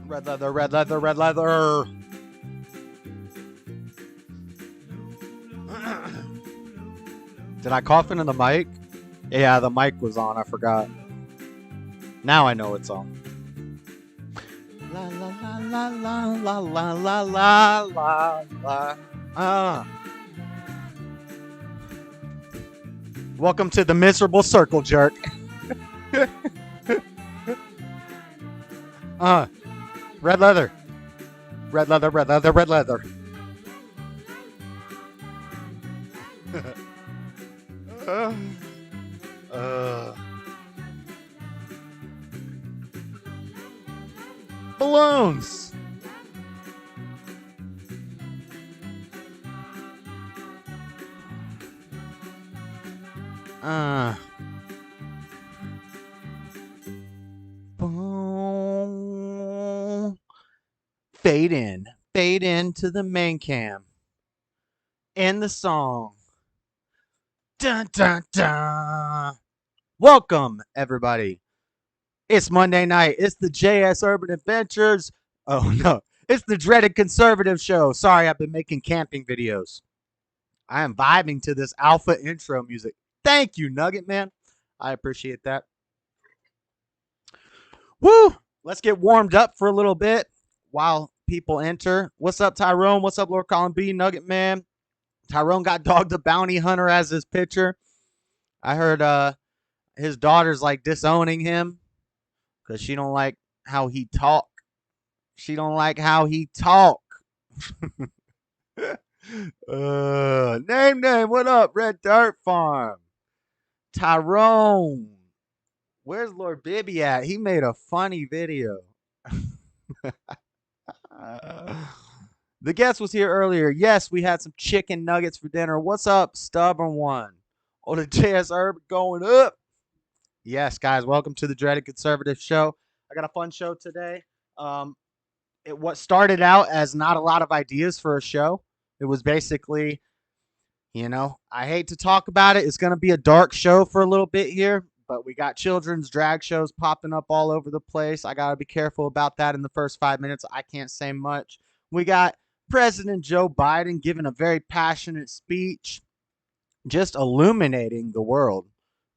Red leather, red leather, red leather. Did I cough into the mic? Yeah, the mic was on. I forgot. Now I know it's on. La la la la la la la la la la la. Welcome to the miserable circle jerk. Red leather. Red leather, red leather, red leather. Balloons. Boom. Fade in to the main cam. And the song. Dun dun dun. Welcome, everybody. It's Monday night. It's the JS Urban Adventures. Oh no, it's the Dreaded Conservative show. Sorry, I've been making camping videos. I am vibing to this alpha intro music. Thank you, Nugget Man. I appreciate that. Woo! Let's get warmed up for a little bit while people enter. What's up, Tyrone? What's up, Lord Colin B, Nugget Man? Tyrone got Dog the Bounty Hunter as his pitcher. I heard his daughter's like disowning him because she don't like how he talk. She don't like how he talk. Name, what up, Red Dirt Farm? Tyrone. Where's Lord Bibby at? He made a funny video. The guest was here earlier. Yes, we had some chicken nuggets for dinner. What's up, Stubborn One? Oh, the JS Urban going up. Yes, guys, welcome to the Dreaded Conservative show. I got a fun show today. What started out as not a lot of ideas for a show. It was basically, I hate to talk about it. It's going to be a dark show for a little bit here, but we got children's drag shows popping up all over the place. I got to be careful about that in the first 5 minutes. I can't say much. We got President Joe Biden giving a very passionate speech, just illuminating the world,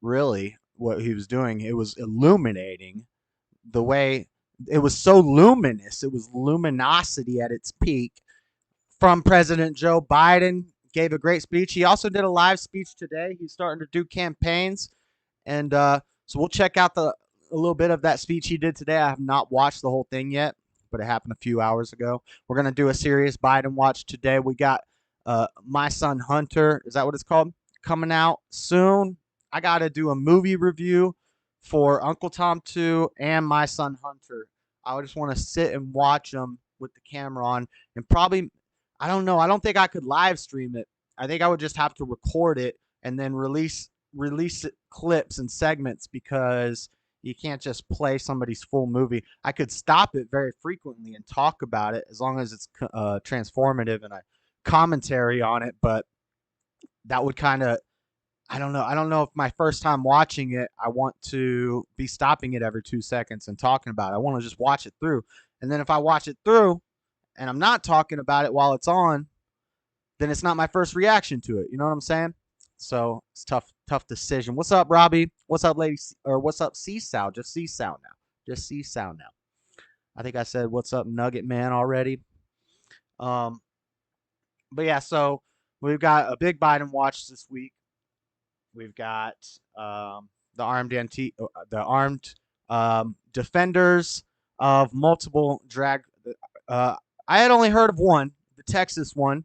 really, what he was doing. It was illuminating the way it was so luminous. It was luminosity at its peak from President Joe Biden. Gave a great speech. He also did a live speech today. He's starting to do campaigns. And so we'll check out a little bit of that speech he did today. I have not watched the whole thing yet, but it happened a few hours ago. We're going to do a serious Biden watch today. We got My Son Hunter. Is that what it's called? Coming out soon. I got to do a movie review for Uncle Tom 2 and My Son Hunter. I just want to sit and watch them with the camera on, and probably, I don't know. I don't think I could live stream it. I think I would just have to record it and then release it, clips and segments, because you can't just play somebody's full movie. I could stop it very frequently and talk about it as long as it's transformative and a commentary on it. But that would kind of, I don't know. I don't know if my first time watching it, I want to be stopping it every 2 seconds and talking about it. I want to just watch it through. And then if I watch it through and I'm not talking about it while it's on, then it's not my first reaction to it. You know what I'm saying? So it's tough decision. What's up, Robbie? What's up, lady? Or what's up, C-Sow? Just C-Sow now. Just C-Sow now. I think I said what's up, Nugget Man, already. But yeah, so we've got a big Biden watch this week. We've got the armed defenders of multiple drag. I had only heard of one, the Texas one.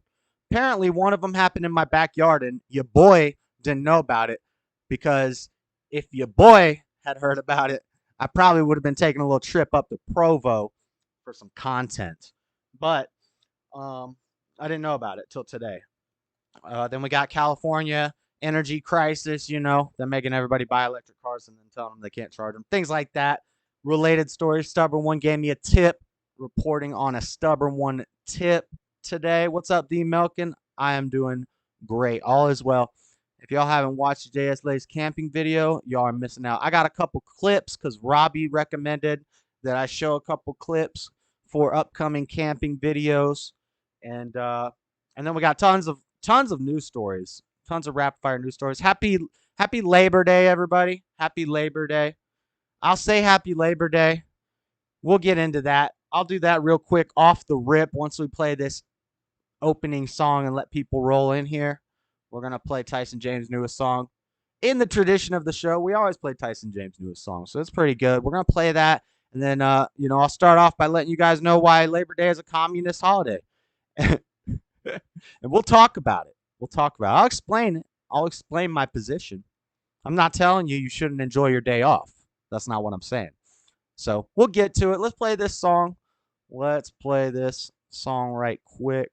Apparently, one of them happened in my backyard, and your boy didn't know about it, because if your boy had heard about it, I probably would have been taking a little trip up to Provo for some content. But I didn't know about it till today. Then we got California energy crisis. You know, they're making everybody buy electric cars and then telling them they can't charge them. Things like that. Related stories. Stubborn One gave me a tip, reporting on a Stubborn One tip today. What's up, D Melkin? I am doing great. All is well. If y'all haven't watched the JS Lay's camping video, y'all are missing out. I got a couple clips because Robbie recommended that I show a couple clips for upcoming camping videos, and then we got tons of news stories, tons of rapid fire news stories. Happy Labor Day, everybody! Happy Labor Day. I'll say Happy Labor Day. We'll get into that. I'll do that real quick off the rip once we play this opening song and let people roll in here. We're going to play Tyson James' newest song. In the tradition of the show, we always play Tyson James' newest song, so it's pretty good. We're going to play that, and then, I'll start off by letting you guys know why Labor Day is a communist holiday. And we'll talk about it. I'll explain it. I'll explain my position. I'm not telling you shouldn't enjoy your day off. That's not what I'm saying. So we'll get to it. Let's play this song. Let's play this song right quick.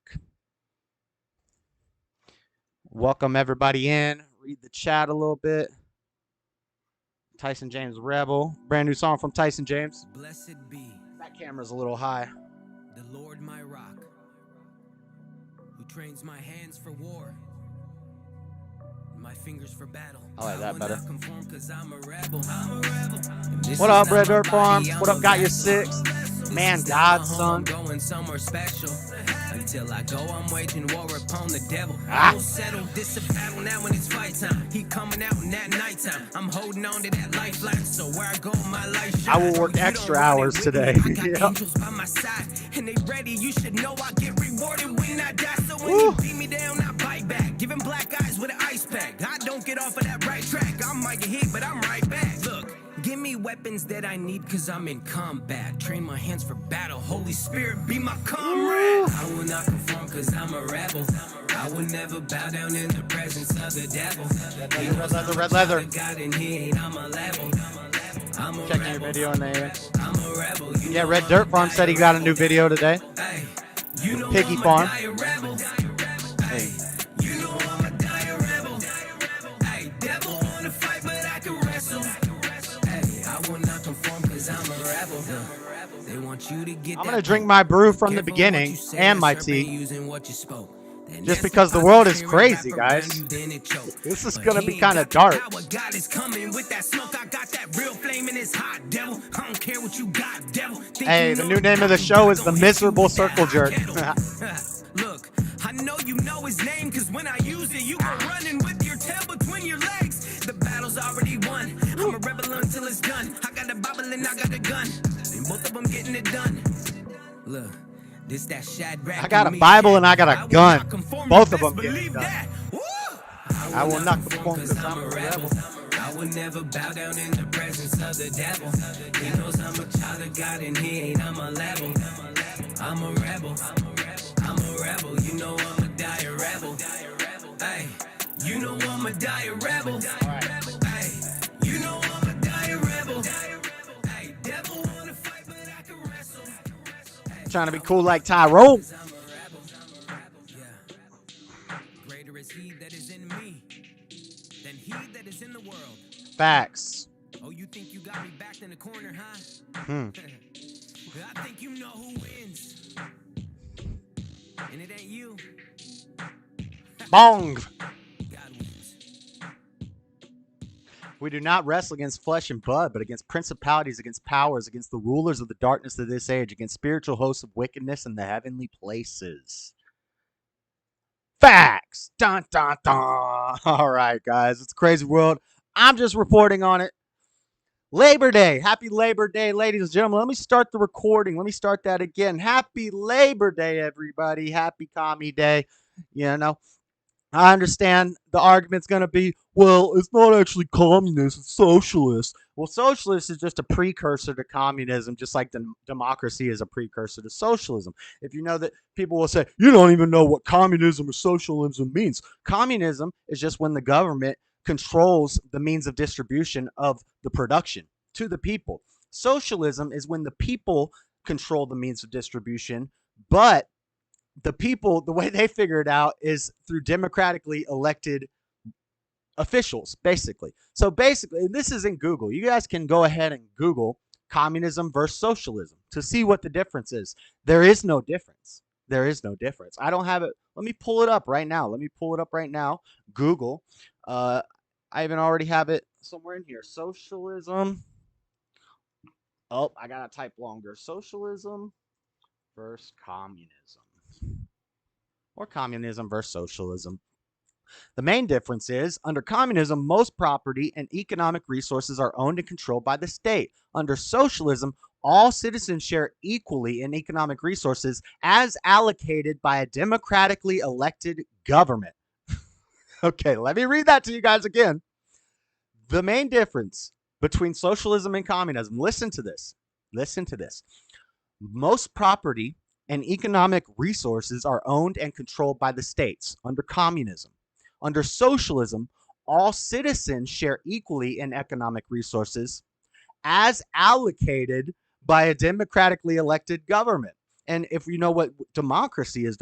Welcome everybody in. Read the chat a little bit. Tyson James Rebel. Brand new song from Tyson James. Blessed be. That camera's a little high. The Lord my rock, who trains my hands for war, my fingers for battle. I like that better. Conform 'cause I'm a rebel. What up, Red Dirt Farms? What up, got your six? Man, Godson. Going somewhere special. Until I go, I'm waging war upon the devil. Ah. I will settle this a battle now when it's fight time. He coming out in that nighttime. I'm holding on to that lifeline, so where I go, my life shines. I will work extra hours today. I got angels by my side, and they ready. You should know I get rewarded when I die. So when you beat me down, I bite back. Giving black eyes with an ice pack. I don't get off of that right track. I might get hit, but I'm right back. Look. Give me weapons that I need, cause I'm in combat. Train my hands for battle. Holy Spirit, be my comrade. I will not conform cause I'm a rebel. I will never bow down in the presence of the devil. Red leather. God in here, I'm a level. I'm a Checking your video in there. I'm a rebel. Yeah, Red Dirt Farm said he got a new video today. Hey, you know Piggy I'm Farm. A rebel. Hey, you know I'm a dire rebel. Hey, devil wanna fight, but I can wrestle. I will not conform cause I'm a rebel. They want you to get I'm gonna drink my brew from the beginning and my tea. Using what you spoke. Just because the world is crazy, guys. This is gonna be kind of dark. God is coming with that smoke. I got that real flame and it's hot, devil. I don't care what you got, devil. Hey, the new name of the show is The Miserable Circle Jerk. Look, I know you know his name, cause when I use it, you go running with your tail between your legs. The battle's already won. I'm a rebel until it's done. I got a Bible and I got a gun. And both of them getting it done. Look, this that Shadrach. I got a Bible and I got a gun. Both of them getting it done. I will not conform because I'm a rebel. I would never bow down in the presence of the devil. He knows I'm a child of God and he ain't on my level. I'm a rebel. I'm a rebel. You know I'm a dire rebel. Hey, you know I'm a dire rebel. Hey, you know I'm a dire rebel. Hey, devil wanna fight, but I can wrestle. Trying to be cool like Tyrone. Greater is he that is in me than he that is in the world. Facts. Oh, you think you got me backed in the corner, huh? I think you know who wins. And it ain't you. Bong. God wins. We do not wrestle against flesh and blood, but against principalities, against powers, against the rulers of the darkness of this age, against spiritual hosts of wickedness in the heavenly places. Facts. Dun, dun, dun. All right, guys. It's a crazy world. I'm just reporting on it. Labor Day. Happy Labor Day, ladies and gentlemen. Let me start the recording. Let me start that again. Happy Labor Day, everybody. Happy Commie Day. You know, I understand the argument's going to be, well, it's not actually communist, it's socialist. Well, socialist is just a precursor to communism, just like democracy is a precursor to socialism. If you know that, people will say, you don't even know what communism or socialism means. Communism is just when the government controls the means of distribution of the production to the people. Socialism is when the people control the means of distribution, but the people, the way they figure it out is through democratically elected officials, basically. So basically, this is in Google. You guys can go ahead and Google communism versus socialism to see what the difference is. There is no difference. There is no difference. I don't have it. Let me pull it up right now. Google. I even already have it somewhere in here. Socialism. Oh, I gotta type longer. Socialism versus communism. Or communism versus socialism. The main difference is, under communism, most property and economic resources are owned and controlled by the state. Under socialism, all citizens share equally in economic resources as allocated by a democratically elected government. Okay, let me read that to you guys again. The main difference between socialism and communism, listen to this. Most property and economic resources are owned and controlled by the states under communism. Under socialism, all citizens share equally in economic resources as allocated by a democratically elected government. And if you know what democracy is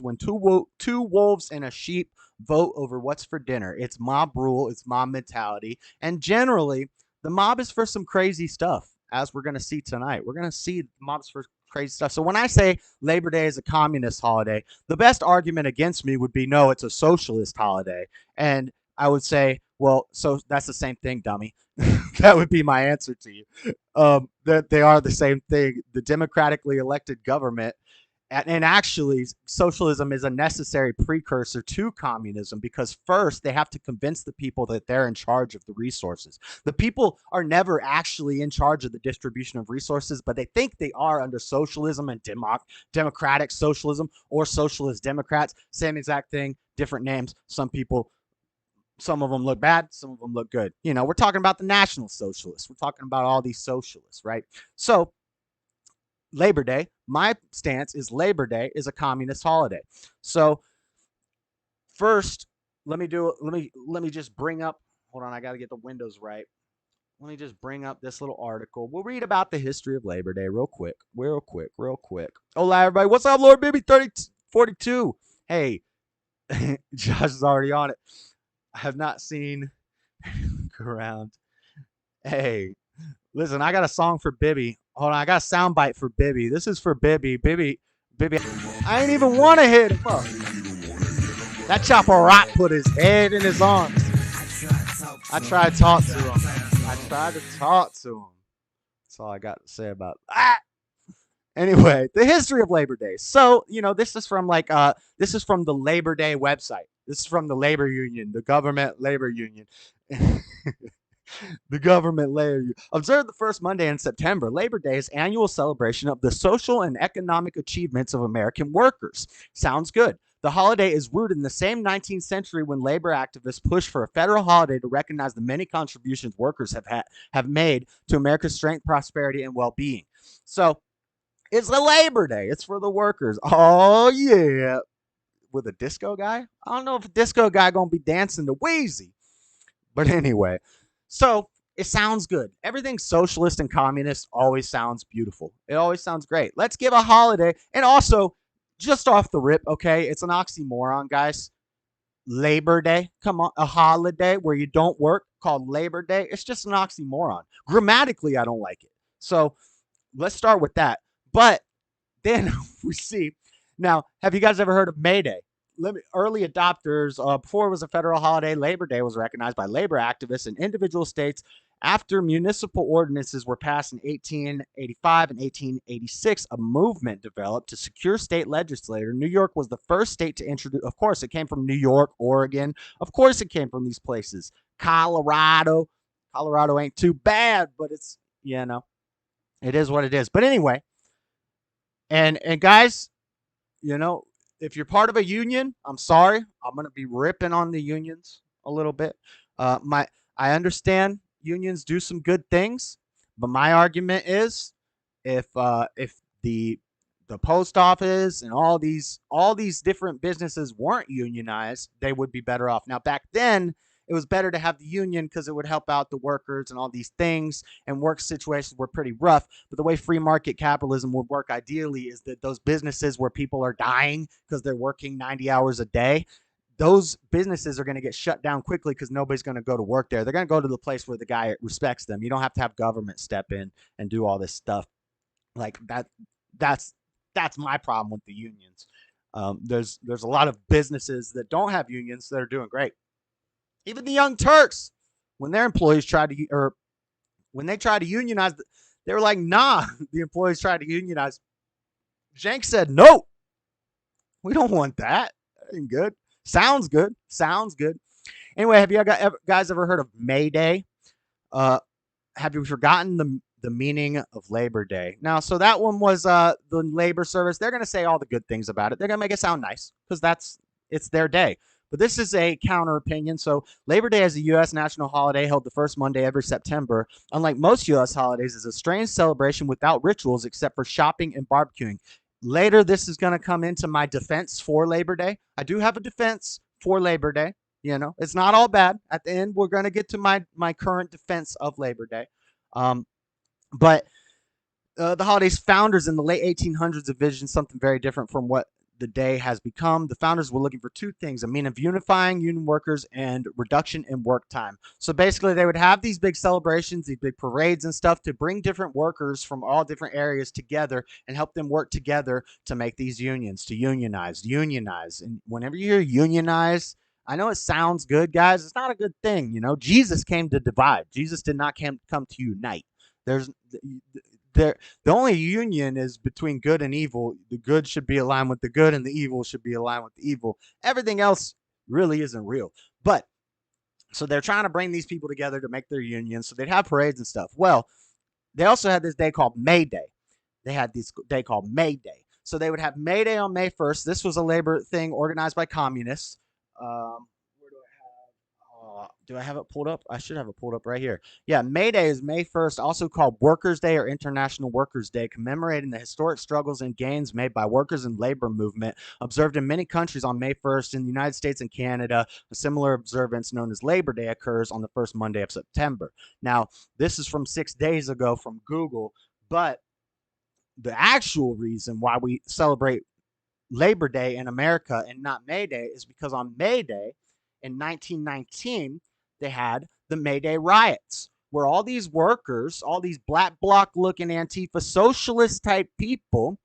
when two wolves and a sheep vote over what's for dinner. It's mob rule, it's mob mentality, and generally, the mob is for some crazy stuff, as we're going to see tonight. We're going to see mobs for crazy stuff. So when I say Labor Day is a communist holiday, the best argument against me would be, no, it's a socialist holiday. And I would say, well, so that's the same thing, dummy. That would be my answer to you. That they are the same thing. The democratically elected government, and actually, socialism is a necessary precursor to communism, because first they have to convince the people that they're in charge of the resources. The people are never actually in charge of the distribution of resources, but they think they are under socialism and democratic socialism or socialist democrats. Same exact thing, different names. Some of them look bad, some of them look good. You know, we're talking about the National Socialists. We're talking about all these socialists, right? So Labor Day, my stance is Labor Day is a communist holiday. So first, let me just bring up, hold on, I got to get the windows right. Let me just bring up this little article. We'll read about the history of Labor Day real quick. Hola, everybody. What's up, Lord Baby 3042? Hey, Josh is already on it. I have not seen around. Hey, listen, I got a song for Bibby. Hold on, I got a soundbite for Bibby. This is for Bibby. Bibby, I ain't even want to hit him up. That chopper rock put his head in his arms. I tried to talk to him. I tried to talk to him. That's all I got to say about that. Anyway, the history of Labor Day. So, this is from this is from the Labor Day website. This is from the labor union, the government labor union. The government labor union. Observed the first Monday in September, Labor Day is annual celebration of the social and economic achievements of American workers. Sounds good. The holiday is rooted in the same 19th century when labor activists pushed for a federal holiday to recognize the many contributions workers have made to America's strength, prosperity, and well-being. So, it's a Labor Day. It's for the workers. Oh, yeah. With a disco guy? I don't know if a disco guy going to be dancing to Wheezy. But anyway, so it sounds good. Everything socialist and communist always sounds beautiful. It always sounds great. Let's give a holiday. And also, just off the rip, okay, it's an oxymoron, guys. Labor Day, come on, a holiday where you don't work called Labor Day. It's just an oxymoron. Grammatically, I don't like it. So let's start with that. But then we see, now, have you guys ever heard of May Day? Early adopters, before it was a federal holiday, Labor Day was recognized by labor activists in individual states after municipal ordinances were passed in 1885 and 1886. A movement developed to secure state legislators. New York was the first state to introduce, of course, it came from New York, Oregon. Of course, it came from these places. Colorado ain't too bad, but it's, it is what it is. But anyway, and guys, if you're part of a union, I'm sorry. I'm going to be ripping on the unions a little bit. I understand unions do some good things, but my argument is if the post office and all these different businesses weren't unionized, they would be better off. Now, back then, it was better to have the union because it would help out the workers and all these things, and work situations were pretty rough. But the way free market capitalism would work ideally is that those businesses where people are dying because they're working 90 hours a day, those businesses are going to get shut down quickly because nobody's going to go to work there. They're going to go to the place where the guy respects them. You don't have to have government step in and do all this stuff like that. That's my problem with the unions. There's a lot of businesses that don't have unions that are doing great. Even the Young Turks, when their employees tried to, or when they tried to unionize, they were like, nah, the employees tried to unionize. Jenks said, no, we don't want that. That ain't good. Sounds good. Anyway, have you guys ever heard of May Day? Have you forgotten the meaning of Labor Day? Now, so that one was the labor service. They're going to say all the good things about it. They're going to make it sound nice because it's their day. But this is a counter opinion. So Labor Day is a U.S. national holiday held the first Monday every September. Unlike most U.S. holidays, it's a strange celebration without rituals except for shopping and barbecuing. Later, this is going to come into my defense for Labor Day. I do have a defense for Labor Day. It's not all bad. At the end, we're going to get to my current defense of Labor Day. But the holiday's founders in the late 1800s envisioned something very different from what the day has become. The founders were looking for two things: a mean of unifying union workers and reduction in work time. So basically, they would have these big celebrations, these big parades and stuff to bring different workers from all different areas together and help them work together to make these unions, to unionize. And whenever you hear unionize, I know it sounds good, guys. It's not a good thing. Jesus came to divide. Jesus did not come to unite. The only union is between good and evil. The good should be aligned with the good, and the evil should be aligned with the evil. Everything else really isn't real. But so they're trying to bring these people together to make their unions, so they'd have parades and stuff. Well, they also had this day called May Day. They had this day called May Day. So they would have May Day on May 1st. This was a labor thing organized by communists. Do I have it pulled up? I should have it pulled up right here. Yeah, May Day is May 1st, also called Workers' Day or International Workers' Day, commemorating the historic struggles and gains made by workers and labor movement, observed in many countries on May 1st. In the United States and Canada, a similar observance known as Labor Day occurs on the first Monday of September. Now, this is from 6 days ago from Google, but the actual reason why we celebrate Labor Day in America and not May Day is because on May Day in 1919, they had the May Day riots, where all these workers, all these black bloc looking Antifa socialist type people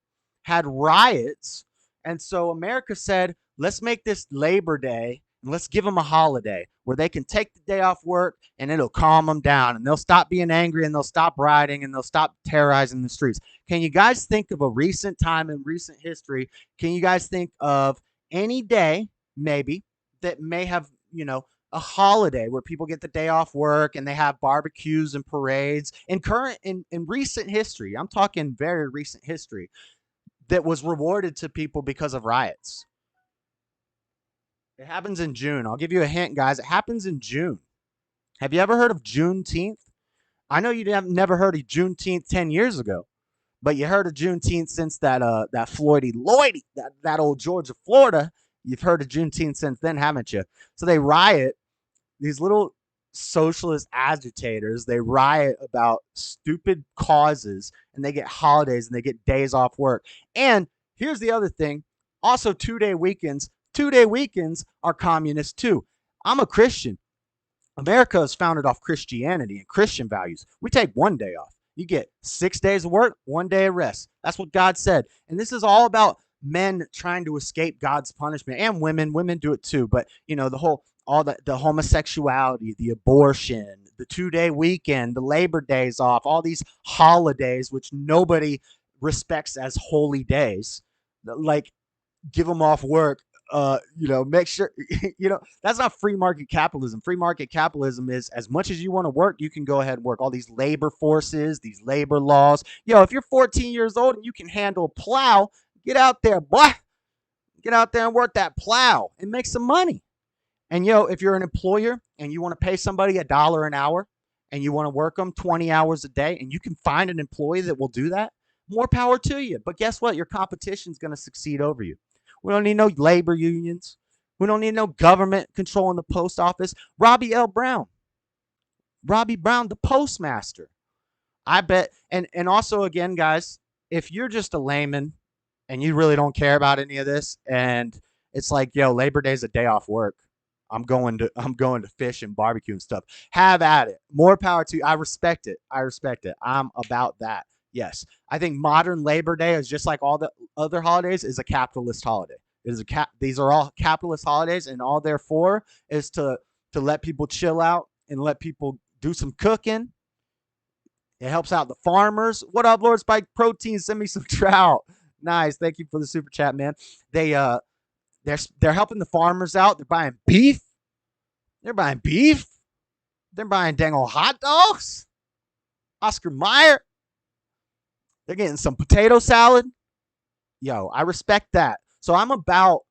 had riots. And so America said, let's make this Labor Day and let's give them a holiday where they can take the day off work and it'll calm them down and they'll stop being angry and they'll stop rioting and they'll stop terrorizing the streets. Can you guys think of a recent time in recent history? Can you guys think of any day, maybe, that may have, a holiday where people get the day off work and they have barbecues and parades in recent history? I'm talking very recent history that was rewarded to people because of riots. It happens in June. I'll give you a hint, guys. It happens in June. Have you ever heard of Juneteenth? I know you have never heard of Juneteenth 10 years ago, but you heard of Juneteenth since that Floydy Lloydy, that old Georgia, Florida. You've heard of Juneteenth since then, haven't you? So they riot. These little socialist agitators, they riot about stupid causes and they get holidays and they get days off work. And here's the other thing. Also, 2-day weekends. 2-day weekends are communist too. I'm a Christian. America is founded off Christianity and Christian values. We take one day off. You get 6 days of work, 1 day of rest. That's what God said. And this is all about men trying to escape God's punishment, and women. Women do it too. But the homosexuality, the abortion, the 2-day weekend, the Labor Days off, all these holidays which nobody respects as holy days, like give them off work. Make sure, that's not free market capitalism. Free market capitalism is as much as you want to work, you can go ahead and work. All these labor forces, these labor laws. If you're 14 years old and you can handle a plow, get out there, boy. Get out there and work that plow and make some money. And, if you're an employer and you want to pay somebody $1 an hour and you want to work them 20 hours a day and you can find an employee that will do that, more power to you. But guess what? Your competition is going to succeed over you. We don't need no labor unions. We don't need no government controlling the post office. Robbie Brown, the postmaster. I bet. And also, again, guys, if you're just a layman and you really don't care about any of this, and it's like, Labor Day's a day off work. I'm going to fish and barbecue and stuff. Have at it. More power to you. I respect it. I'm about that. Yes, I think modern Labor Day is just like all the other holidays, is a capitalist holiday. These are all capitalist holidays, and all they're for is to let people chill out and let people do some cooking. It helps out the farmers. What up, Lord Spike Protein? Send me some trout. Nice, thank you for the super chat, man. They're helping the farmers out. They're buying beef. They're buying dang old hot dogs. Oscar Mayer. They're getting some potato salad. I respect that. So I'm about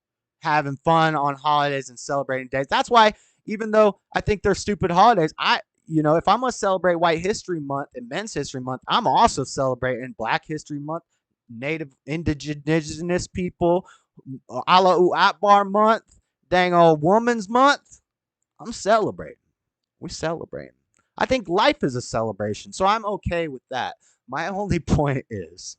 having fun on holidays and celebrating days. That's why, even though I think they're stupid holidays, if I'm going to celebrate White History Month and Men's History Month, I'm also celebrating Black History Month, Native Indigenous people, Allahu Akbar Month, dang old Woman's Month. I'm celebrating. We're celebrating. I think life is a celebration, so I'm okay with that. My only point is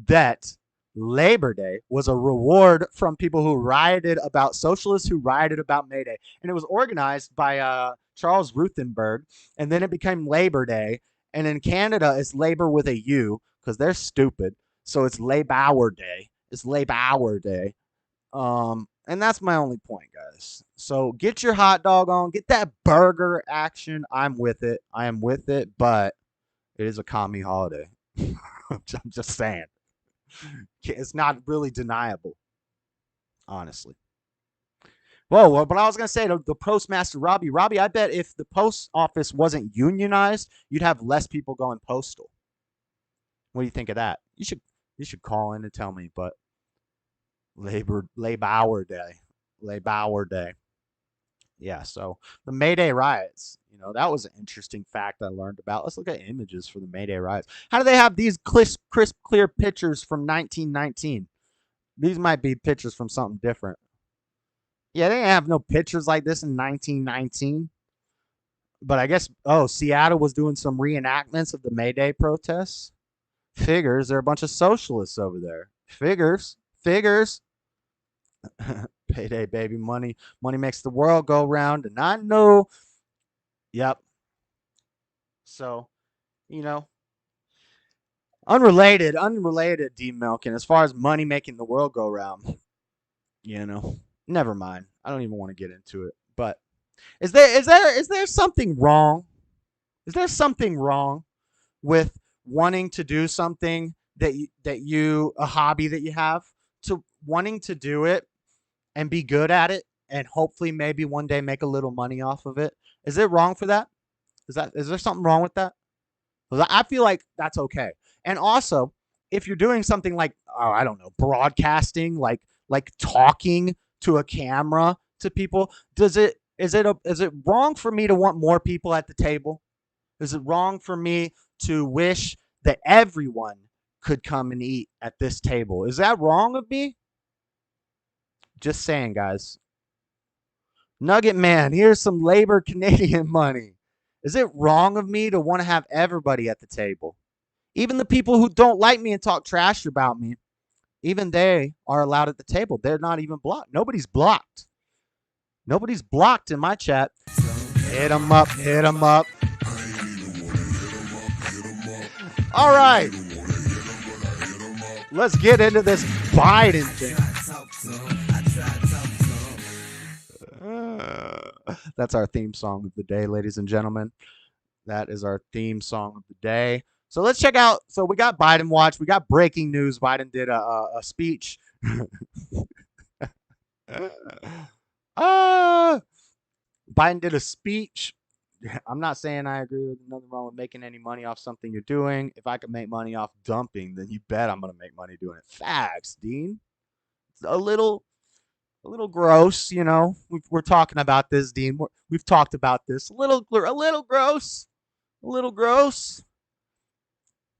that Labor Day was a reward from people who rioted about socialists who rioted about May Day. And it was organized by Charles Ruthenberg. And then it became Labor Day. And in Canada, it's labor with a U because they're stupid. So it's Labor Day. And that's my only point, guys. So get your hot dog on. Get that burger action. I'm with it. But it is a commie holiday. I'm just saying. It's not really deniable, honestly. Whoa, but I was going to say, the postmaster, Robbie, I bet if the post office wasn't unionized, you'd have less people going postal. What do you think of that? You should call in and tell me, but Labor Day. Yeah, so the May Day riots, that was an interesting fact I learned about. Let's look at images for the May Day riots. How do they have these crisp, clear pictures from 1919? These might be pictures from something different. Yeah, they didn't have no pictures like this in 1919. But I guess, Seattle was doing some reenactments of the May Day protests. Figures, there are a bunch of socialists over there. Figures. Payday, baby, money makes the world go round, and I know. Yep. So, unrelated, D Milken, as far as money making the world go round, You know, never mind. I don't even want to get into it. But is there something wrong? Is there something wrong with wanting to do something that you a hobby that you have, to wanting to do it and be good at it and hopefully maybe one day make a little money off of it? Is it wrong for that? Is there something wrong with that? 'Cause I feel like that's okay. And also, if you're doing something like, oh, I don't know, broadcasting, like talking to a camera to people, is it wrong for me to want more people at the table? Is it wrong for me to wish that everyone could come and eat at this table? Is that wrong of me? Just saying, guys. Nugget Man, here's some Labor Canadian money. Is it wrong of me to want to have everybody at the table? Even the people who don't like me and talk trash about me, even they are allowed at the table. They're not even blocked. Nobody's blocked. Nobody's blocked in my chat. Hit them up. Hit them up. All right. Let's get into this Biden thing. That's our theme song of the day, ladies and gentlemen. That is our theme song of the day. So let's check out. So we got Biden watch. We got breaking news. Biden did a speech. Biden did a speech. I'm not saying I agree with nothing wrong with making any money off something you're doing. If I could make money off dumping, then you bet I'm gonna make money doing it. Facts, Dean. It's a little gross, you know. We're talking about this, Dean. We've talked about this. A little gross,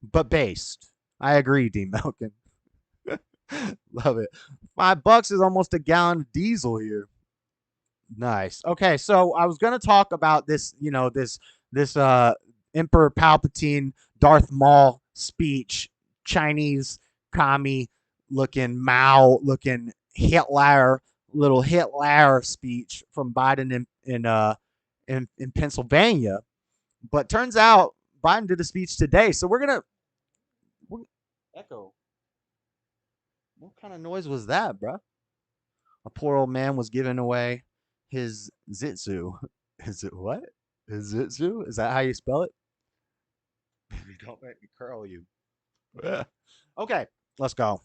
but based. I agree, Dean Malkin. Love it. $5 is almost a gallon of diesel here. Nice. Okay, so I was gonna talk about this, this Emperor Palpatine, Darth Maul speech, Chinese commie looking Mao looking little Hitler speech from Biden in Pennsylvania. But turns out Biden did a speech today, so we're echo. What kind of noise was that, bro? A poor old man was giving away his zitsu. Is it what? His zitsu? Is that how you spell it? Don't make me curl you. Okay, let's go.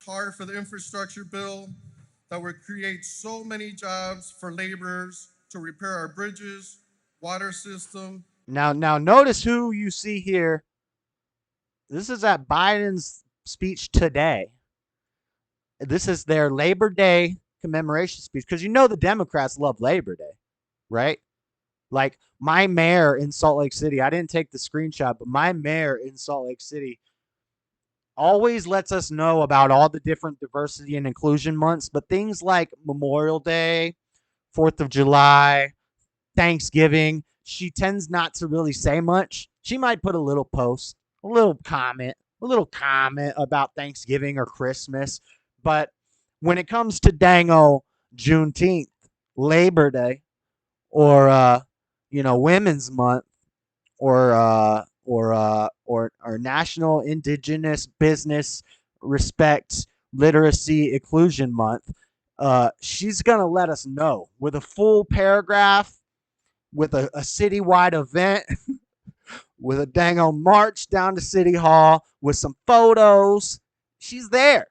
Hard for the infrastructure bill that would create so many jobs for laborers to repair our bridges, water system. Now notice who you see here. This is at Biden's speech today. This is their Labor Day commemoration speech, because the Democrats love Labor Day, right? Like my mayor in Salt Lake City, I didn't take the screenshot, but my mayor in Salt Lake City always lets us know about all the different diversity and inclusion months, but things like Memorial Day, 4th of July, Thanksgiving, she tends not to really say much. She might put a little post, a little comment about Thanksgiving or Christmas. But when it comes to dango Juneteenth, Labor Day, or Women's Month, or National Indigenous Business Respect Literacy Inclusion Month, she's gonna let us know with a full paragraph, with a citywide event, with a dango march down to City Hall, with some photos. She's there.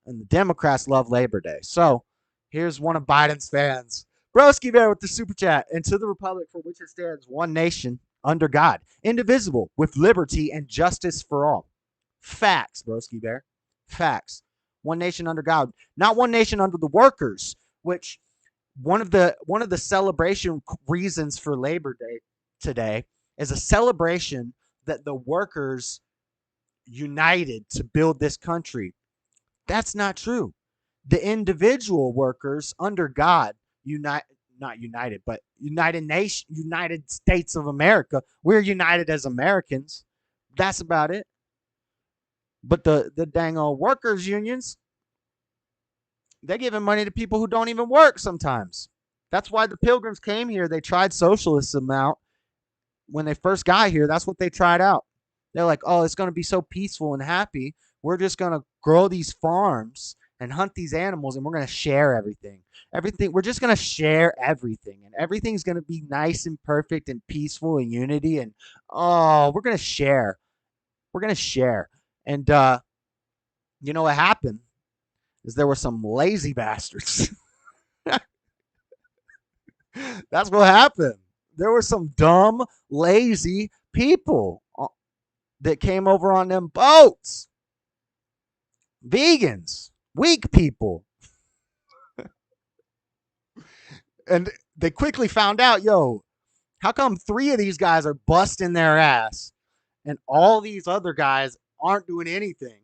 And the Democrats love Labor Day. So here's one of Biden's fans. Broski Bear with the super chat. And to the republic for which it stands, one nation, under God, indivisible, with liberty and justice for all. Facts, Broski Bear. Facts. One nation under God. Not one nation under the workers, which one of the celebration reasons for Labor Day today is a celebration that the workers united to build this country. That's not true. The individual workers under God not united, but United States of America. We're united as Americans. That's about it. But the dang old workers unions, they're giving money to people who don't even work sometimes. That's why the Pilgrims came here. They tried socialism out when they first got here. That's what they tried out. They're like, oh, it's going to be so peaceful and happy. We're just going to grow these farms and hunt these animals, and we're going to share everything. We're just going to share everything, and everything's going to be nice and perfect and peaceful and unity. And we're going to share. We're going to share. And you know what happened is there were some lazy bastards. That's what happened. There were some dumb, lazy people that came over on them boats. Vegans, weak people. And they quickly found out, how come 3 of these guys are busting their ass and all these other guys aren't doing anything,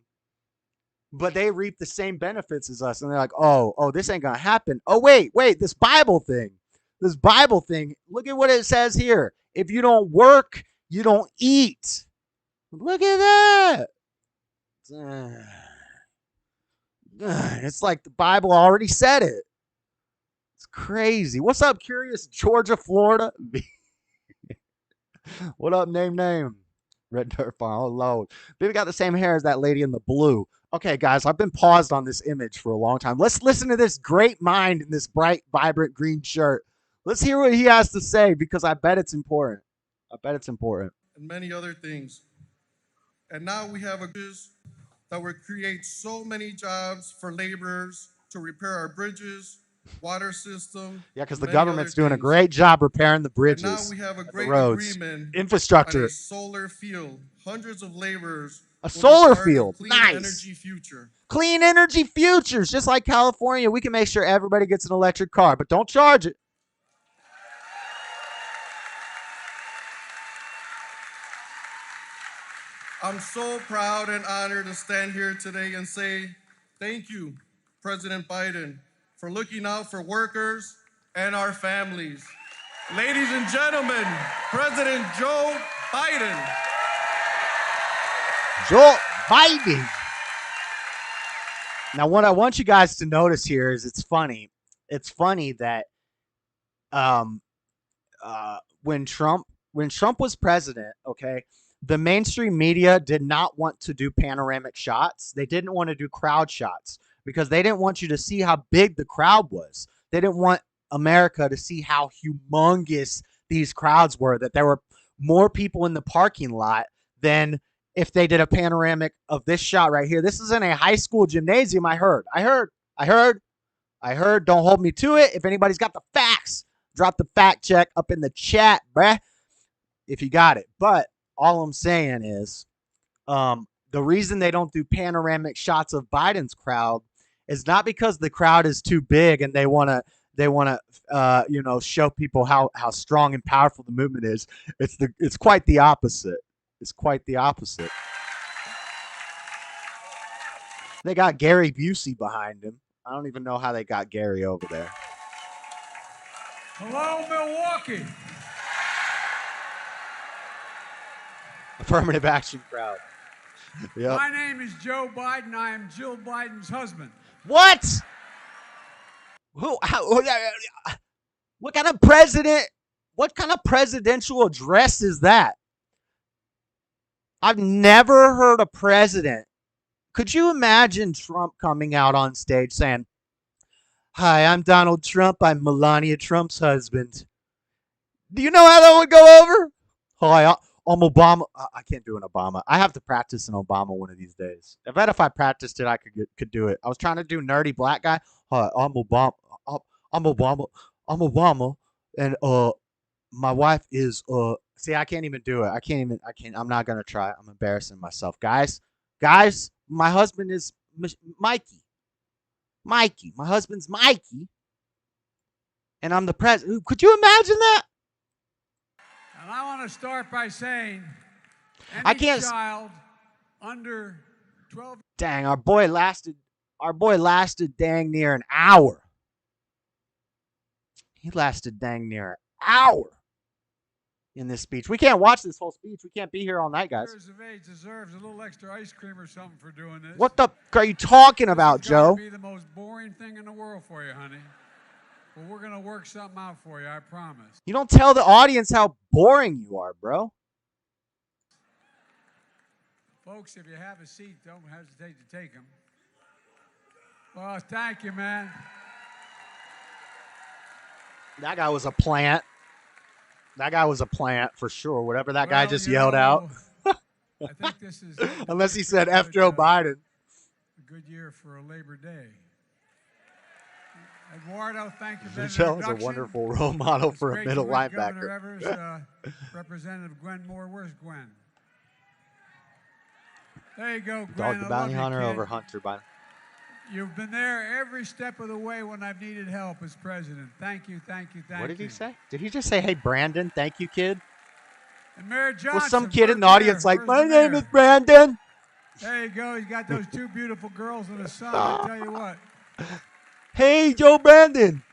but they reap the same benefits as us? And they're like, oh, this ain't going to happen. Oh, wait, this Bible thing. Look at what it says here. If you don't work, you don't eat. Look at that. It's like the Bible already said it. It's crazy. What's up, Curious Georgia, Florida? What up, name? Red Dirt Farm. Oh, Lord. Baby got the same hair as that lady in the blue. Okay, guys, I've been paused on this image for a long time. Let's listen to this great mind in this bright, vibrant green shirt. Let's hear what he has to say, because I bet it's important. And many other things. And now we have that will create so many jobs for laborers to repair our bridges, water system. Yeah, because the government's doing a great job repairing the bridges. And now we have a great roads, agreement infrastructure. on a solar field. Hundreds of laborers. A solar field. Clean Nice. Energy future. Clean energy futures. Just like California, we can make sure everybody gets an electric car, but don't charge it. I'm so proud and honored to stand here today and say thank you, President Biden, for looking out for workers and our families. Ladies and gentlemen, President Joe Biden. Joe Biden. Now, what I want you guys to notice here is it's funny. It's funny that when Trump was president, okay, the mainstream media did not want to do panoramic shots. They didn't want to do crowd shots because they didn't want you to see how big the crowd was. They didn't want America to see how humongous these crowds were, that there were more people in the parking lot than if they did a panoramic of this shot right here. This is in a high school gymnasium, I heard. Don't hold me to it. If anybody's got the facts, drop the fact check up in the chat, bruh, if you got it. But all I'm saying is the reason they don't do panoramic shots of Biden's crowd is not because the crowd is too big and they want to show people how strong and powerful the movement is. It's quite the opposite. They got Gary Busey behind him. I don't even know how they got Gary over there. Hello, Milwaukee. Affirmative action crowd. Yep. My name is Joe Biden. I am Jill Biden's husband. What? What kind of presidential address is that? I've never heard a president. Could you imagine Trump coming out on stage saying, "Hi, I'm Donald Trump. I'm Melania Trump's husband." Do you know how that would go over? Hi, I'm Obama. I can't do an Obama. I have to practice an Obama one of these days. I bet if I practiced it, I could do it. I was trying to do nerdy black guy. Hi, I'm Obama. I'm Obama. And my wife is See, I can't even do it. I'm not gonna try. I'm embarrassing myself, guys. My husband is Mikey. My husband's Mikey, and I'm the president. Could you imagine that? And I want to start by saying, I can't. Child under 12. Dang, our boy lasted dang near an hour. He lasted dang near an hour in this speech. We can't watch this whole speech. We can't be here all night, guys. Years of age deserves a little extra ice cream or something for doing this. What the are you talking about, Joe? This is gonna be the most boring thing in the world for you, honey. But we're gonna work something out for you, I promise. You don't tell the audience how boring you are, bro. Folks, if you have a seat, don't hesitate to take them. Well, thank you, man. That guy was a plant. That guy was a plant for sure. Whatever that guy just yelled out. I think this is Unless he said F. Joe Biden. A good year for a Labor Day. Eduardo, thank you for that Michelle is a introduction. wonderful role model It's for a great middle you're with linebacker. Governor Evers, Representative Gwen Moore. Where's Gwen? There you go, Gwen. Dog the I bounty love you, hunter kid. over Hunter Biden. You've been there every step of the way when I've needed help as president. Thank you, thank you, thank you. What did he say? Did he just say, hey, Brandon, thank you, kid? And Mayor Johnson. Was some kid in the audience like, my Where's the name mayor? is Brandon? There you go. He's got those two beautiful girls and a son. I tell you what. Hey, Joe Brandon.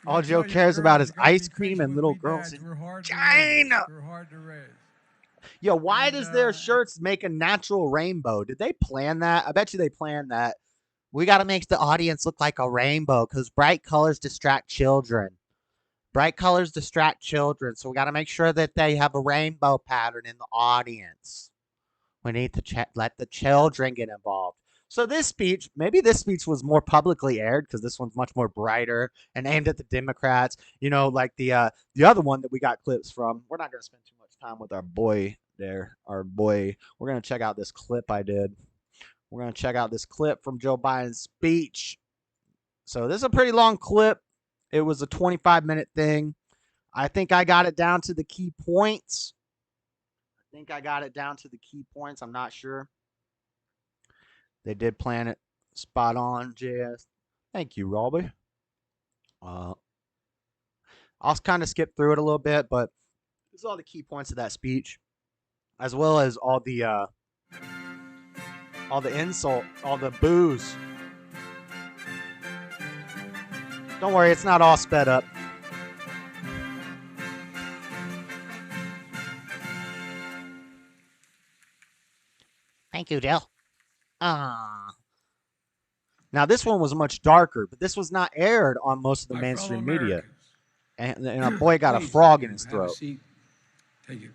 All I Joe tell you, cares girls, about is you gotta be ice cream patient and with little me, girls dads. in We're hard to China. raise. We're hard to raise. Yo, why does their And, shirts make a natural rainbow? Did they plan that? I bet you they planned that. We got to make the audience look like a rainbow because bright colors distract children. Bright colors distract children, so we got to make sure that they have a rainbow pattern in the audience. We need to let the children get involved. So this speech, maybe this speech was more publicly aired because this one's much more brighter and aimed at the Democrats. You know, like the other one that we got clips from. We're not going to spend too much time with our boy there. Our boy. We're going to check out this clip I did. We're going to check out this clip from Joe Biden's speech. So this is a pretty long clip. It was a 25-minute thing. I think I got it down to the key points. I'm not sure. They did plan it spot on, JS. Thank you, Robbie. I'll kind of skip through it a little bit, but this is all the key points of that speech, as well as all the insult, all the boos. Don't worry, it's not all sped up. Thank you, Jill. Now, this one was much darker, but this was not aired on most of the mainstream media. And our boy got a frog in his throat. Thank you.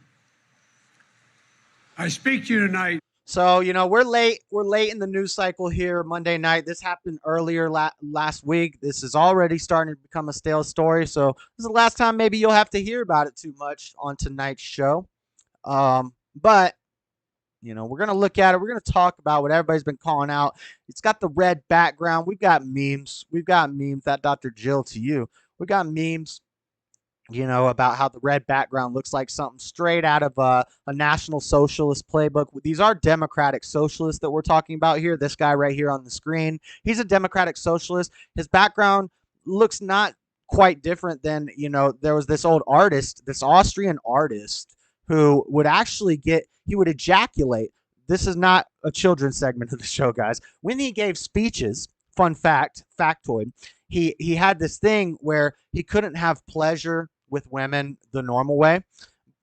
I speak to you tonight. So, you know, we're late in the news cycle here Monday night. This happened earlier last week. This is already starting to become a stale story. So this is the last time maybe you'll have to hear about it too much on tonight's show. But, you know, we're going to look at it. We're going to talk about what everybody's been calling out. It's got the red background. We've got memes. That Dr. Jill to you. We got memes, you know, about how the red background looks like something straight out of a National Socialist playbook. These are Democratic Socialists that we're talking about here. This guy right here on the screen, he's a Democratic Socialist. His background looks not quite different than, you know, there was this old artist, this Austrian artist who would actually he would ejaculate. This is not a children's segment of the show, guys. When he gave speeches, fun fact, factoid, he had this thing where he couldn't have pleasure with women the normal way.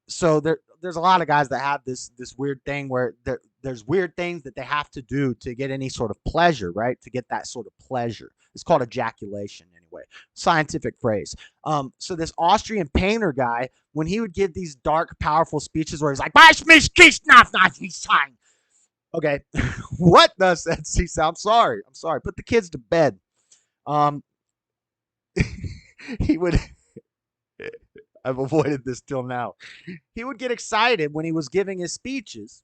So there's a lot of guys that have this weird thing where there's weird things that they have to do to get any sort of pleasure, right? To get that sort of pleasure. It's called ejaculation anyway. Scientific phrase. So this Austrian painter guy, when he would give these dark, powerful speeches where he's like, okay, what does that see? I'm sorry. Put the kids to bed. He would I've avoided this till now. He would get excited when he was giving his speeches.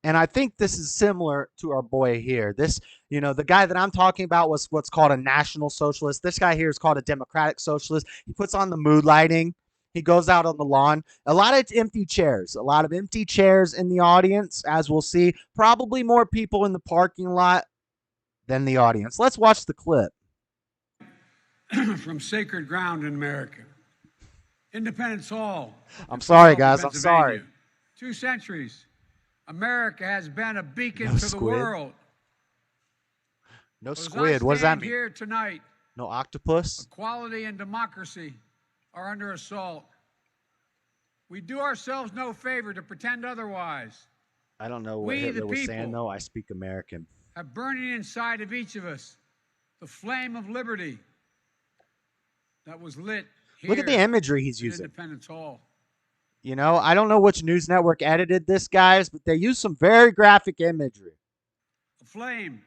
And I think this is similar to our boy here. This, you know, the guy that I'm talking about was what's called a National Socialist. This guy here is called a Democratic Socialist. He puts on the mood lighting. He goes out on the lawn. A lot of empty chairs in the audience, as we'll see. Probably more people in the parking lot than the audience. Let's watch the clip. From sacred ground in America. Independence Hall. I'm sorry, guys. I'm sorry. 2 centuries. America has been a beacon to the world. No squid. What does that mean? Here tonight, no octopus? equality and democracy are under assault. We do ourselves no favor to pretend otherwise. I don't know what Hitler was saying, though. I speak American. Have burning inside of each of us the flame of liberty that was lit here. Look at the imagery he's using. Independence Hall. You know, I don't know which news network edited this, guys, but they use some very graphic imagery. A flame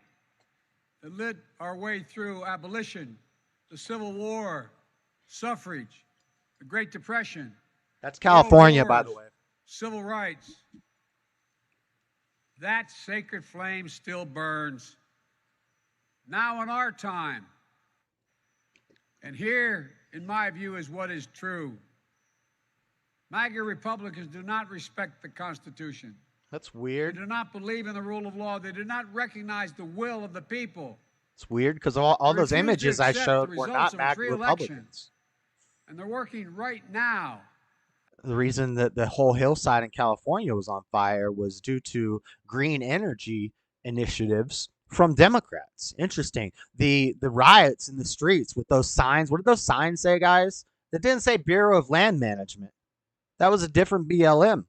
that lit our way through abolition, the Civil War, suffrage, the Great Depression. That's California, World by Wars, the way. Civil rights. That sacred flame still burns. Now in our time. And here, in my view, is what is true. MAGA Republicans do not respect the Constitution. That's They weird. do not believe in the rule of law. They do not recognize the will of the people. It's weird because all They those refuse to images I accept showed the were results not of a MAGA free election. Republicans. And they're working right now. The reason that the whole hillside in California was on fire was due to green energy initiatives from Democrats. Interesting. The riots in the streets with those signs. What did those signs say, guys? That didn't say Bureau of Land Management. That was a different BLM.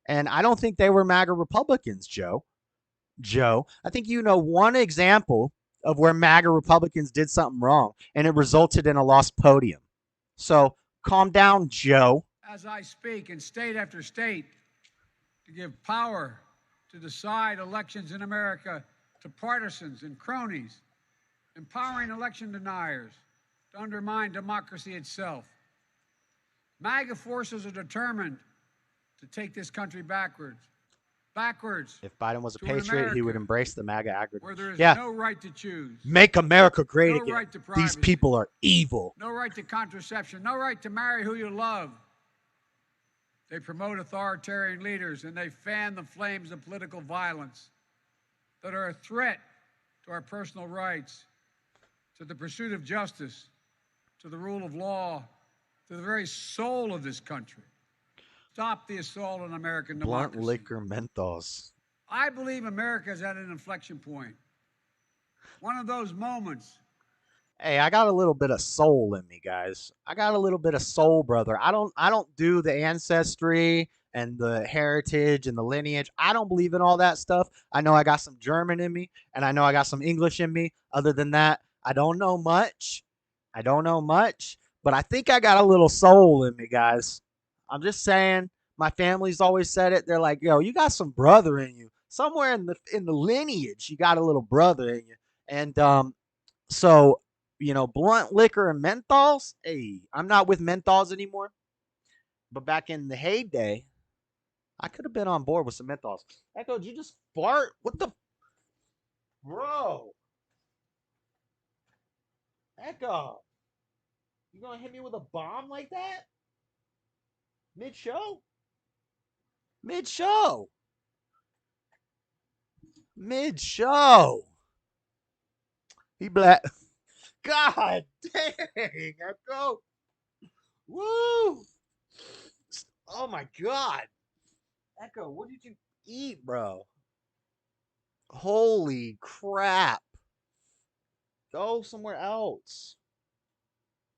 And I don't think they were MAGA Republicans, Joe. I think you know one example of where MAGA Republicans did something wrong, and it resulted in a lost podium. So calm down, Joe. As I speak in state after state to give power to decide elections in America to partisans and cronies, empowering election deniers to undermine democracy itself. MAGA forces are determined to take this country backwards. If Biden was a to an patriot, he would America embrace the MAGA where there is Yeah. no right to choose, Make America great no again. right to These privacy, people are evil. no right to contraception, no right to marry who you love. They promote authoritarian leaders and they fan the flames of political violence that are a threat to our personal rights, to the pursuit of justice, to the rule of law, to the very soul of this country. Stop the assault on American Blunt democracy. liquor menthols. I believe America is at an inflection point. One of those moments. Hey, I got a little bit of soul in me, guys. I got a little bit of soul, brother. I don't do the ancestry and the heritage and the lineage. I don't believe in all that stuff. I know I got some German in me, and I know I got some English in me. Other than that, I don't know much. But I think I got a little soul in me, guys. I'm just saying. My family's always said it. They're like, "Yo, you got some brother in you. Somewhere in the lineage, you got a little brother in you." And so blunt liquor and menthols. Hey, I'm not with menthols anymore. But back in the heyday, I could have been on board with some menthols. Echo, did you just fart? What the, bro? Echo, you gonna hit me with a bomb like that? Mid-show? He black. God dang, Echo. Woo. Oh my God. Echo, what did you eat, bro? Holy crap. Go somewhere else.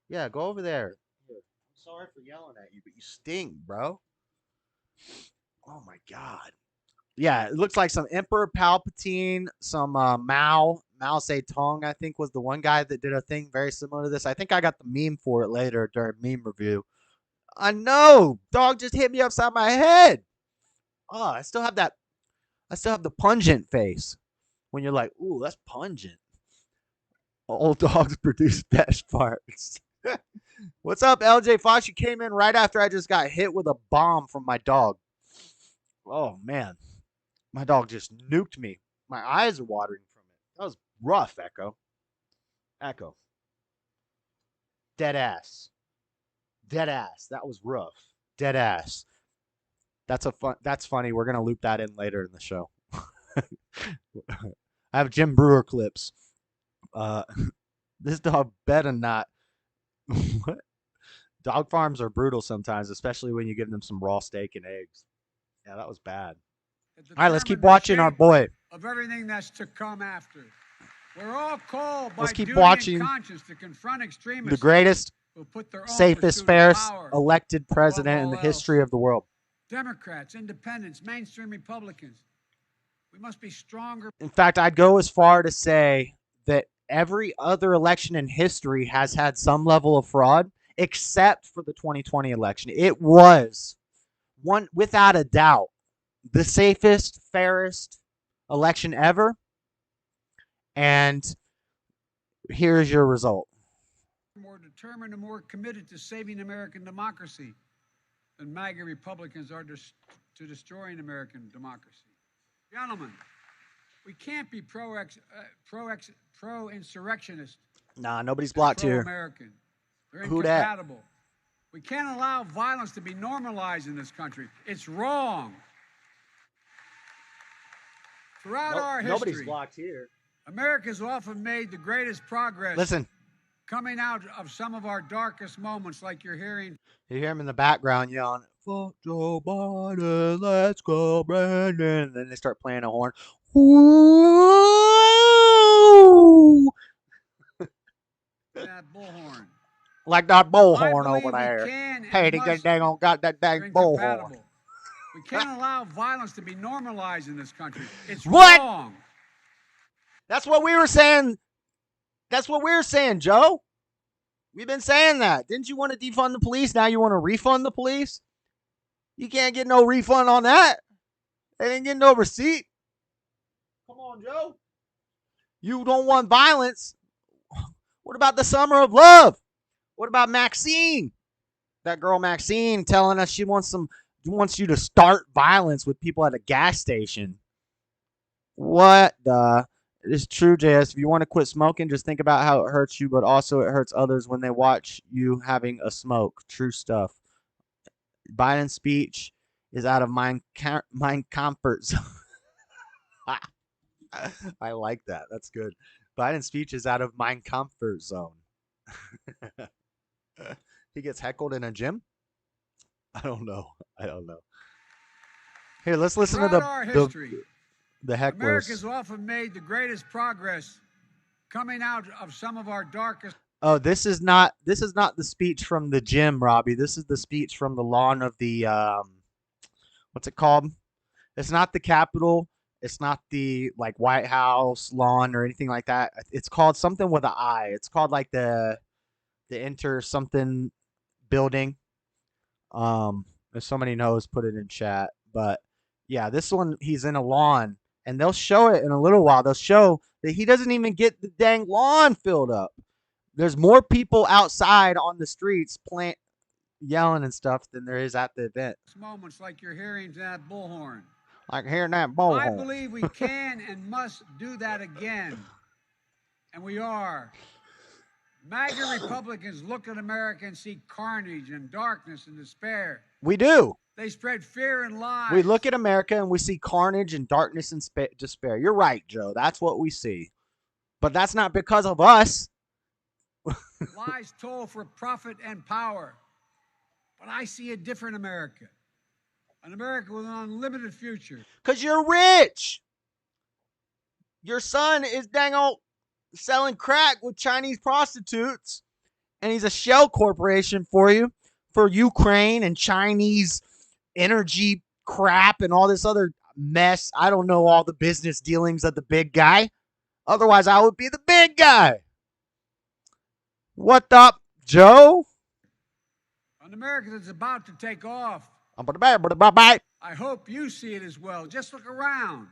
Yeah, go over there. I'm sorry for yelling at you, but you stink, bro. Oh my God. Yeah, it looks like some Emperor Palpatine, some Mao Zedong, I think was the one guy that did a thing very similar to this. I think I got the meme for it later during meme review. I know, dog just hit me upside my head. Oh, I still have the pungent face when you're like, ooh, that's pungent. Old dogs produce best farts. What's up, LJ Fox? You came in right after I just got hit with a bomb from my dog. Oh man, my dog just nuked me. My eyes are watering from it. That was rough, Echo. Dead ass. That was rough. Dead ass. That's funny. We're gonna loop that in later in the show. I have Jim Brewer clips. This dog better not. What? Dog farms are brutal sometimes, especially when you give them some raw steak and eggs. Yeah, that was bad. All right, let's keep watching our boy. Of everything that's to come after. We're all called by Let's keep duty watching and conscience to confront extremists. The greatest, who put their own safest, pursuit of fairest power elected president in the above all history of the world. Democrats, independents, mainstream Republicans. We must be stronger. In fact, I'd go as far to say that every other election in history has had some level of fraud, except for the 2020 election. It was one, without a doubt, the safest, fairest election ever. And here's your result. More determined and more committed to saving American democracy than MAGA Republicans are to destroying American democracy. Gentlemen, we can't be pro-insurrectionist. Nah, nobody's blocked here. Pro-American. They're Who dat? incompatible. We can't allow violence to be normalized in this country. It's wrong. Throughout our history, Nobody's blocked here. America's often made the greatest progress. Listen. Coming out of some of our darkest moments, like you're hearing. You hear him in the background yelling, "Fuck Joe Biden, let's go, Brandon." And then they start playing a horn. Woo! That bullhorn. Like that bullhorn I believe over there. we can and Hey, they must- dang on got that they're dang bullhorn. incompatible. We can't allow violence to be normalized in this country. It's What? wrong. That's what we were saying. That's what we were saying, Joe. We've been saying that. Didn't you want to defund the police? Now you want to refund the police? You can't get no refund on that. They didn't get no receipt. Come on, Joe. You don't want violence. What about the summer of love? What about Maxine? That girl Maxine telling us she wants you to start violence with people at a gas station. What the? It's true, JS. If you want to quit smoking, just think about how it hurts you, but also it hurts others when they watch you having a smoke. True stuff. Biden's speech is out of mind comfort zone. I like that. That's good. Biden's speech is out of mind comfort zone. He gets heckled in a gym? I don't know. Here, let's listen Throughout our to history, the hecklers. America's often made the greatest progress coming out of some of our darkest. Oh, this is not the speech from the gym, Robbie. This is the speech from the lawn of the what's it called? It's not the Capitol. It's not the like White House lawn or anything like that. It's called something with an I. It's called like the Inter something building. If somebody knows, put it in chat. But yeah, this one he's in a lawn, and they'll show it in a little while. They'll show that he doesn't even get the dang lawn filled up. There's more people outside on the streets yelling and stuff than there is at the event. Moments like you're hearing that bullhorn. Like hearing that bullhorn. I believe we can and must do that again. And we are. MAGA Republicans look at America and see carnage and darkness and despair. We do. They spread fear and lies. We look at America and we see carnage and darkness and despair. You're right, Joe. That's what we see. But that's not because of us. Lies told for profit and power. But I see a different America. An America with an unlimited future. Because you're rich. Your son is dang old selling crack with Chinese prostitutes. And he's a shell corporation for you. For Ukraine and Chinese energy crap and all this other mess. I don't know all the business dealings of the big guy. Otherwise, I would be the big guy. What up, Joe? An America that's about to take off. I hope you see it as well. Just look around.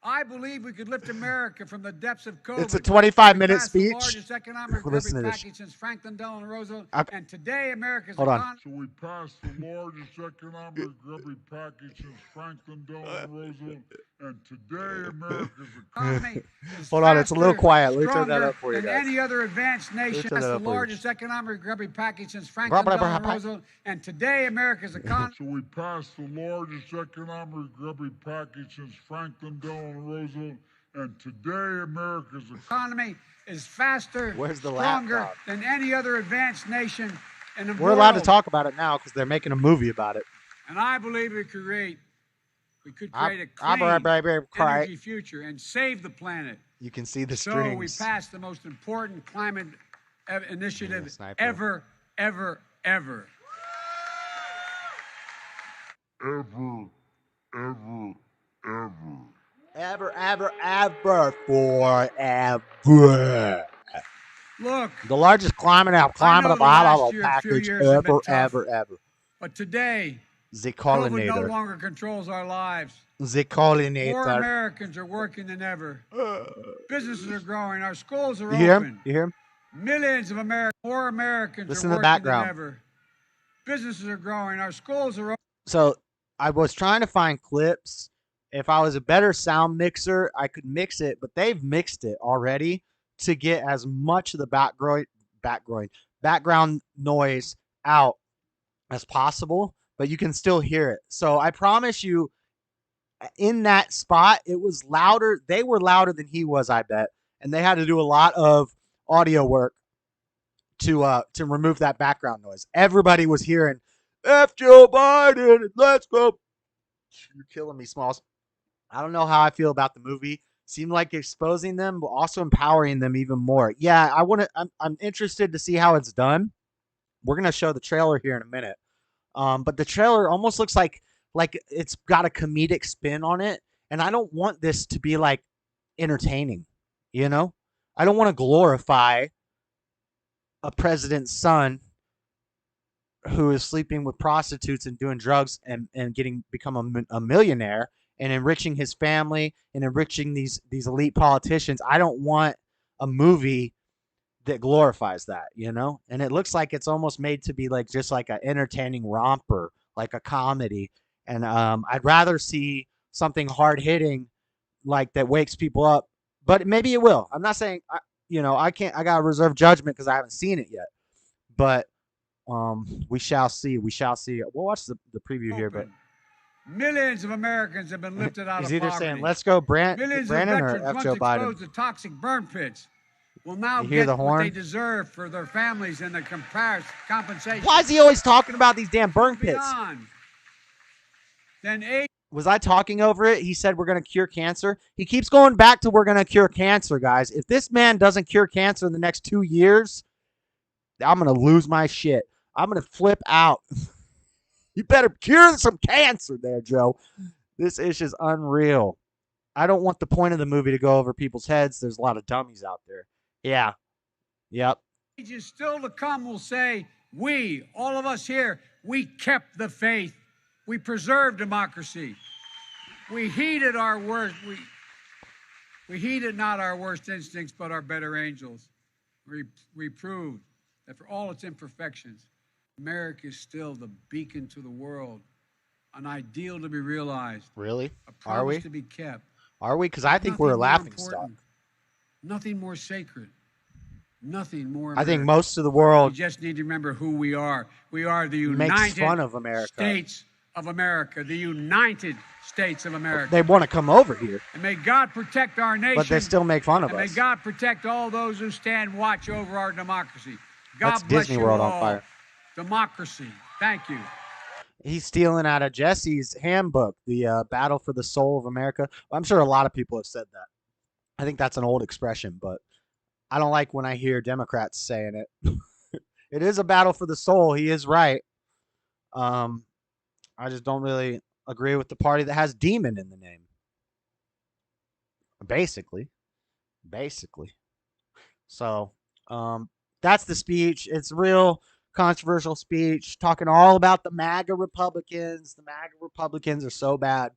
I believe we could lift America from the depths of COVID. It's a 25-minute speech. The largest economic recovery package since Franklin Delano Roosevelt. Okay. And today, America's Hold on. economy. So we passed the largest economic recovery package since Franklin Delano Roosevelt, and today America's economy is Hold on, it's a little faster, quiet. Let me turn that stronger up for you than guys. any other advanced nation. turn That's that the up for you. largest economic recovery package since Franklin Delano Roosevelt. And today, America's economy. So we passed the largest economic recovery package since Franklin Delano Roosevelt, and today America's economy is faster, Where's the stronger laptop? than any other advanced nation in the world. We're allowed to talk about it now because they're making a movie about it. And I believe we could create a clean energy future and save the planet. You can see the So strings. we passed the most important climate initiative sniper. ever. ever, ever, Ever, forever. Look, The largest climate I know the last year, package few years have been tough. ever. but today, The COVID no collinator. longer controls our lives. The More collinator. Americans are working than ever. Businesses are growing. Our schools are You hear him? open. You hear him? Millions of more Americans Listen are to the working than background. ever. Businesses are growing. Our schools are open. So I was trying to find clips. If I was a better sound mixer, I could mix it, but they've mixed it already to get as much of the background noise out as possible, but you can still hear it. So I promise you, in that spot, it was louder. They were louder than he was, I bet, and they had to do a lot of audio work to remove that background noise. Everybody was hearing F Joe Biden, let's go. You're killing me, Smalls. I don't know how I feel about the movie. Seemed like exposing them, but also empowering them even more. Yeah, I'm interested to see how it's done. We're gonna show the trailer here in a minute. But the trailer almost looks like it's got a comedic spin on it, and I don't want this to be like entertaining. You know, I don't want to glorify a president's son who is sleeping with prostitutes and doing drugs and become a millionaire and enriching his family and enriching these elite politicians. I don't want a movie that glorifies that, you know? And it looks like it's almost made to be like just like an entertaining romper, like a comedy. And I'd rather see something hard hitting like that wakes people up, but maybe it will. I'm not saying I got to reserve judgment because I haven't seen it yet, but we shall see. We shall see. We'll watch the preview here, but Millions of Americans have been lifted out he's of either poverty. saying let's go Millions of Brandon or veterans F once Joe Biden. exposed to toxic burn pits will now You hear get the what horn? they deserve for their families and the compensation. Why is he always talking about these damn burn pits? Beyond. Then Was I talking over it? He said we're going to cure cancer. He keeps going back to we're going to cure cancer, guys. If this man doesn't cure cancer in the next 2 years, I'm going to lose my shit. I'm going to flip out. You better cure some cancer there, Joe. This is just unreal. I don't want the point of the movie to go over people's heads. There's a lot of dummies out there. Yeah. Yep. ages still to come will say, we, all of us here, we kept the faith. We preserved democracy. We heeded our worst. We heeded not our worst instincts, but our better angels. We proved that for all its imperfections, America is still the beacon to the world, an ideal to be realized. Really? A promise Are we? to be kept. Are we? Because I think we're a laughing stock. Nothing more sacred. Nothing more I think American. most of the world We just need to remember who we are. We are the makes United fun of America. States of America. The United States of America. They want to come over here, And may God protect our nation. but they still make fun of and may us. God protect all those who stand watch over our democracy. God That's bless Disney you World all. on fire. Democracy. Thank you. He's stealing out of Jesse's handbook, the Battle for the Soul of America. I'm sure a lot of people have said that. I think that's an old expression, but I don't like when I hear Democrats saying it. It is a battle for the soul. He is right. I just don't really agree with the party that has demon in the name. Basically. So, that's the speech. It's real controversial speech, talking all about the MAGA Republicans. The MAGA Republicans are so bad.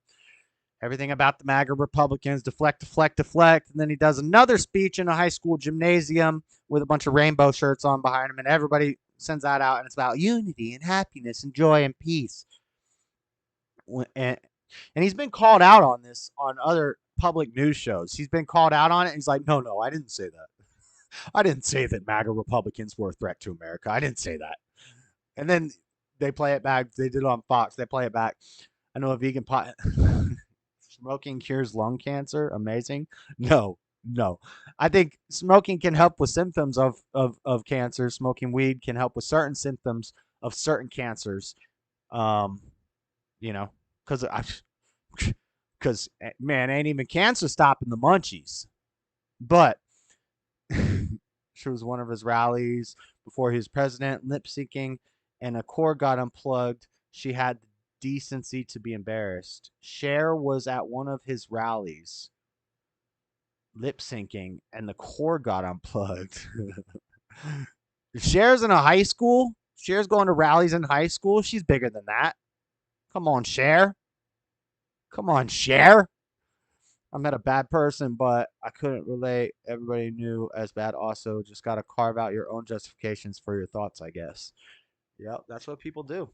Everything about the MAGA Republicans, deflect. And then he does another speech in a high school gymnasium with a bunch of rainbow shirts on behind him, and everybody sends that out, and it's about unity and happiness and joy and peace. And he's been called out on this on other public news shows. He's been called out on it. And he's like, no, I didn't say that. I didn't say that MAGA Republicans were a threat to America. I didn't say that. And then they play it back. They did it on Fox. They play it back. I know a vegan pot. Smoking cures lung cancer. Amazing. No. I think smoking can help with symptoms of cancer. Smoking weed can help with certain symptoms of certain cancers. Because man, ain't even cancer stopping the munchies. But she was one of his rallies before he was president, lip syncing, and a cord got unplugged. She had the decency to be embarrassed. Cher was at one of his rallies, lip syncing, and the cord got unplugged. Cher's in a high school. Cher's going to rallies in high school. She's bigger than that. Come on, Cher. Come on, share. I'm not a bad person, but I couldn't relate. Everybody knew as bad. Also, just got to carve out your own justifications for your thoughts, I guess. Yep, that's what people do.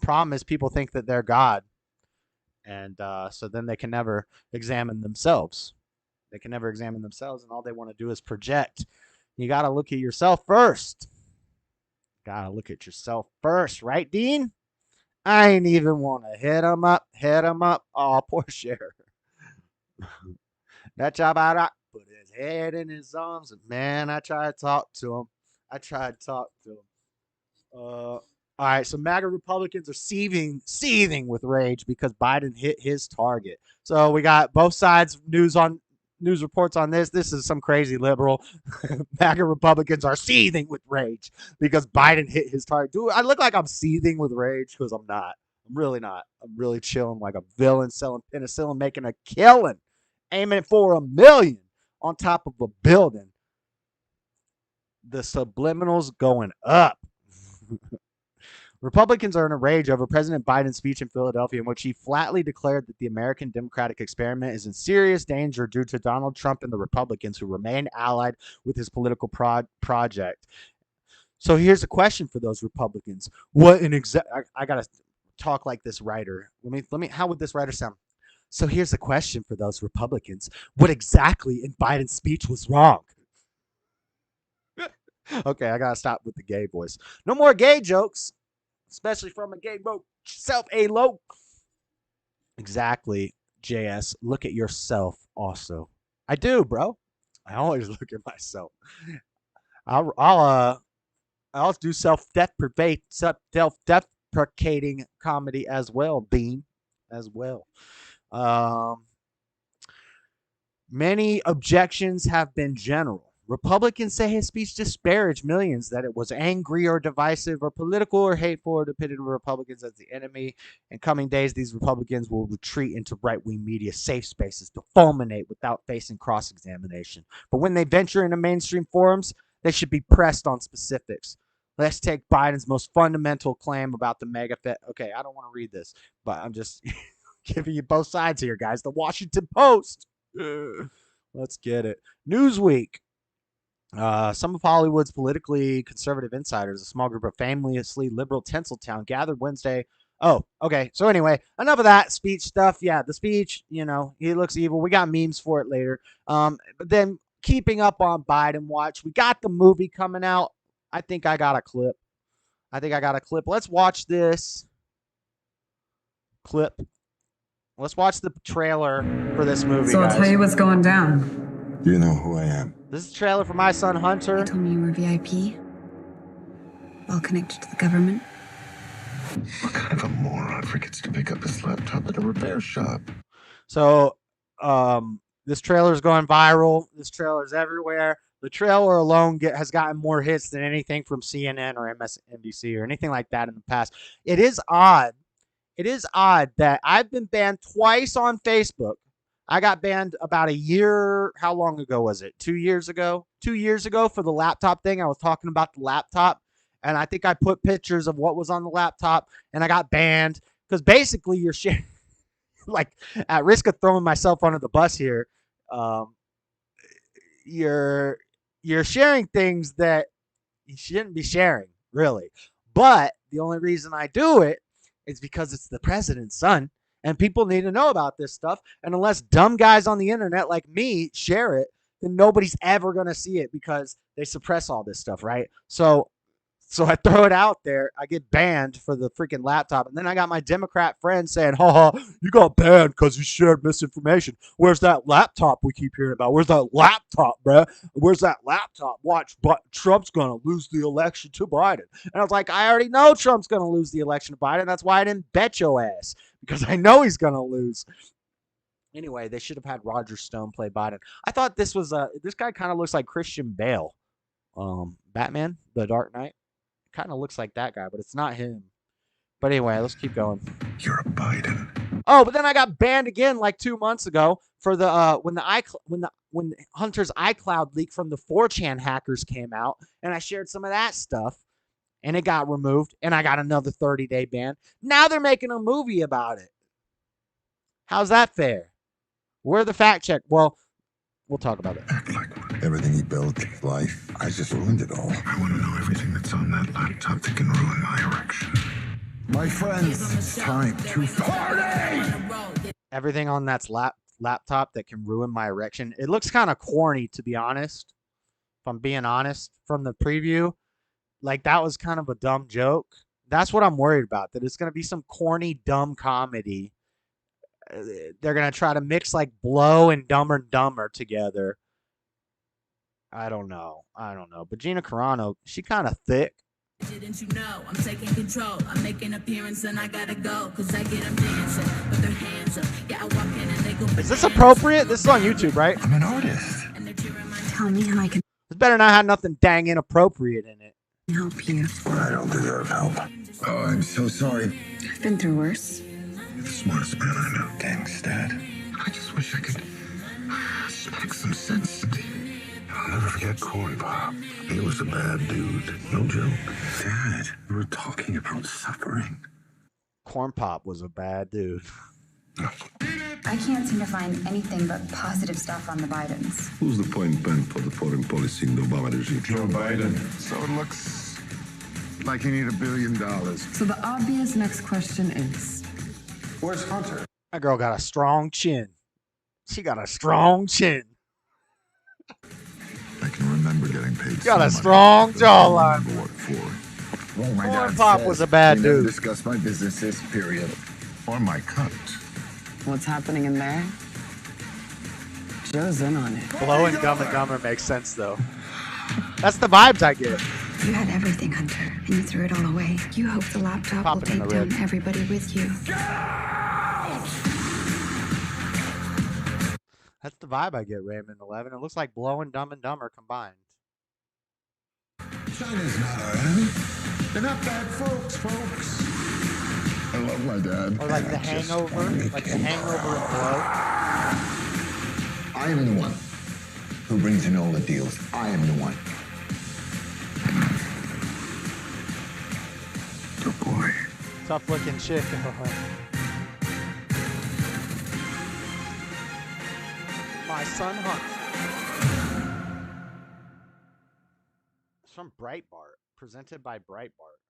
Problem is, people think that they're God, and so then they can never examine themselves. They can never examine themselves, and all they want to do is project. You got to look at yourself first. Got to look at yourself first, right, Dean? I ain't even want to hit him up. Hit him up. Oh, poor Cher. That job out. Put his head in his arms, and man, I tried to talk to him. All right, so MAGA Republicans are seething with rage because Biden hit his target. So we got both sides news reports on this. This is some crazy liberal. MAGA Republicans are seething with rage because Biden hit his target. Dude, I look like I'm seething with rage because I'm not. I'm really not. I'm really chilling like a villain, selling penicillin, making a killing, aiming for $1 million on top of a building. The subliminals going up. Republicans are in a rage over President Biden's speech in Philadelphia, in which he flatly declared that the American democratic experiment is in serious danger due to Donald Trump and the Republicans who remain allied with his political project. So here's a question for those Republicans. What an I gotta talk like this writer. Let me. How would this writer sound? So here's a question for those Republicans. What exactly in Biden's speech was wrong? Okay, I gotta stop with the gay voice. No more gay jokes, especially from a gay bro. Self a low. Exactly, JS. Look at yourself also. I do, bro. I always look at myself. I'll do self-deprecating comedy as well, Bean, as well. Many objections have been general. Republicans say his speech disparaged millions, that it was angry or divisive or political or hateful or depicted Republicans as the enemy. In coming days, these Republicans will retreat into right-wing media safe spaces to fulminate without facing cross-examination. But when they venture into mainstream forums, they should be pressed on specifics. Let's take Biden's most fundamental claim about the mega Fed. Okay, I don't want to read this, but I'm just giving you both sides here, guys. The Washington Post. Let's get it. Newsweek. Some of Hollywood's politically conservative insiders, a small group of famously liberal Tinseltown, gathered Wednesday. Oh, okay. So anyway, enough of that speech stuff. Yeah, the speech, he looks evil. We got memes for it later. But then keeping up on Biden watch, we got the movie coming out. I think I got a clip. Let's watch this clip. Let's watch the trailer for this movie, So I'll guys. tell you what's going down. You know who I am. This is the trailer for My Son Hunter. You told me you were VIP. Well connected to the government. What kind of a moron forgets to pick up his laptop at a repair shop? So, this trailer is going viral. This trailer is everywhere. The trailer alone has gotten more hits than anything from CNN or MSNBC or anything like that in the past. It is odd that I've been banned twice on Facebook. I got banned about a year. How long ago was it? 2 years ago? 2 years ago for the laptop thing. I was talking about the laptop, and I think I put pictures of what was on the laptop, and I got banned because basically you're sharing, like, at risk of throwing myself under the bus here, you're sharing things that you shouldn't be sharing, really. But the only reason I do it is because it's the president's son. And people need to know about this stuff. And unless dumb guys on the internet like me share it, then nobody's ever going to see it because they suppress all this stuff, right? So I throw it out there. I get banned for the freaking laptop. And then I got my Democrat friends saying, you got banned because you shared misinformation. Where's that laptop we keep hearing about? Where's that laptop, bruh? Where's that laptop? Watch, but Trump's going to lose the election to Biden. And I was like, I already know Trump's going to lose the election to Biden. That's why I didn't bet your ass, because I know he's going to lose. Anyway, they should have had Roger Stone play Biden. I thought this guy kind of looks like Christian Bale. Batman, The Dark Knight. Kind of looks like that guy, but it's not him. But anyway, let's keep going. You're a Biden. Oh, but then I got banned again like 2 months ago for the when Hunter's iCloud leak from the 4chan hackers came out, and I shared some of that stuff, and it got removed, and I got another 30-day ban. Now they're making a movie about it. How's that fair? Where the fact check? Well, we'll talk about it. Act like everything he built, his life, I just ruined it all. I want to know everything that's on that laptop that can ruin my erection. My friends, it's time to party! Everything on that's laptop that can ruin my erection. It looks kind of corny, to be honest. If I'm being honest, from the preview, like that was kind of a dumb joke. That's what I'm worried about. That it's gonna be some corny, dumb comedy. They're gonna try to mix like Blow and Dumber and Dumber together. I don't know. But Gina Carano, she kind of thick. Didn't you know I'm taking control? I'm making appearance and I gotta go, cause I get them dancing with their hands up. Yeah, I walk in and they go. Is this appropriate? This is on YouTube, right? I'm an artist. Tell me how I can It's better not have nothing dang inappropriate in it. help you. I don't deserve help. Oh, I'm so sorry. I've been through worse. You're the smartest man I know. Thanks, Dad. I just wish I could smack some sense into you. I'll never forget Corn Pop. He was a bad dude. No joke. Dad, we were talking about suffering. Corn Pop was a bad dude. I can't seem to find anything but positive stuff on the Bidens. Who's the point man for the foreign policy in the Obama regime? Joe Biden. So it looks like you need $1 billion. So the obvious next question is, Where's Hunter? That girl got a strong chin. She got a strong chin. I can remember getting paid. Got a some strong money, but I jawline. don't remember what for. Well, my Corn dad Pop says was a bad we never dude. discuss my businesses, period. Or my cut. what's happening in there? Joe's in on it. Blow and Dumb and Dumber makes sense though. That's the vibes I get. You had everything, Hunter, and you threw it all away. You hope the laptop Pop will it in take the down rib. everybody with you. That's the vibe I get, Raymond 11. It looks like Blow and Dumb and Dumber combined. China's not our enemy. They're not bad folks. I love my dad. Or like and the I just Hangover, wanna make like the him Hangover proud. and Blow. I am the one who brings in all the deals. I am the one. Good boy. Tough looking chick. My son Hunt. It's from Breitbart, presented by Breitbart.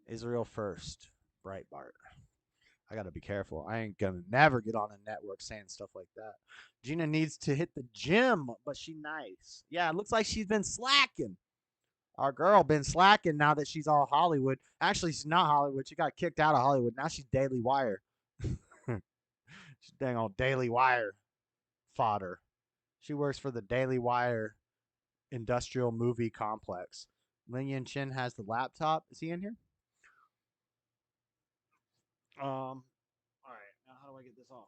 Israel first, Breitbart. I gotta be careful. I ain't gonna never get on a network saying stuff like that. Gina needs to hit the gym, but she nice. Yeah, it looks like she's been slacking. Our girl been slacking now that she's all Hollywood. Actually, she's not Hollywood. She got kicked out of Hollywood. Now she's Daily Wire. She's dang on Daily Wire fodder. She works for the Daily Wire industrial movie complex. Lin Yin Chin has the laptop. Is he in here? All right. Now how do I get this off?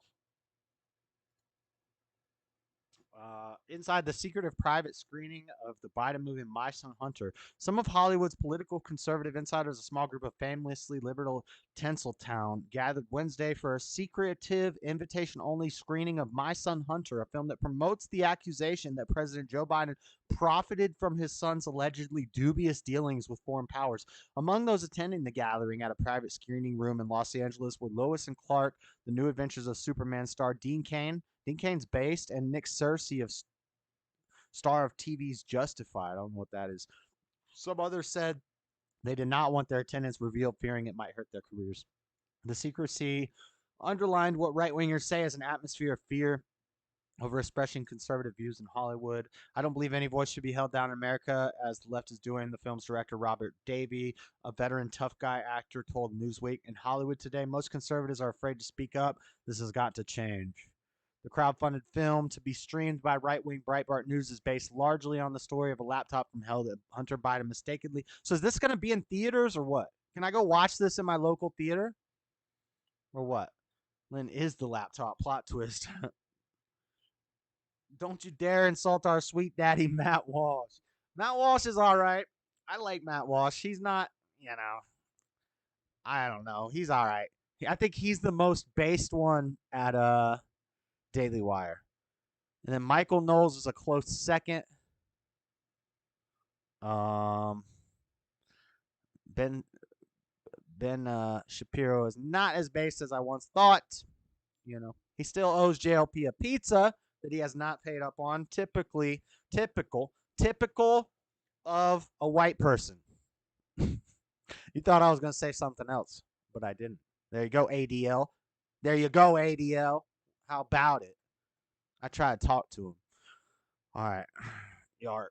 Inside the secretive private screening of the Biden movie My Son Hunter, some of Hollywood's political conservative insiders, a small group of famously liberal Tinseltown, gathered Wednesday for a secretive, invitation-only screening of My Son Hunter, a film that promotes the accusation that President Joe Biden profited from his son's allegedly dubious dealings with foreign powers. Among those attending the gathering at a private screening room in Los Angeles were Lois and Clark, The New Adventures of Superman star Dean Cain. Dean Cain's based, and Nick Searcy of star of TV's Justified. I don't know what that is. Some others said they did not want their attendance revealed, fearing it might hurt their careers. The secrecy underlined what right-wingers say as an atmosphere of fear over expressing conservative views in Hollywood. I don't believe any voice should be held down in America, as the left is doing, the film's director Robert Davey, a veteran tough guy actor, told Newsweek. In Hollywood today, most conservatives are afraid to speak up. This has got to change. The crowdfunded film, to be streamed by right-wing Breitbart News, is based largely on the story of a laptop from hell that Hunter Biden mistakenly... So is this going to be in theaters or what? Can I go watch this in my local theater? Or what? Lynn is the laptop. Plot twist. Don't you dare insult our sweet daddy, Matt Walsh. Matt Walsh is all right. I like Matt Walsh. He's not, I don't know. He's all right. I think he's the most based one at Daily Wire. And then Michael Knowles is a close second. Ben Ben Shapiro is not as based as I once thought. You know, he still owes JLP a pizza that he has not paid up on. Typical of a white person. You thought I was going to say something else, but I didn't. There you go, ADL. There you go, ADL. How about it? I tried to talk to him. All right. Yarp.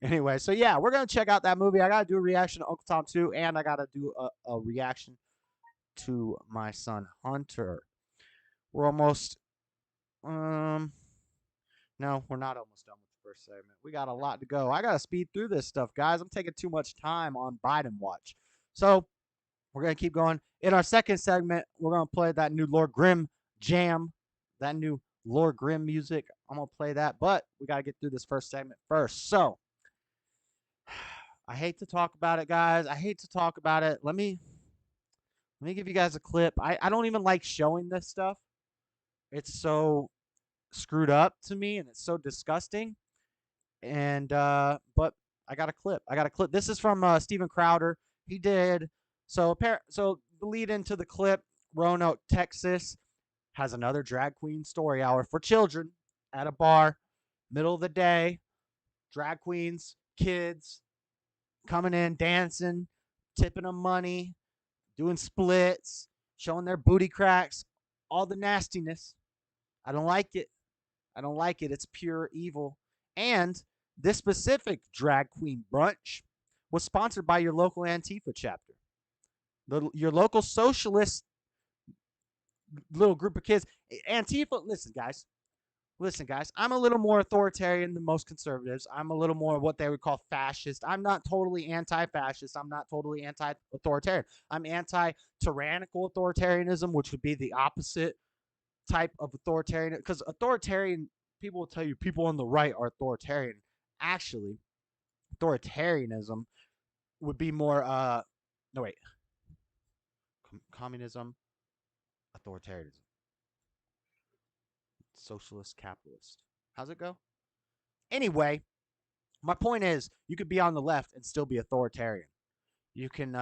Anyway, so yeah, we're going to check out that movie. I got to do a reaction to Uncle Tom 2, and I got to do a reaction to my son Hunter. We're almost, no, we're not almost done with the first segment. We got a lot to go. I got to speed through this stuff, guys. I'm taking too much time on Biden watch. So we're going to keep going. In our second segment, we're going to play that new Lord Grimm jam, that new Lord Grimm music. I'm going to play that, but we got to get through this first segment first. So I hate to talk about it, guys. I hate to talk about it. Let me give you guys a clip. I don't even like showing this stuff. It's so screwed up to me, and it's so disgusting. And but I got a clip. This is from Steven Crowder. He did so the lead into the clip. Roanoke, Texas has another drag queen story hour for children at a bar, middle of the day. Drag queens, kids coming in, dancing, tipping them money, doing splits, showing their booty cracks, all the nastiness. I don't like it. It's pure evil. And this specific drag queen brunch was sponsored by your local Antifa chapter. Your local socialist little group of kids. Antifa, listen, guys. I'm a little more authoritarian than most conservatives. I'm a little more what they would call fascist. I'm not totally anti-fascist. I'm not totally anti-authoritarian. I'm anti-tyrannical authoritarianism, which would be the opposite type of authoritarian. Because authoritarian, people will tell you people on the right are authoritarian. Actually, authoritarianism would be more, communism, authoritarianism. Socialist, capitalist. How's it go? Anyway, my point is, you could be on the left and still be authoritarian. You can,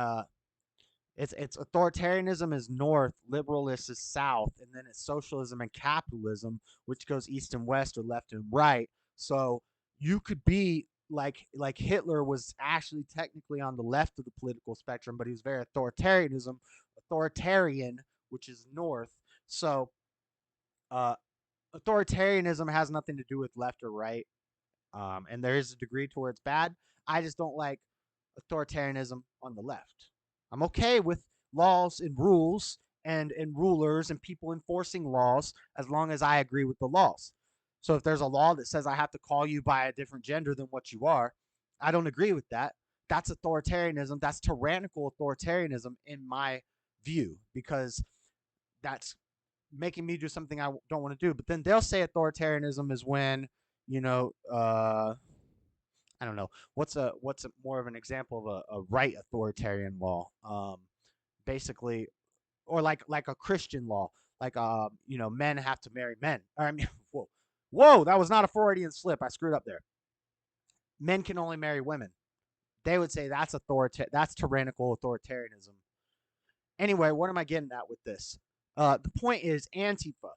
it's authoritarianism is north, liberalist is south, and then it's socialism and capitalism, which goes east and west or left and right. So you could be like Hitler was actually technically on the left of the political spectrum, but he was very authoritarian, which is north. So, authoritarianism has nothing to do with left or right, and there is a degree to where it's bad. I just don't like authoritarianism on the left. I'm okay with laws and rules and rulers and people enforcing laws as long as I agree with the laws. So if there's a law that says I have to call you by a different gender than what you are, I don't agree with that. That's authoritarianism. That's tyrannical authoritarianism in my view, because that's making me do something I don't want to do. But then they'll say authoritarianism is when, I don't know, what's a more of an example of a right authoritarian law, basically, or like a Christian law, like men have to marry men. Or, I mean, whoa, that was not a Freudian slip. I screwed up there. Men can only marry women. They would say that's tyrannical authoritarianism. Anyway, what am I getting at with this? The point is Antifa.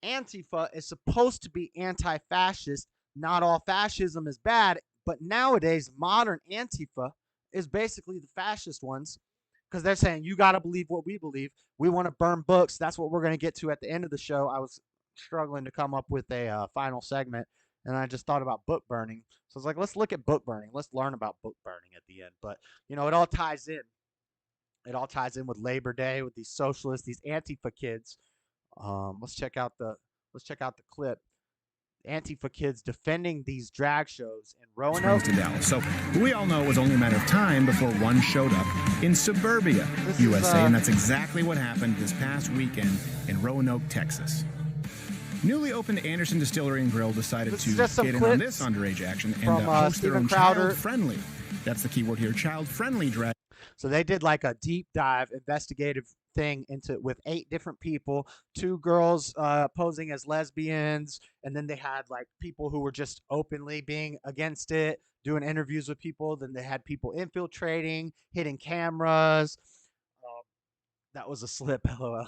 Antifa is supposed to be anti-fascist. Not all fascism is bad, but nowadays modern Antifa is basically the fascist ones, because they're saying you got to believe what we believe. We want to burn books. That's what we're going to get to at the end of the show. I was struggling to come up with a final segment, and I just thought about book burning. So I was like, let's look at book burning. Let's learn about book burning at the end. But, it all ties in. It all ties in with Labor Day, with these socialists, these Antifa kids. Let's check out the clip. Antifa kids defending these drag shows in Roanoke to Dallas. So we all know it was only a matter of time before one showed up in suburbia, USA, and that's exactly what happened this past weekend in Roanoke, Texas. Newly opened Anderson Distillery and Grill decided to get in on this underage action and host their own child-friendly. That's the key word here, child-friendly drag. So they did like a deep dive investigative thing with 8 different people, 2 girls posing as lesbians, and then they had like people who were just openly being against it, doing interviews with people. Then they had people infiltrating, hitting cameras. That was a slip, lol.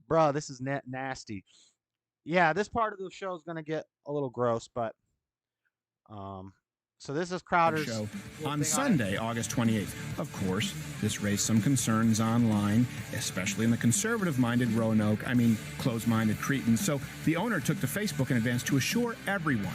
Bro, this is nasty. Yeah, this part of the show is gonna get a little gross, but so this is Crowder's show on Sunday, August 28th. Of course, this raised some concerns online, especially in the conservative-minded Roanoke, closed-minded Cretans. So the owner took to Facebook in advance to assure everyone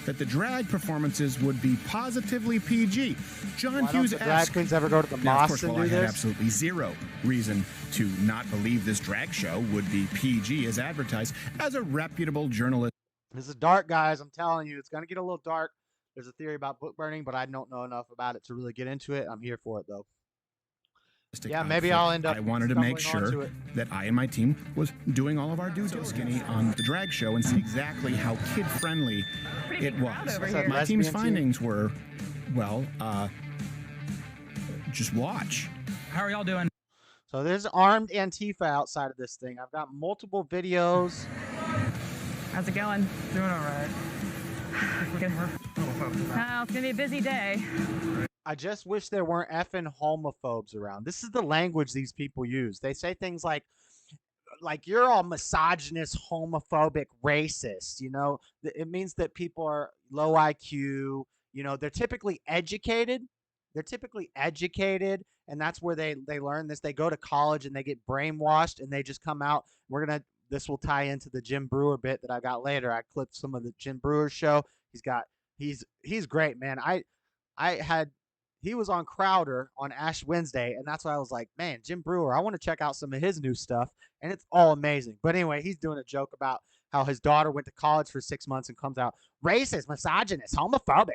that the drag performances would be positively PG. John Hughes asked, drag queens ever go to the now, of mosque course, and while do I had this? absolutely zero reason to not believe this drag show would be PG as advertised, as a reputable journalist. This is dark, guys. I'm telling you, it's gonna get a little dark. There's a theory about book burning, but I don't know enough about it to really get into it. I'm here for it, though. Yeah, maybe I'll end up. I wanted to make sure that I and my team was doing all of our due diligence Skinny on the drag show and see exactly how kid-friendly it was. My team's findings were, well, just watch. How are y'all doing? So there's armed Antifa outside of this thing. I've got multiple videos. How's it going? Doing all right. It's gonna be a busy day. I just wish there weren't effing homophobes around. This is the language these people use. They say things like you're all misogynist, homophobic, racist. You know, it means that people are low IQ. You know, they're typically educated. And that's where they learn this. They go to college and they get brainwashed and they just come out. This will tie into the Jim Brewer bit that I got later. I clipped some of the Jim Brewer show. He's great, man. He was on Crowder on Ash Wednesday, and that's why I was like, man, Jim Brewer, I want to check out some of his new stuff, and it's all amazing. But anyway, he's doing a joke about how his daughter went to college for 6 months and comes out racist, misogynist, homophobic,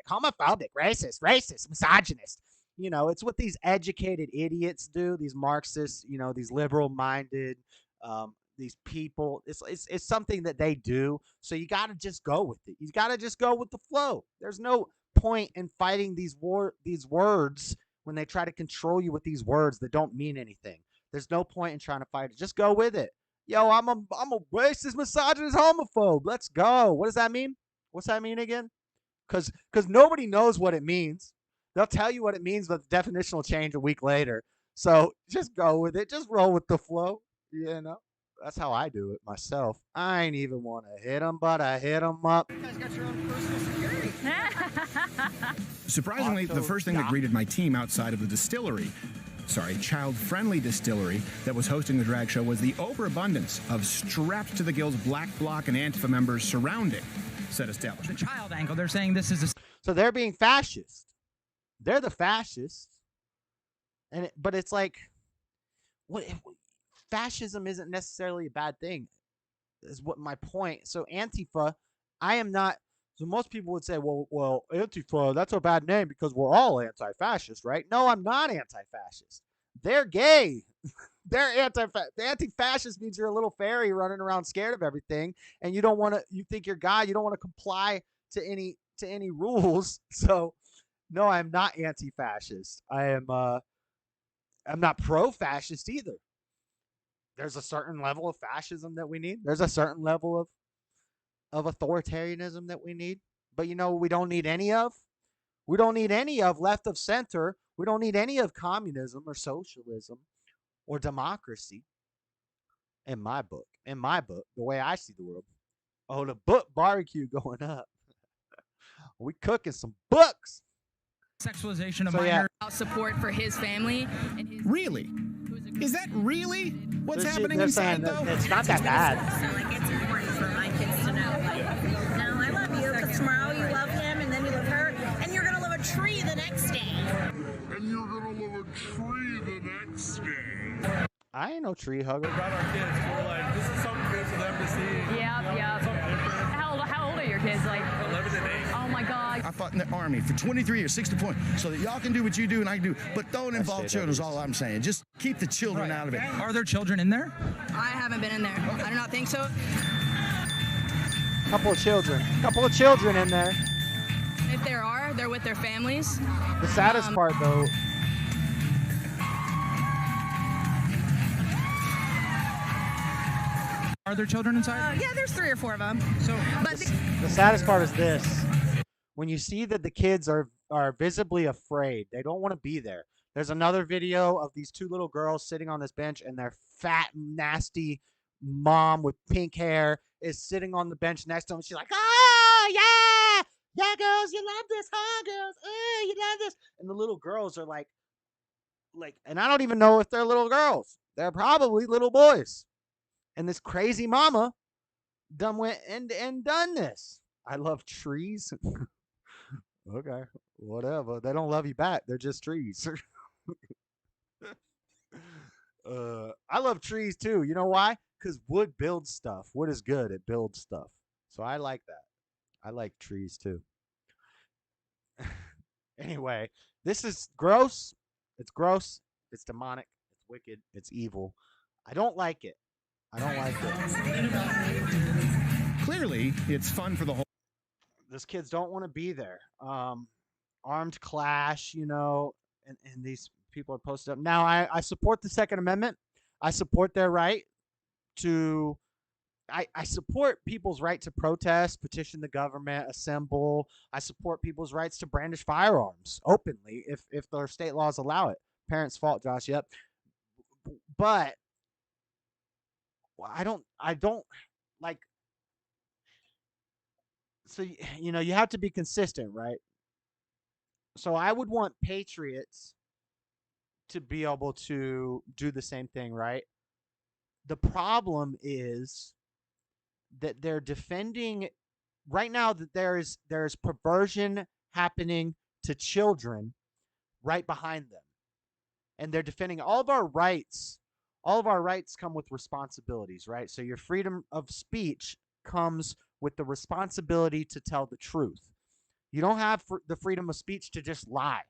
racist, misogynist. You know, it's what these educated idiots do, these Marxists, you know, these liberal-minded, these people. It's something that they do. So you got to just go with it. You got to just go with the flow. There's no point in fighting these words when they try to control you with these words that don't mean anything. There's no point in trying to fight it. Just go with it. Yo, I'm a racist, misogynist, homophobe. Let's go. What does that mean? What's that mean again? Because nobody knows what it means. They'll tell you what it means, but the definition will change a week later. So just go with it. Just roll with the flow. You know, that's how I do it myself. I ain't even want to hit them, but I hit them up. You guys got your own personal security. Surprisingly, the first thing that greeted my team outside of the child-friendly distillery that was hosting the drag show was the overabundance of strapped to the gills Black Bloc and Antifa members surrounding said establishment. The child angle, they're saying this is a... So they're being fascist. They're the fascists. But it's like, fascism isn't necessarily a bad thing, is what my point. So Antifa, I am not. So most people would say, well, Antifa, that's a bad name because we're all anti-fascist, right? No, I'm not anti-fascist. They're gay. They're anti-fascist means you're a little fairy running around scared of everything, and you don't want to. You think you're God. You don't want to comply to any rules. So, no, I'm not anti-fascist. I'm not pro-fascist either. There's a certain level of fascism that we need. There's a certain level of authoritarianism that we need. But you know what we don't need any of? We don't need any of left of center. We don't need any of communism or socialism or democracy. In my book, the way I see the world. Oh, the book barbecue going up. We cooking some books. Sexualization of minors. Support for his family. And his really? Is that really what's happening they're inside, saying though? It's not that bad. So, like, it's important for my kids to know, like, no, I love you, because tomorrow you love him, and then you love her, and you're going to love a tree the next day. I ain't no tree hugger. About our kids, we're like, this is something good for them to see. Yeah. How old are your kids? Like 11 and 8. Oh my God. I fought in the Army for 23 years, 6 deployments, so that y'all can do what you do and I can do. But don't involve children is all I'm saying. Just keep the children out of it. Are there children in there? I haven't been in there. I do not think so. Couple of children in there. If there are, they're with their families. The saddest part, though. Are there children inside? Yeah, there's 3 or 4 of them. So, but The saddest part is this. When you see that the kids are visibly afraid, they don't want to be there. There's another video of these 2 little girls sitting on this bench, and their fat, nasty mom with pink hair is sitting on the bench next to them. She's like, "Oh, yeah! Yeah, girls, you love this, huh, girls? Oh, you love this." And the little girls are like, and I don't even know if they're little girls. They're probably little boys. And this crazy mama done went and done this. I love trees. Okay, whatever. They don't love you back. They're just trees. I love trees too. You know why? Because wood builds stuff. Wood is good. It builds stuff. So I like that. I like trees too. Anyway, this is gross. It's gross. It's demonic. It's wicked. It's evil. I don't like it. I don't like it. Clearly, it's fun for the whole. These kids don't want to be there. Armed clash, you know, and these people are posted up. Now, I support the Second Amendment. I support their right to. I support people's right to protest, petition the government, assemble. I support people's rights to brandish firearms openly if their state laws allow it. Parents' fault, Josh. Yep. But I don't like. So, you know, you have to be consistent, right? So I would want patriots to be able to do the same thing, right? The problem is that they're defending right now that there's perversion happening to children right behind them. And they're defending all of our rights. All of our rights come with responsibilities, right? So your freedom of speech comes with the responsibility to tell the truth. You don't have the freedom of speech to just lie.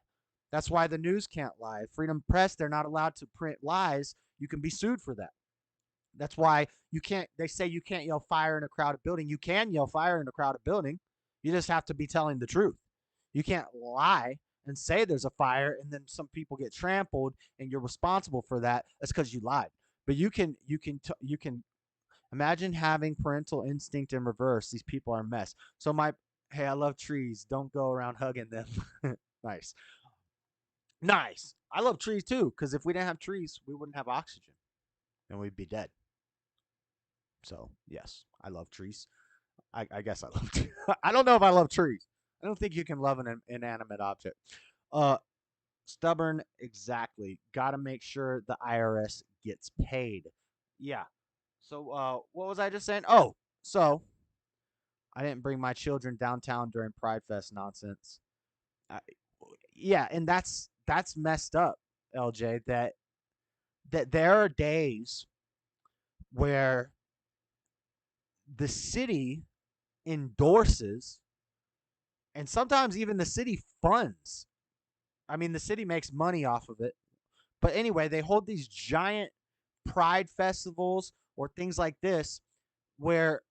That's why the news can't lie. Freedom press, they're not allowed to print lies. You can be sued for that. That's why you can't, they say you can't yell fire in a crowded building. You can yell fire in a crowded building. You just have to be telling the truth. You can't lie and say there's a fire and then some people get trampled and you're responsible for that. That's because you lied. But you can imagine having parental instinct in reverse. These people are a mess. So hey, I love trees. Don't go around hugging them. Nice. Nice. I love trees too, because if we didn't have trees, we wouldn't have oxygen and we'd be dead. So, yes, I love trees. I guess I love trees. I don't know if I love trees. I don't think you can love an inanimate object. Stubborn, exactly. Got to make sure the IRS gets paid. Yeah. So, what was I just saying? Oh, so I didn't bring my children downtown during Pride Fest nonsense. Yeah, and that's messed up, LJ. That there are days where the city endorses, and sometimes even the city funds. I mean, the city makes money off of it. But anyway, they hold these giant pride festivals or things like this where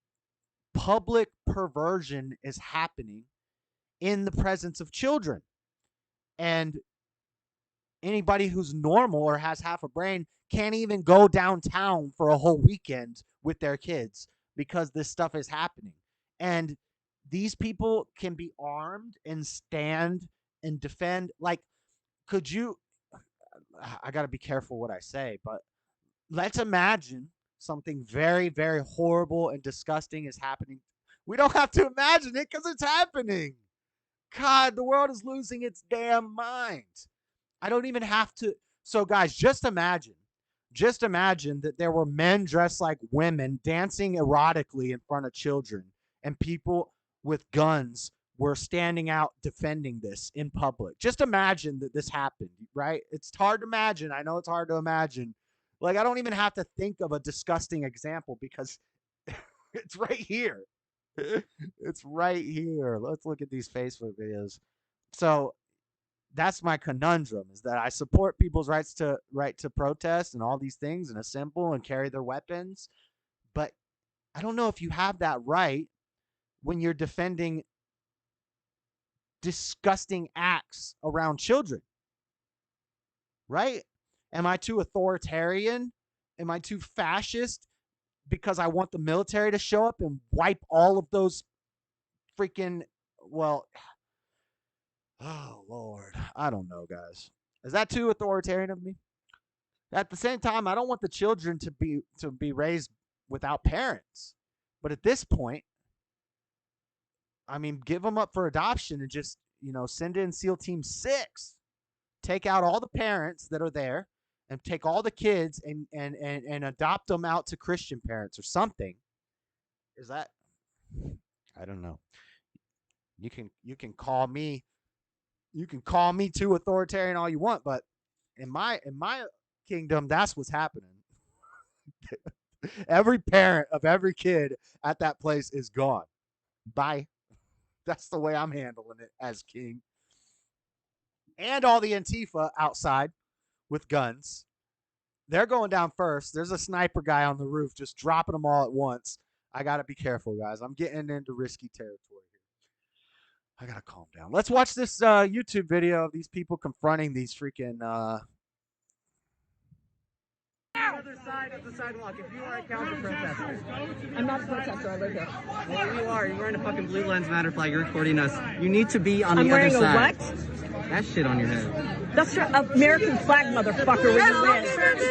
public perversion is happening in the presence of children. And anybody who's normal or has half a brain can't even go downtown for a whole weekend with their kids because this stuff is happening. And these people can be armed and stand and defend. Like, could you, I got to be careful what I say, but let's imagine something very, very horrible and disgusting is happening. We don't have to imagine it because it's happening. God, the world is losing its damn mind. I don't even have to. So, guys, just imagine that there were men dressed like women dancing erotically in front of children, and people with guns were standing out defending this in public. Just imagine that this happened, right? It's hard to imagine. I know it's hard to imagine. Like, I don't even have to think of a disgusting example because it's right here. It's right here. Let's look at these Facebook videos. So that's my conundrum, is that I support people's right to protest and all these things and assemble and carry their weapons. But I don't know if you have that right when you're defending disgusting acts around children. Right? Am I too authoritarian? Am I too fascist? because I want the military to show up and wipe all of those freaking, well, oh Lord, I don't know, guys. Is that too authoritarian of me? At the same time, I don't want the children to be raised without parents. But at this point, I mean, give them up for adoption and just, send in SEAL Team 6. Take out all the parents that are there and take all the kids and adopt them out to Christian parents or something. Is that? I don't know. You can call me too authoritarian all you want, but in my kingdom, that's what's happening. Every parent of every kid at that place is gone. Bye. That's the way I'm handling it as king. And all the Antifa outside with guns. They're going down first. There's a sniper guy on the roof just dropping them all at once. I got to be careful, guys. I'm getting into risky territory here. I got to calm down. Let's watch this YouTube video of these people confronting these freaking... Other side of the sidewalk. If you are a counter protester, I'm not a protester. I live here. Well, you are. You're wearing a fucking Blue Lives Matter flag. You're recording us. You need to be on the I'm other side. wearing a what? That shit on your head. That's your American flag, motherfucker.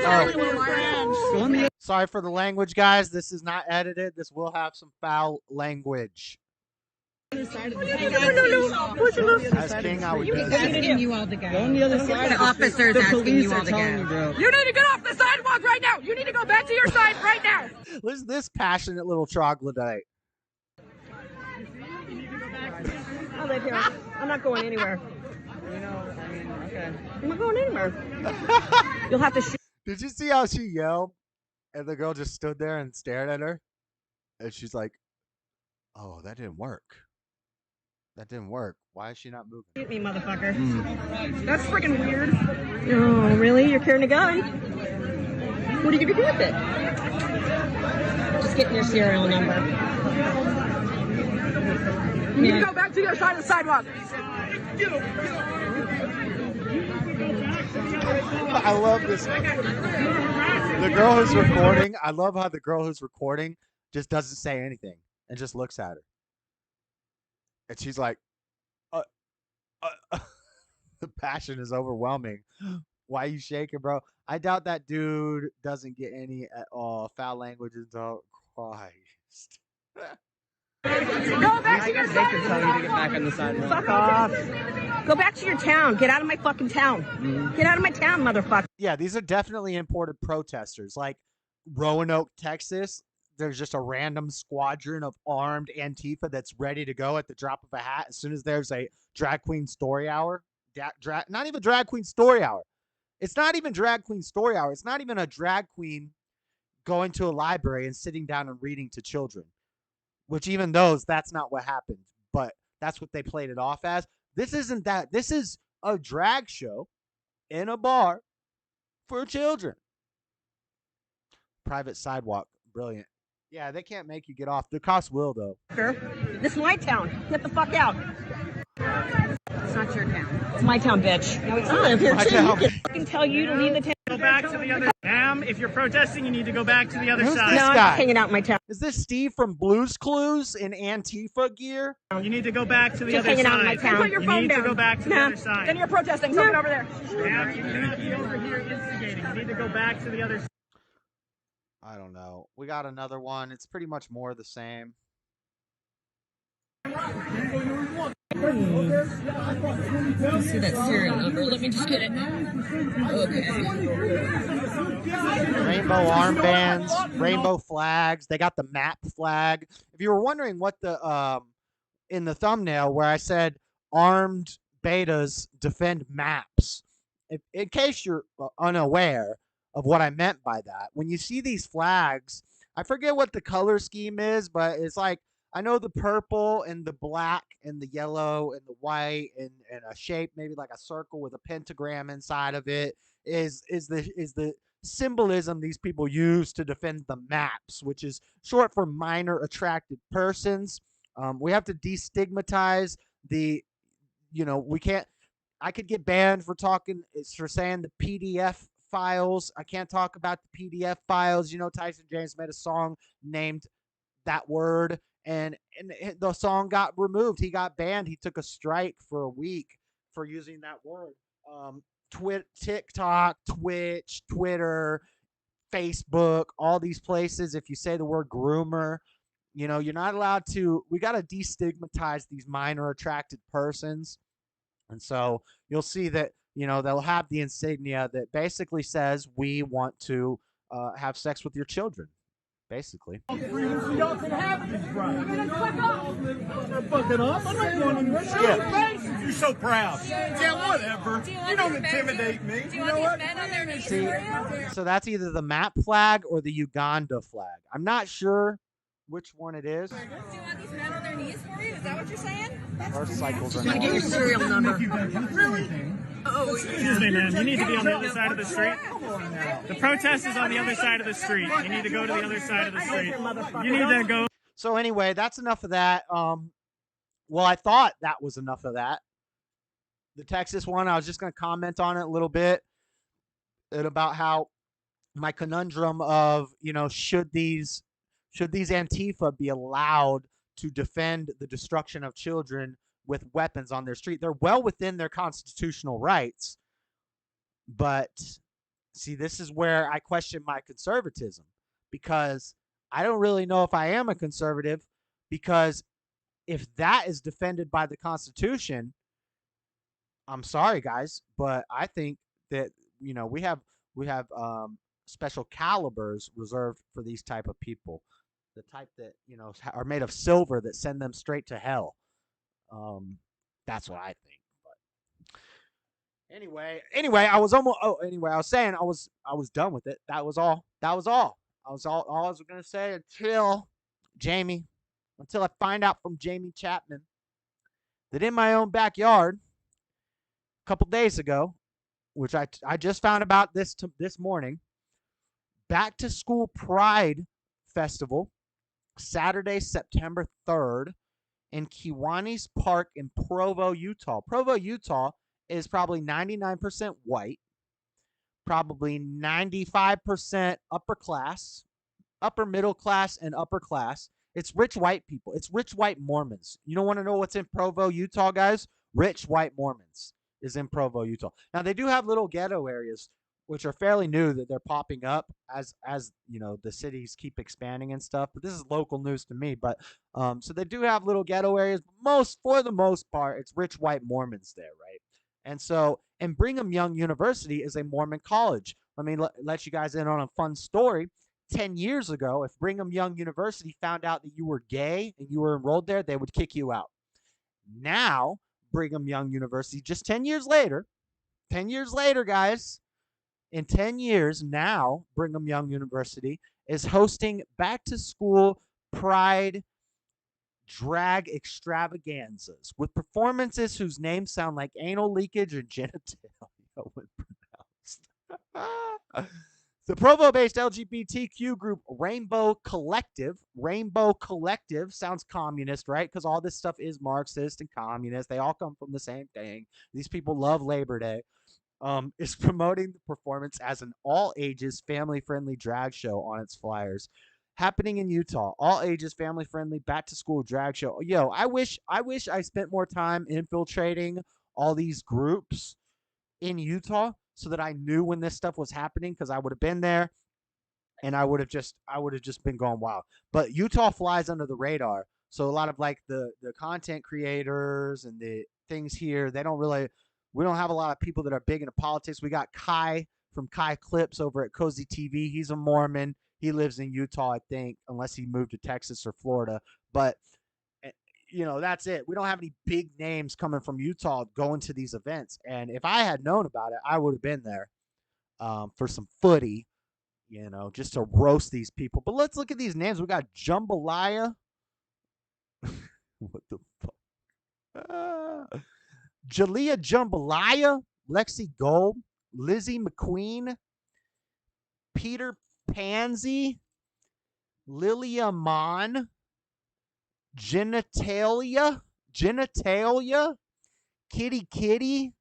Oh. Sorry for the language, guys. This is not edited. This will have some foul language. No. As king, I would do He's asking you all to go. Go on the other side. The officer's asking you all to go. You need to get off the sidewalk right now. You need to go back to your side right now. Listen to this passionate little troglodyte. I live here. I'm not going anywhere. Okay. I'm not going anywhere. You'll have to shoot. Did you see how she yelled? And the girl just stood there and stared at her. And she's like, oh, that didn't work. That didn't work. Why is she not moving? Shoot me, motherfucker. That's freaking weird. Oh, really? You're carrying a gun? What are you going to do with it? Just getting your serial number. You need to go back to your side of the sidewalk. I love this. The girl who's recording, I love how the girl who's recording just doesn't say anything and just looks at her. And she's like, the passion is overwhelming. Why are you shaking, bro? I doubt that dude doesn't get any at all foul language until Christ. Go back to your side. They tell you to get back on the sidewalk. Fuck off. Go back to your town. Get out of my fucking town. Get out of my town, motherfucker. Yeah, these are definitely imported protesters. Like Roanoke, Texas, there's just a random squadron of armed Antifa that's ready to go at the drop of a hat as soon as there's a drag queen story hour. Not even drag queen story hour. It's not even drag queen story hour. It's not even a drag queen going to a library and sitting down and reading to children, which even those, that's not what happened. But that's what they played it off as. This isn't that. This is a drag show in a bar for children. Private sidewalk. Brilliant. Yeah, they can't make you get off. The cops will, though. This is my town. Get the fuck out. It's not your town. It's my town, bitch. No, it's not. I live here, too. You can fucking tell you to leave the town. Go back to the other. Ma'am, if you're protesting, you need to go back to the other Who's side. this No, I'm guy? just hanging out in my town. Is this Steve from Blue's Clues in Antifa gear? You need to go back to the Just other hanging side. out in my town. Put your phone You need down. to go back to the other side. Then you're protesting. Something over there. Ma'am, you can't be over here instigating. You need to go back to the other side. I don't know. We got another one. It's pretty much more the same. See that serial number. Let me just get it. Okay. Rainbow armbands, rainbow flags. They got the map flag. If you were wondering what the in the thumbnail where I said armed betas defend maps, in case you're unaware of what I meant by that, when you see these flags, I forget what the color scheme is, but it's like, I know the purple and the black and the yellow and the white and a shape, maybe like a circle with a pentagram inside of it is the symbolism these people use to defend the maps, which is short for minor attracted persons. We have to destigmatize the, we can't, I could get banned for saying the PDF files. I can't talk about the PDF files. You know, Tyson James made a song named that word, and the song got removed. He got banned. He took a strike for a week for using that word. TikTok, Twitch, Twitter, Facebook, all these places, if you say the word groomer, you know, you're not allowed to. We got to destigmatize these minor attracted persons. And so you'll see that, you know, they'll have the insignia that basically says, we want to have sex with your children, basically. Y'all can have this, bro. I'm not fucking up. I'm not going anywhere. Skip. You're so proud. Yeah, whatever. You don't intimidate me. You know what? See, so that's either the map flag or the Uganda flag. I'm not sure which one it is. Do you want these men on their knees for you? Is that what you're saying? Motorcycles are I'm gonna get your serial number. Really? Oh, Excuse me, man. You need to be on the other side of the street. The protest is on the other side of the street. You need to go to the other side of the street. You need to go. So anyway, that's enough of that. Well, I thought that was enough of that. The Texas one, I was just going to comment on it a little bit and about how my conundrum of, you know, should these Antifa be allowed to defend the destruction of children with weapons on their street? They're well within their constitutional rights. But see, this is where I question my conservatism, because I don't really know if I am a conservative, because if that is defended by the Constitution, I'm sorry, guys, but I think that, you know, we have special calibers reserved for these type of people, the type that, you know, are made of silver that send them straight to hell. That's what I think. But anyway, I was almost. Oh, anyway, I was saying I was done with it. That was all. I was gonna say until I find out from Jamie Chapman that in my own backyard a couple days ago, which I just found about this morning, back to school Pride Festival, Saturday, September 3rd, in Kiwanis Park in Provo, Utah. Provo, Utah is probably 99% white, probably 95% upper class, upper middle class, and upper class. It's rich white people. It's rich white Mormons. You don't want to know what's in Provo, Utah, guys? Rich white Mormons is in Provo, Utah. Now, they do have little ghetto areas, which are fairly new, that they're popping up as you know, the cities keep expanding and stuff. But this is local news to me. But so they do have little ghetto areas. For the most part, it's rich white Mormons there, right? And so, and Brigham Young University is a Mormon college. Let me let you guys in on a fun story. 10 years ago, if Brigham Young University found out that you were gay and you were enrolled there, they would kick you out. Now, Brigham Young University, just 10 years later, guys, in 10 years now, Brigham Young University is hosting back-to-school Pride drag extravaganzas with performances whose names sound like anal leakage and genitalia when pronounced. The Provo-based LGBTQ group Rainbow Collective sounds communist, right? Because all this stuff is Marxist and communist. They all come from the same thing. These people love Labor Day. Is promoting the performance as an all-ages, family-friendly drag show on its flyers. Happening in Utah, all-ages, family-friendly, back-to-school drag show. Yo, I wish I spent more time infiltrating all these groups in Utah so that I knew when this stuff was happening, because I would have been there and I would have just been going wild. But Utah flies under the radar, so a lot of like the content creators and the things here, we don't have a lot of people that are big into politics. We got Kai from Kai Clips over at Cozy TV. He's a Mormon. He lives in Utah, I think, unless he moved to Texas or Florida. But, you know, that's it. We don't have any big names coming from Utah going to these events. And if I had known about it, I would have been there for some footy, you know, just to roast these people. But let's look at these names. We got Jambalaya. What the fuck? Jalea Jambalaya, Lexi Gold, Lizzie McQueen, Peter Pansy, Lilia Mon, Genitalia, Kitty,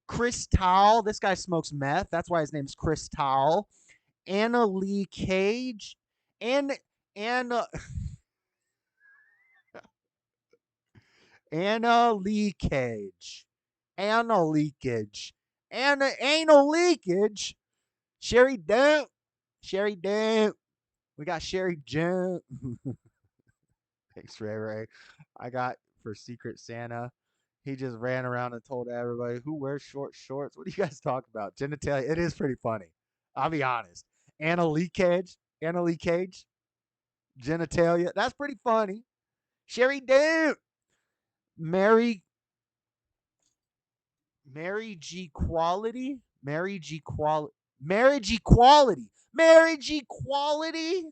Chris Towell. This guy smokes meth. That's why his name's Chris Towell. Anna Lee Cage. Anna Anna Leakage. Anna Leakage. Anna Anal Leakage. Sherry Dump. Sherry Dump. We got Sherry Jump. Thanks, Ray Ray. I got for Secret Santa. He just ran around and told everybody who wears short shorts. What do you guys talk about? Genitalia. It is pretty funny. I'll be honest. Anna Leakage. Anna Leakage. Genitalia. That's pretty funny. Sherry Dump. Mary G Quality. Marriage Equality. Marriage Equality. Marriage Equality.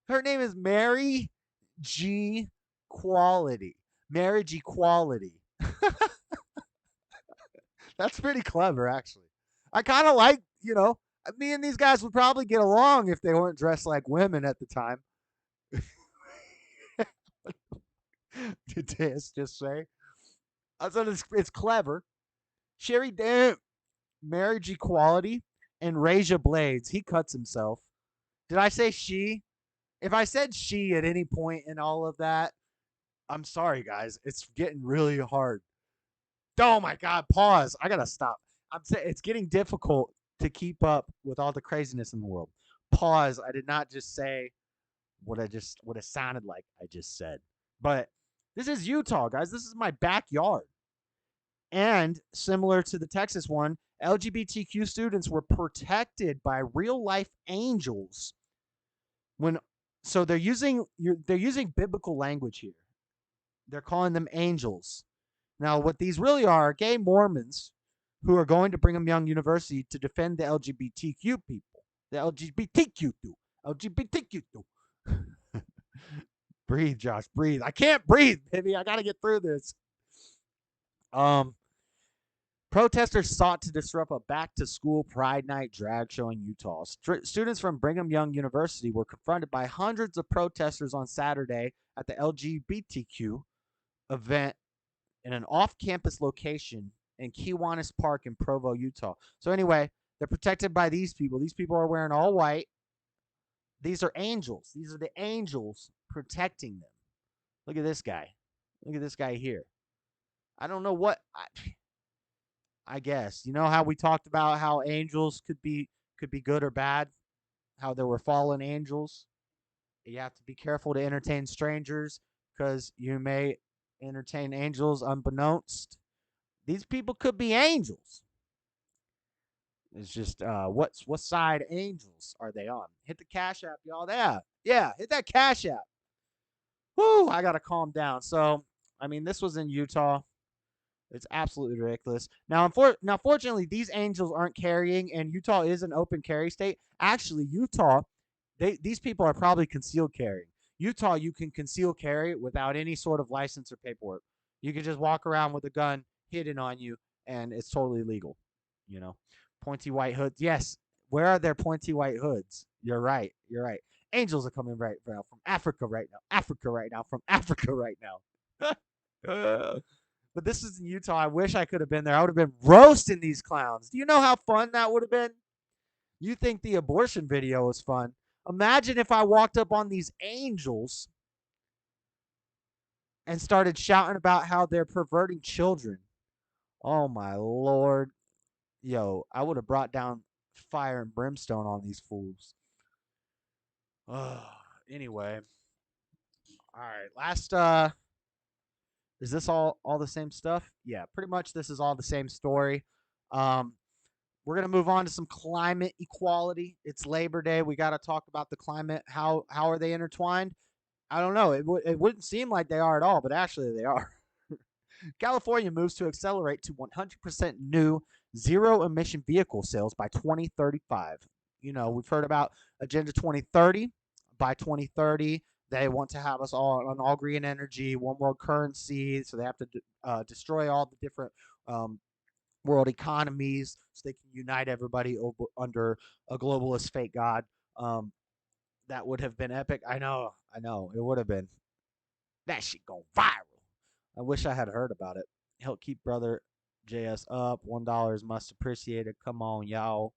Her name is Mary G Quality. Marriage Equality. That's pretty clever, actually. I kind of like, me and these guys would probably get along if they weren't dressed like women at the time. Did Tess just say? I thought it's clever. Sherry Damn. Marriage Equality and Raja Blades. He cuts himself. Did I say she? If I said she at any point in all of that, I'm sorry, guys. It's getting really hard. Oh my God! Pause. I gotta stop. I'm saying it's getting difficult to keep up with all the craziness in the world. Pause. I did not just say what it sounded like I just said. But this is Utah, guys. This is my backyard. And similar to the Texas one, LGBTQ students were protected by real life angels. They're using biblical language here. They're calling them angels. Now, what these really are gay Mormons who are going to Brigham Young University to defend the LGBTQ people. The LGBTQ2. Breathe, Josh. Breathe. I can't breathe, baby. I got to get through this. Protesters sought to disrupt a back-to-school Pride Night drag show in Utah. Students from Brigham Young University were confronted by hundreds of protesters on Saturday at the LGBTQ event in an off-campus location in Kiwanis Park in Provo, Utah. So anyway, they're protected by these people. These people are wearing all white. These are angels. These are the angels protecting them. Look at this guy. Look at this guy here. I don't know what... I guess. You know how we talked about how angels could be good or bad? How there were fallen angels? You have to be careful to entertain strangers because you may entertain angels unbeknownst. These people could be angels. It's just what side angels are they on? Hit the Cash App, y'all. Yeah, hit that Cash App. Whoo, I gotta calm down. So, I mean, this was in Utah. It's absolutely ridiculous. Now, fortunately, these angels aren't carrying, and Utah is an open carry state. Actually, Utah, these people are probably concealed carrying. Utah, you can conceal carry without any sort of license or paperwork. You can just walk around with a gun hidden on you, and it's totally legal. Pointy white hoods. Yes, where are their pointy white hoods? You're right. Angels are coming right now from Africa right now. From Africa right now. But this is in Utah. I wish I could have been there. I would have been roasting these clowns. Do you know how fun that would have been? You think the abortion video was fun. Imagine if I walked up on these angels and started shouting about how they're perverting children. Oh, my Lord. Yo, I would have brought down fire and brimstone on these fools. Anyway. All right. Last, is this all the same stuff? Yeah, pretty much this is all the same story. We're going to move on to some climate equality. It's Labor Day. We got to talk about the climate. How are they intertwined? I don't know. It wouldn't seem like they are at all, but actually they are. California moves to accelerate to 100% new zero-emission vehicle sales by 2035. We've heard about Agenda 2030. By 2030, they want to have us all on all green energy, one world currency, so they have to destroy all the different world economies so they can unite everybody under a globalist fake god. That would have been epic. I know, it would have been. That shit go viral. I wish I had heard about it. Help keep brother JS up. $1 is much appreciated. Come on, y'all.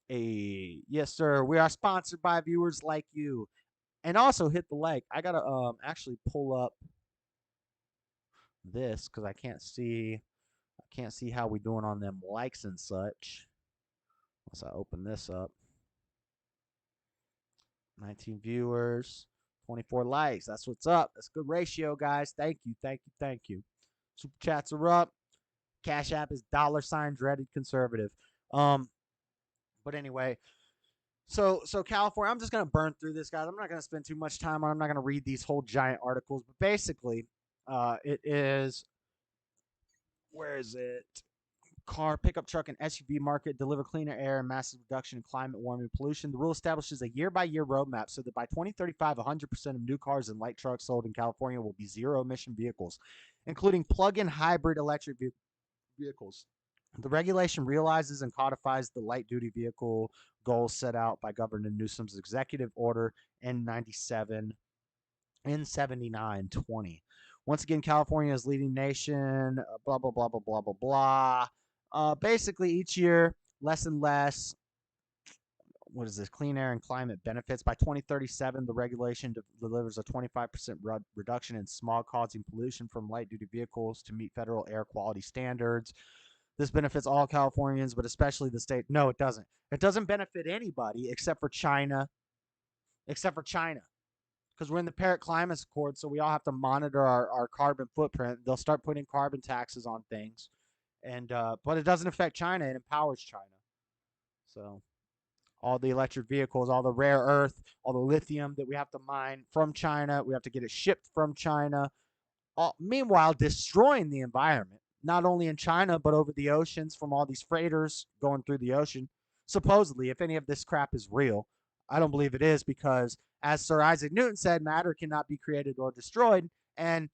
Hey, yes, sir. We are sponsored by viewers like you. And also hit the like. I gotta actually pull up this because I can't see how we doing on them likes and such. Once I open this up. 19 viewers, 24 likes. That's what's up. That's a good ratio, guys. Thank you, thank you, thank you. Super chats are up. Cashapp is $ Dreadedconservative. But anyway, so California, I'm just gonna burn through this, guys. I'm not gonna spend too much time on it. I'm not gonna read these whole giant articles, but basically, it is, where is it? Car, pickup truck, and SUV market deliver cleaner air and massive reduction in climate warming pollution. The rule establishes a year-by-year roadmap so that by 2035, 100% of new cars and light trucks sold in California will be zero-emission vehicles, including plug-in hybrid electric vehicles. The regulation realizes and codifies the light-duty vehicle goals set out by Governor Newsom's executive order N97 N7920. Once again, California is leading nation, blah, blah, blah, blah, blah, blah, blah. Basically, each year, less and less, what is this, clean air and climate benefits. By 2037, the regulation delivers a 25% reduction in smog-causing pollution from light-duty vehicles to meet federal air quality standards. This benefits all Californians, but especially the state. No, it doesn't. It doesn't benefit anybody except for China. Because we're in the Paris Climate Accord, so we all have to monitor our carbon footprint. They'll start putting carbon taxes on things, and but it doesn't affect China. It empowers China. So all the electric vehicles, all the rare earth, all the lithium that we have to mine from China, we have to get it shipped from China. Meanwhile, destroying the environment, not only in China, but over the oceans from all these freighters going through the ocean. Supposedly, if any of this crap is real, I don't believe it is, because as Sir Isaac Newton said, matter cannot be created or destroyed. And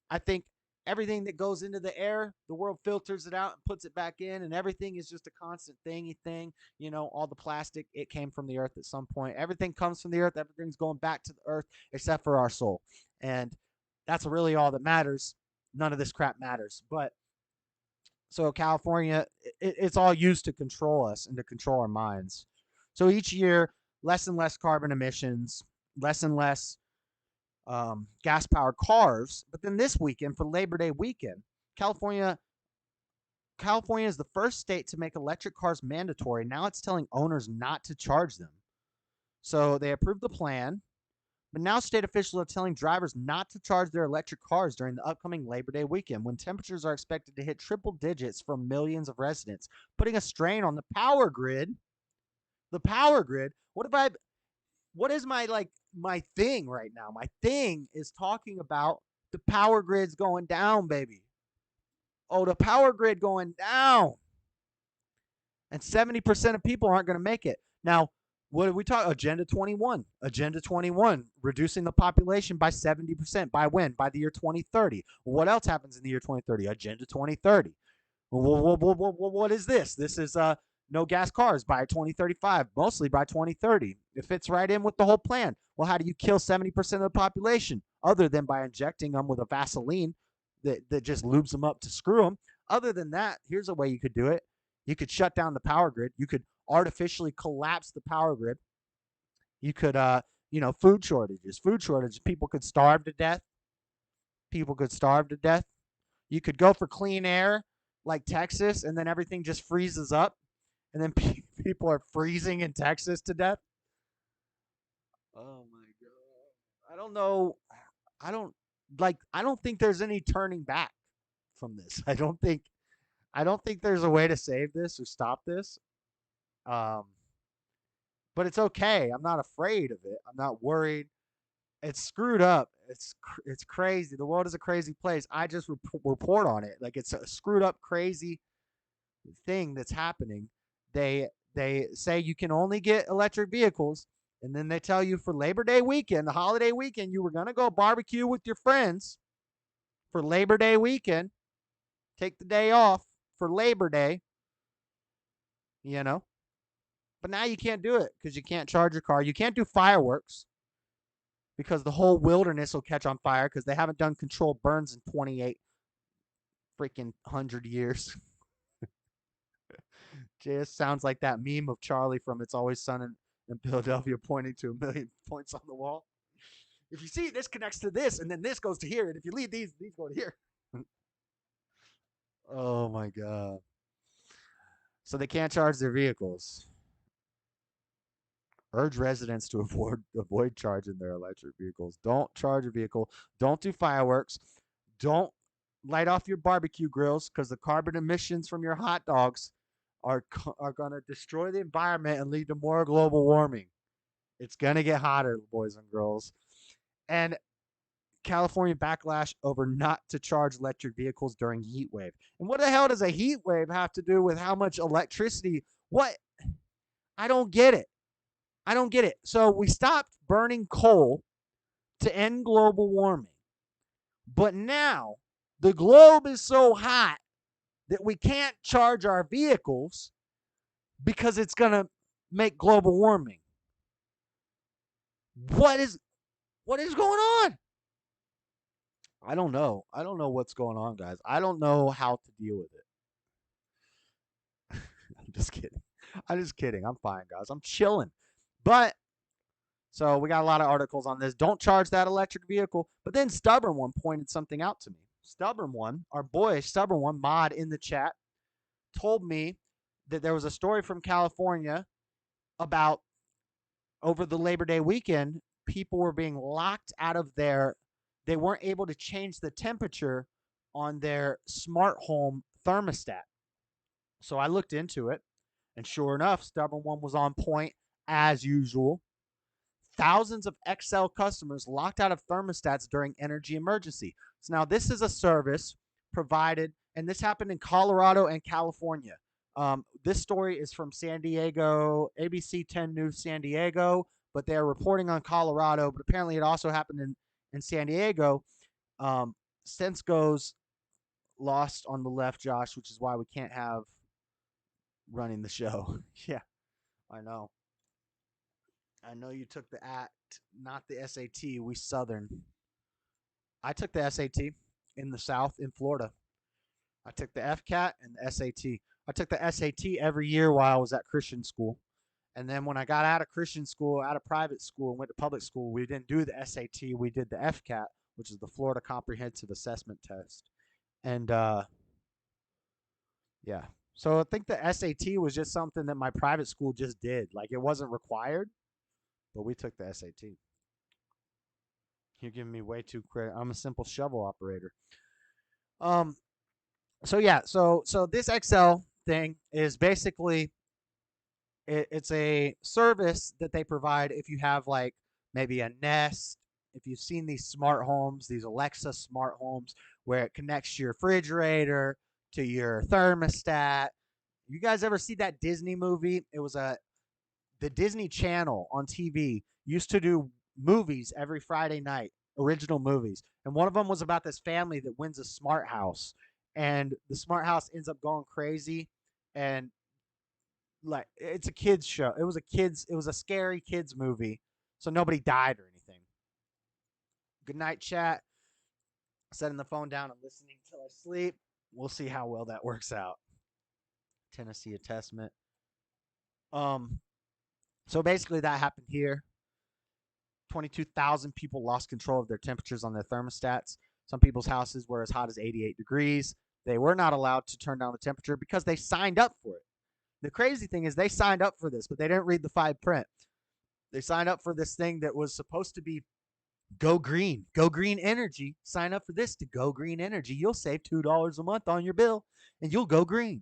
I think everything that goes into the air, the world filters it out and puts it back in, and everything is just a constant thing. You know, all the plastic, it came from the earth at some point. Everything comes from the earth. Everything's going back to the earth except for our soul. And that's really all that matters. None of this crap matters. But so California, it's all used to control us and to control our minds. So each year, less and less carbon emissions, less and less gas-powered cars. But then this weekend, for Labor Day weekend, California is the first state to make electric cars mandatory. Now it's telling owners not to charge them. So they approved the plan, but now state officials are telling drivers not to charge their electric cars during the upcoming Labor Day weekend, when temperatures are expected to hit triple digits from millions of residents, putting a strain on the power grid. The power grid. What is my thing right now? My thing is talking about the power grid's going down, baby. Oh, the power grid going down. And 70% of people aren't going to make it. Now, what did we talk? Agenda 21. Agenda 21, reducing the population by 70%. By when? By the year 2030. What else happens in the year 2030? Agenda 2030. What is this? This is no gas cars by 2035, mostly by 2030. It fits right in with the whole plan. Well, how do you kill 70% of the population other than by injecting them with a Vaseline that just lubes them up to screw them? Other than that, here's a way you could do it. You could shut down the power grid. You could artificially collapse the power grid. You could, food shortages. People could starve to death. You could go for clean air like Texas, and then everything just freezes up, and then people are freezing in Texas to death. Oh my God. I don't know. I don't think there's any turning back from this. I don't think there's a way to save this or stop this. But it's okay. I'm not afraid of it. I'm not worried. It's screwed up. It's crazy. The world is a crazy place. I just report on it. Like, it's a screwed up, crazy thing that's happening. They say you can only get electric vehicles, and then they tell you for Labor Day weekend, the holiday weekend, you were going to go barbecue with your friends for Labor Day weekend. Take the day off for Labor Day, But now you can't do it because you can't charge your car. You can't do fireworks because the whole wilderness will catch on fire because they haven't done controlled burns in 28 freaking 100 years. Just sounds like that meme of Charlie from It's Always Sunny in Philadelphia pointing to a million points on the wall. If you see, this connects to this, and then this goes to here, and if you leave these go to here. Oh my God. So they can't charge their vehicles. Urge residents to avoid charging their electric vehicles. Don't charge a vehicle. Don't do fireworks. Don't light off your barbecue grills, because the carbon emissions from your hot dogs are going to destroy the environment and lead to more global warming. It's going to get hotter, boys and girls. And California backlash over not to charge electric vehicles during heat wave. And what the hell does a heat wave have to do with how much electricity? What? I don't get it. I don't get it. So we stopped burning coal to end global warming. But now the globe is so hot that we can't charge our vehicles because it's going to make global warming. What is going on? I don't know. I don't know what's going on, guys. I don't know how to deal with it. I'm just kidding. I'm fine, guys. I'm chilling. But so we got a lot of articles on this. Don't charge that electric vehicle. But then Stubborn One pointed something out to me. Stubborn One, our boy Stubborn One, mod in the chat, told me that there was a story from California about over the Labor Day weekend, people were being locked out of they weren't able to change the temperature on their smart home thermostat. So I looked into it, and sure enough, Stubborn One was on point as usual. Thousands of XL customers locked out of thermostats during energy emergency. So now this is a service provided, and this happened in Colorado and California. This story is from San Diego, ABC 10 News San Diego, but they're reporting on Colorado, but apparently it also happened in San Diego. Sense goes lost on the left, Josh, which is why we can't have running the show. Yeah, I know. I know you took the ACT, not the SAT. We Southern. I took the SAT in the South in Florida. I took the FCAT and the SAT. I took the SAT every year while I was at Christian school. And then when I got out of Christian school, out of private school, and went to public school, we didn't do the SAT. We did the FCAT, which is the Florida Comprehensive Assessment Test. And, yeah. So I think the SAT was just something that my private school just did. Like, it wasn't required, but we took the SAT. You're giving me way too credit. I'm a simple shovel operator. So yeah, so this XL thing is basically it's a service that they provide if you have like maybe a Nest. If you've seen these smart homes, these Alexa smart homes, where it connects your refrigerator to your thermostat. You guys ever see that Disney movie? It was the Disney Channel on TV used to do movies every Friday night, original movies. And one of them was about this family that wins a smart house. And the smart house ends up going crazy. And like, it's a kids show. It was a scary kids movie. So nobody died or anything. Good night, chat. Setting the phone down and listening until I sleep. We'll see how well that works out. Tennessee Testament. So basically that happened here. 22,000 people lost control of their temperatures on their thermostats. Some people's houses were as hot as 88 degrees. They were not allowed to turn down the temperature because they signed up for it. The crazy thing is they signed up for this, but they didn't read the fine print. They signed up for this thing that was supposed to be go green. Go green energy. Sign up for this to go green energy. You'll save $2 a month on your bill, and you'll go green.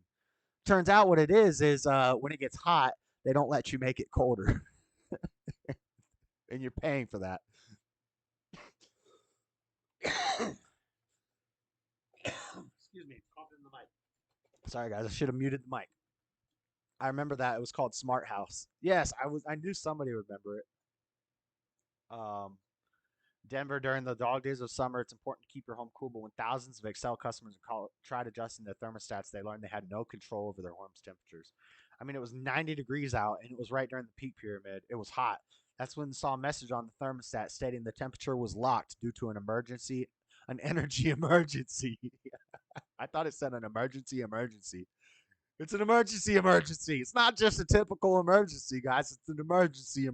Turns out what it is when it gets hot, they don't let you make it colder. And you're paying for that. Excuse me, coughing in the mic. Sorry, guys, I should have muted the mic. I remember that. It was called Smart House. Yes, I knew somebody would remember it. Denver, during the dog days of summer, it's important to keep your home cool, but when thousands of Excel customers tried adjusting their thermostats, they learned they had no control over their home's temperatures. I mean, it was 90 degrees out, and it was right during the peak pyramid. It was hot. That's when they saw a message on the thermostat stating the temperature was locked due to an energy emergency. I thought it said an emergency. It's an emergency. It's not just a typical emergency, guys. It's an emergency.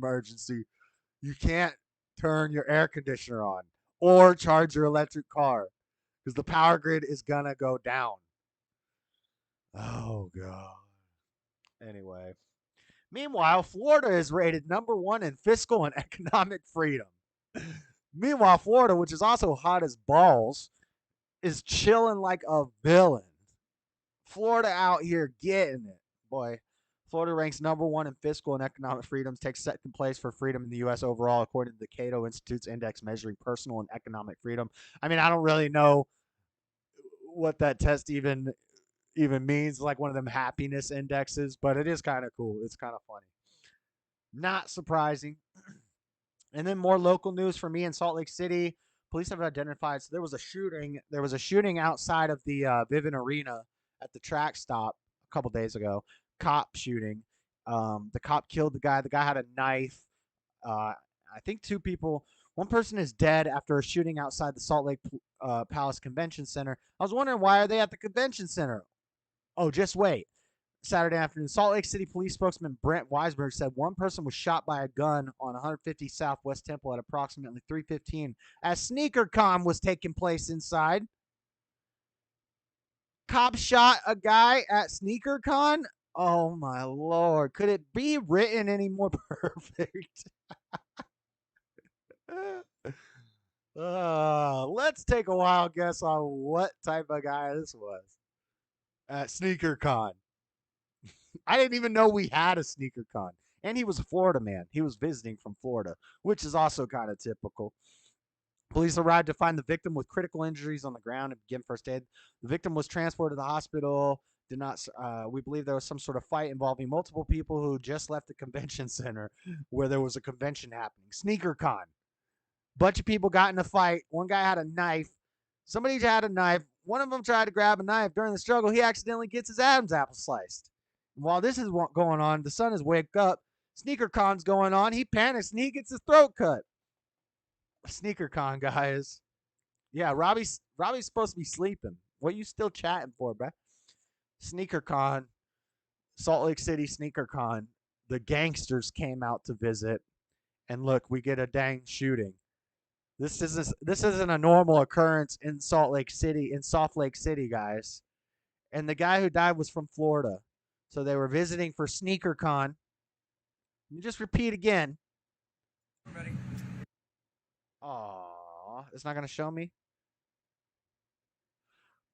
You can't turn your air conditioner on or charge your electric car because the power grid is going to go down. Oh, God. Anyway. Meanwhile, Florida is rated #1 in fiscal and economic freedom. Meanwhile, Florida, which is also hot as balls, is chilling like a villain. Florida out here getting it, boy. Florida ranks #1 in fiscal and economic freedoms, takes second place for freedom in the U.S. overall, according to the Cato Institute's index measuring personal and economic freedom. I mean, I don't really know what that test even means, like one of them happiness indexes, but it is kind of cool. It's kind of funny. Not surprising. And then more local news for me in Salt Lake City. Police have identified, so there was a shooting outside of the Vivint Arena at the track stop a couple days ago. Cop shooting. The cop killed the guy. The guy had a knife. I think 2 people. One person is dead after a shooting outside the Salt Lake Palace Convention Center. I was wondering, why are they at the convention center? Oh, just wait. Saturday afternoon, Salt Lake City police spokesman Brent Weisberg said one person was shot by a gun on 150 Southwest Temple at approximately 3:15 as SneakerCon was taking place inside. Cops shot a guy at SneakerCon? Oh, my Lord. Could it be written any more perfect? Let's take a wild guess on what type of guy this was at SneakerCon. I didn't even know we had a SneakerCon. And he was a Florida man. He was visiting from Florida, which is also kind of typical. Police arrived to find the victim with critical injuries on the ground and begin first aid. The victim was transported to the hospital. We believe there was some sort of fight involving multiple people who just left the convention center where there was a convention happening. SneakerCon. Bunch of people got in a fight. One guy had a knife. Somebody had a knife. One of them tried to grab a knife. During the struggle, he accidentally gets his Adam's apple sliced. And while this is going on, the son is wake up. SneakerCon's going on. He panics and he gets his throat cut. SneakerCon, guys. Yeah, Robbie's supposed to be sleeping. What are you still chatting for, bruh? SneakerCon, Salt Lake City SneakerCon. The gangsters came out to visit. And look, we get a dang shooting. This isn't a normal occurrence in Salt Lake City, guys. And the guy who died was from Florida. So they were visiting for SneakerCon. Let me just repeat again. Ready? Aww, it's not going to show me?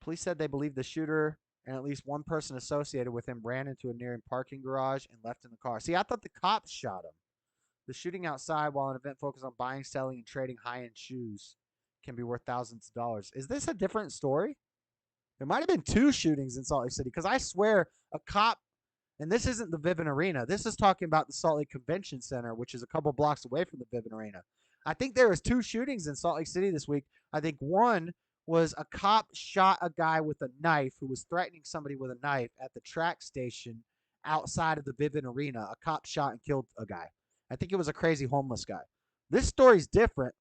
Police said they believe the shooter and at least one person associated with him ran into a nearby parking garage and left in the car. See, I thought the cops shot him. The shooting outside while an event focused on buying, selling, and trading high-end shoes can be worth thousands of dollars. Is this a different story? There might have been 2 shootings in Salt Lake City because I swear a cop, and this isn't the Vivint Arena. This is talking about the Salt Lake Convention Center, which is a couple blocks away from the Vivint Arena. I think there was 2 shootings in Salt Lake City this week. I think one was a cop shot a guy with a knife who was threatening somebody with a knife at the track station outside of the Vivint Arena. A cop shot and killed a guy. I think it was a crazy homeless guy. This story's different.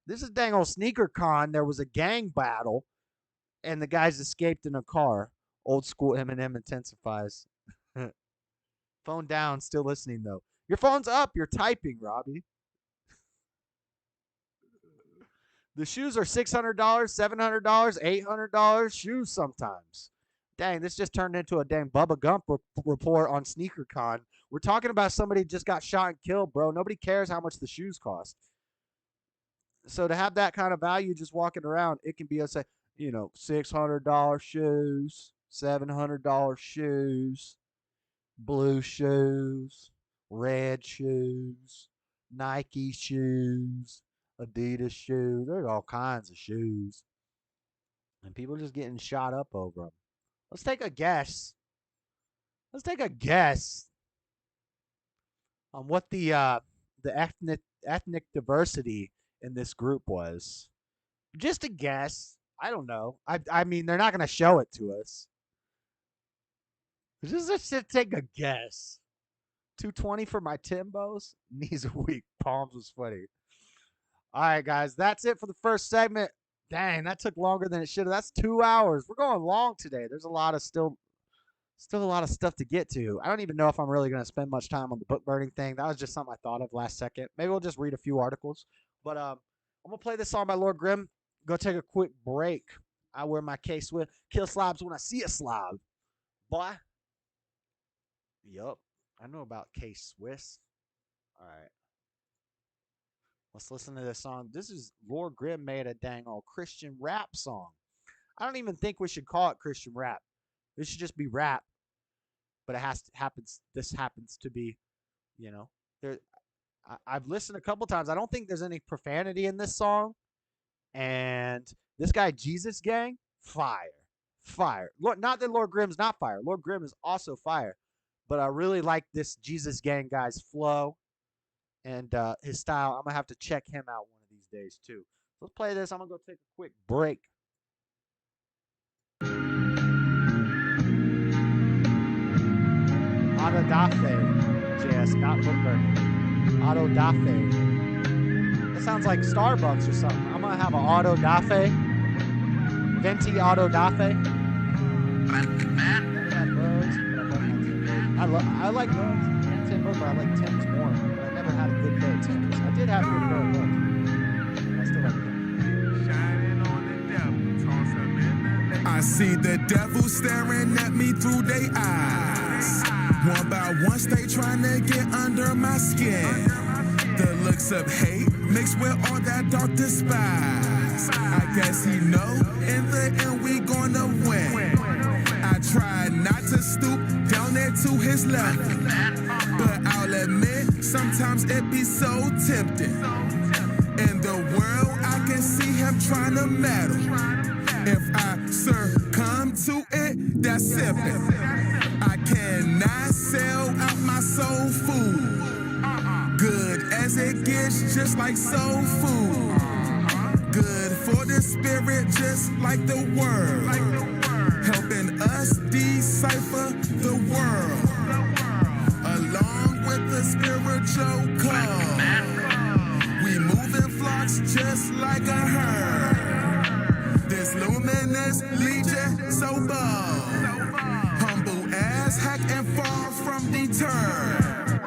This is dang old SneakerCon. There was a gang battle, and the guys escaped in a car. Old school Eminem intensifies. Phone down, still listening, though. Your phone's up. You're typing, Robbie. The shoes are $600, $700, $800 shoes sometimes. Dang, this just turned into a dang Bubba Gump report on SneakerCon. We're talking about somebody just got shot and killed, bro. Nobody cares how much the shoes cost. So to have that kind of value just walking around, it can be, let's say, $600 shoes, $700 shoes, blue shoes, red shoes, Nike shoes, Adidas shoes. There's all kinds of shoes. And people just getting shot up over them. Let's take a guess. On what the ethnic diversity in this group was. Just a guess. I don't know. I mean, they're not going to show it to us. Just take a guess. 220 for my Timbos. Knees are weak. Palms was funny. All right, guys. That's it for the first segment. Dang, that took longer than it should have. That's 2 hours. We're going long today. There's a lot of still a lot of stuff to get to. I don't even know if I'm really going to spend much time on the book burning thing. That was just something I thought of last second. Maybe we'll just read a few articles. But I'm going to play this song by Lord Grimm. Go take a quick break. I wear my K-Swiss. Kill slobs when I see a slob. Boy. Yup. I know about K-Swiss. All right. Let's listen to this song. This is Lord Grimm made a dang old Christian rap song. I don't even think we should call it Christian rap. This should just be rap. But this happens to be, you know, I've listened a couple times. I don't think there's any profanity in this song. And this guy, Jesus Gang, fire. Not that Lord Grimm's not fire. Lord Grimm is also fire. But I really like this Jesus Gang guy's flow and his style. I'm going to have to check him out one of these days, too. Let's play this. I'm going to go take a quick break. Autodafe, JS, not book burning. Autodafe. That sounds like Starbucks or something. I'm going to have an Autodafe. Venti Autodafe. I like those and Timber, but I like Tim's more. I never had a good pair of Timbers. I did have a good pair of books. I still like them. I see the devil staring at me through their eyes. One by one, stay trying to get under my skin. The looks of hate mixed with all that dark despise. I guess he know in the end we gonna win. I try not to stoop down there to his level, but I'll admit sometimes it be so tempting. In the world I can see him trying to meddle. If I succumb to it, that's simple. I cannot sell out my soul food. Good as it gets, just like soul food. Good for the spirit, just like the word. Helping us decipher the world. Along with the spiritual call. We move in flocks just like a herd. This luminous legion so bold. Humble as heck and far from deterred.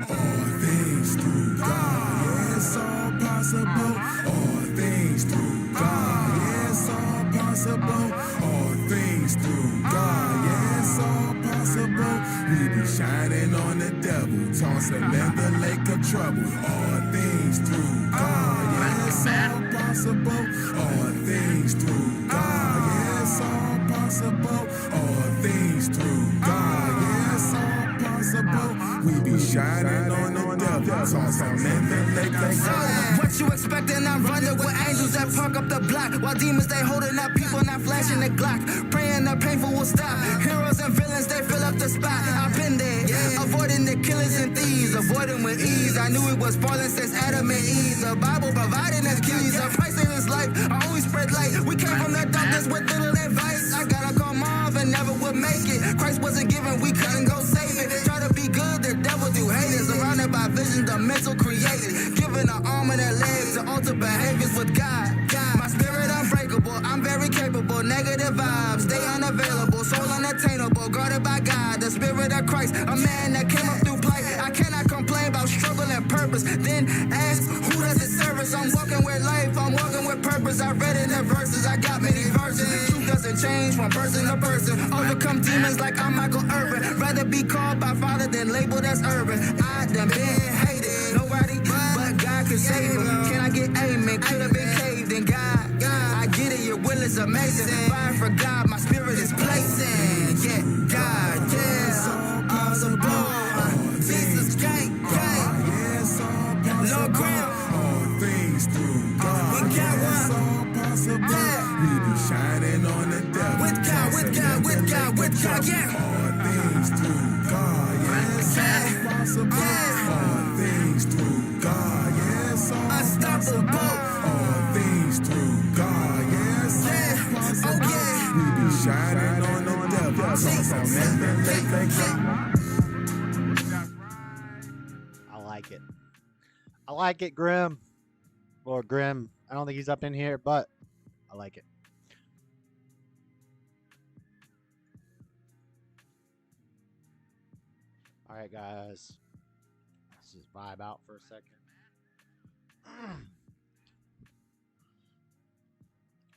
All things through God, yeah, it's all possible. All things through God, yeah, it's all possible. All things through God, yeah, it's all possible. We be shining on the devil, toss him in the lake of trouble. All things through God, yeah, it's all possible. All things through God, yeah, it's all possible. All things through God, yeah, it's all possible. We be shining on the devil, toss him in the lake of trouble. What you expecting? I'm running with angels that park up the block, while demons they holding up people, not flashing the Glock. Praying the painful will stop. Heroes and villains they fill up the spot. I've been there, avoiding the killers and thieves, avoiding with ease. I knew it was falling since Adam and Eve. The Bible providing us keys. A price in this life. I always spread light. We came from the darkness with little advice. I gotta call Marv and never would make it. Christ wasn't given, we couldn't go save it. Try to be good, the devil do hate it. Surrounded by visions, the mental created. Giving an arm and a leg to alter behaviors with God. My spirit unbreakable, I'm very capable. Negative vibes, they unavailable. Soul unattainable, guarded by God. The spirit of Christ, a man that came up through plight. I cannot complain about struggle and purpose. Then ask, who does it service? I'm walking with life, I'm walking with purpose. I read in the verses, I got many verses. The truth doesn't change from person to person. Overcome demons like I'm Michael Irvin. Rather be called by father than labeled as urban. I done been hated, nobody but God can save him. Can I get amen? Could have been caved in God. I get it, your will is amazing. Fire for God, my spirit is blazing. Yeah, God, yeah. It's all possible. Jesus, gang. Lord Grimm. All things through God, We got yeah, it's one. all possible. We be shining on the devil. With God, yeah. All things through God, yeah, it's all possible. All things through God, yeah, it's all Unstoppable. possible. All things through God, yeah, it's all possible. We be shining on the devil. I like it. Grimm. Lord Grimm. I don't think he's up in here, but I like it. All right, guys. Let's just vibe out for a second.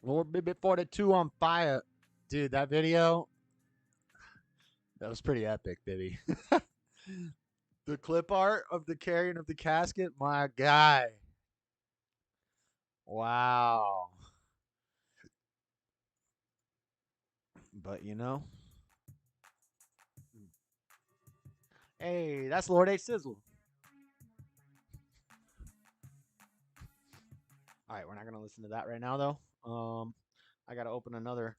Lord Bibbit 42 on fire. Dude, that video, that was pretty epic, Bibby. The clip art of the carrying of the casket, my guy. Wow. But, you know. Hey, that's Lord A. Sizzle. All right, we're not going to listen to that right now, though. I got to open another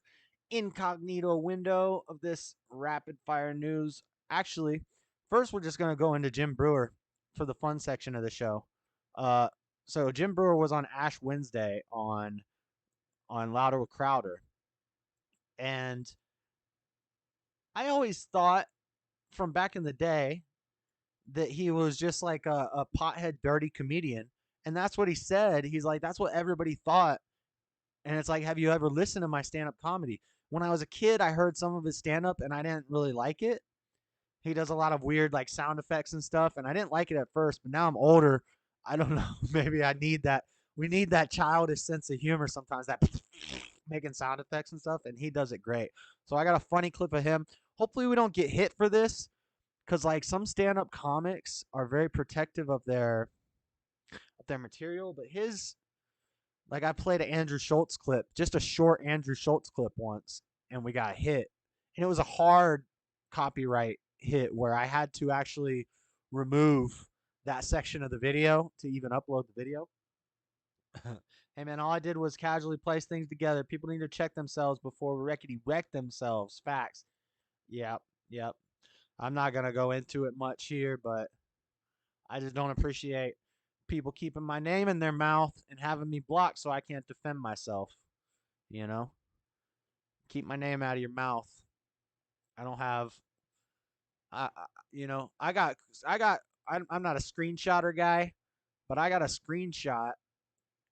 incognito window of this rapid fire news. Actually, first we're just going to go into Jim Brewer for the fun section of the show. So Jim Brewer was on Ash Wednesday on Louder with Crowder. And I always thought from back in the day that he was just like a pothead dirty comedian. And that's what he said. He's like, that's what everybody thought. And it's like, have you ever listened to my stand-up comedy? When I was a kid, I heard some of his stand-up, and I didn't really like it. He does a lot of weird, like, sound effects and stuff, and I didn't like it at first. But now I'm older. I don't know. Maybe I need that. We need that childish sense of humor sometimes, that making sound effects and stuff, and he does it great. So I got a funny clip of him. Hopefully we don't get hit for this, because, like, some stand-up comics are very protective of their material, but his... Like, I played an Andrew Schultz clip, just a short Andrew Schultz clip once, and we got hit. And it was a hard copyright hit where I had to actually remove that section of the video to even upload the video. Hey, man, all I did was casually place things together. People need to check themselves before rickety wreck themselves. Facts. Yep. I'm not going to go into it much here, but I just don't appreciate people keeping my name in their mouth and having me blocked so I can't defend myself. You know? Keep my name out of your mouth. I don't have I'm not a screenshotter guy, but I got a screenshot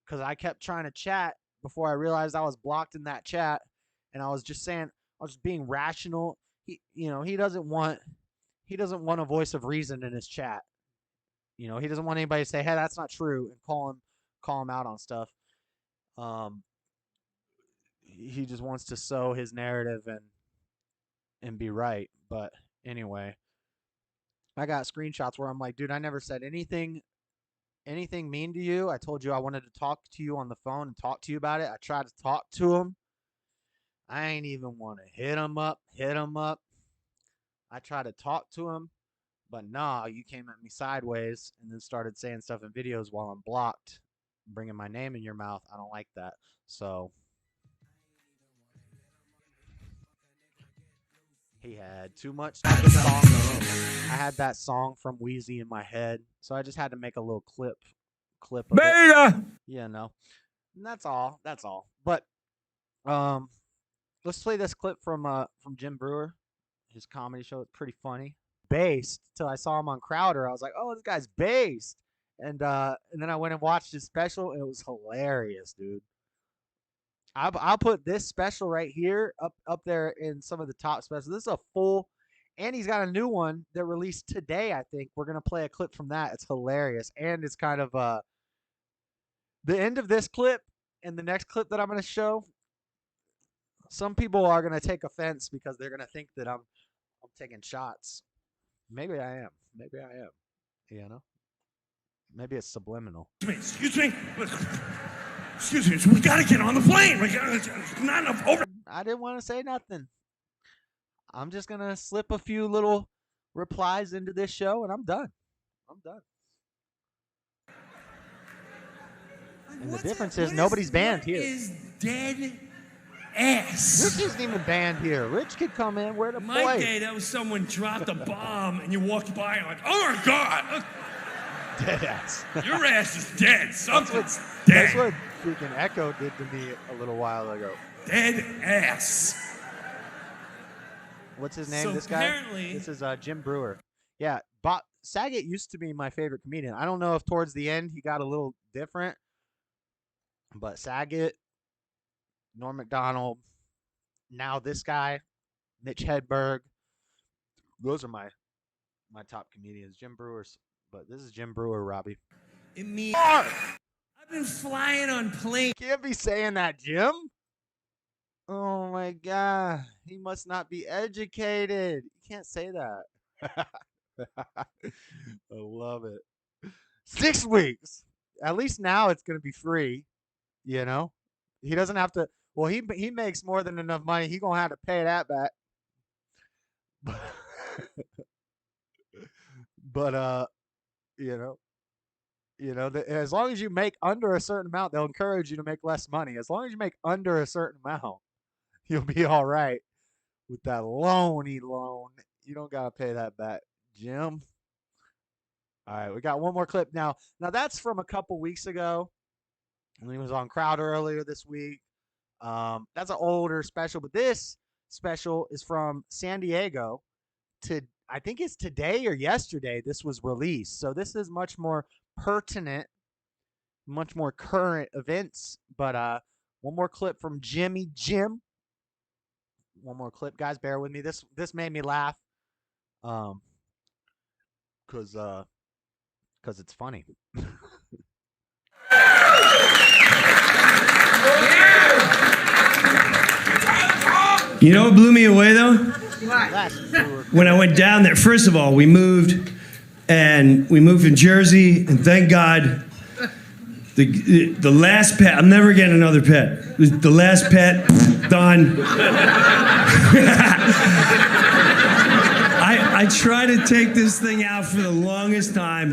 because I kept trying to chat before I realized I was blocked in that chat, and I was just saying, I was just being rational. He doesn't want a voice of reason in his chat. You know, he doesn't want anybody to say, "Hey, that's not true," and call him out on stuff. He just wants to sow his narrative and be right. But anyway, I got screenshots where I'm like, dude, I never said anything mean to you. I told you I wanted to talk to you on the phone and talk to you about it. I tried to talk to him. I ain't even want to hit him up. I tried to talk to him. But nah, you came at me sideways and then started saying stuff in videos while I'm blocked, bringing my name in your mouth. I don't like that. So he had too much song. I had that song from Wheezy in my head, so I just had to make a little clip of Beta. Yeah, no, and that's all. But let's play this clip from Jim Brewer, his comedy show. It's pretty funny. Based till I saw him on Crowder. I was like, oh, this guy's based. And then I went and watched his special. And it was hilarious, dude. I'll put this special right here up there in some of the top specials. This is a full, and he's got a new one that released today, I think. We're going to play a clip from that. It's hilarious. And it's kind of the end of this clip and the next clip that I'm going to show. Some people are going to take offense because they're going to think that I'm taking shots. Maybe I am. You know? Maybe it's subliminal. Excuse me. We gotta get on the plane. Not enough over. I didn't want to say nothing. I'm just gonna slip a few little replies into this show, and I'm done. And the difference is nobody's banned here. Is dead ass. Rich isn't even banned here. Rich could come in. Where to play? My day, that was someone dropped a bomb, and you walked by and like, oh my god. Dead ass. Your ass is dead. Something's dead. That's what freaking Echo did to me a little while ago. Dead ass. What's his name? So this guy? apparently- This is Jim Brewer. Yeah, Saget used to be my favorite comedian. I don't know if towards the end he got a little different. But Saget, Norm Macdonald, now this guy, Mitch Hedberg. Those are my top comedians. Jim Brewer's, but this is Jim Brewer, Robbie. I've been flying on planes. Can't be saying that, Jim. Oh my God. He must not be educated. You can't say that. I love it. 6 weeks. At least now it's going to be free. You know, he doesn't have to. Well, he makes more than enough money. He gonna have to pay that back. But you know, as long as you make under a certain amount, they'll encourage you to make less money. As long as you make under a certain amount, you'll be all right with that loan. You don't gotta pay that back, Jim. All right, we got one more clip now. Now that's from a couple weeks ago. And he was on Crowd earlier this week. That's an older special, but this special is from San Diego. I think it's today or yesterday this was released. So this is much more pertinent, much more current events. But one more clip from Jimmy Jim. One more clip, guys. Bear with me. This made me laugh. Cause it's funny. You know what blew me away though? When I went down there, first of all, we moved from Jersey, and thank God the last pet, I'm never getting another pet. The last pet, done. I tried to take this thing out for the longest time.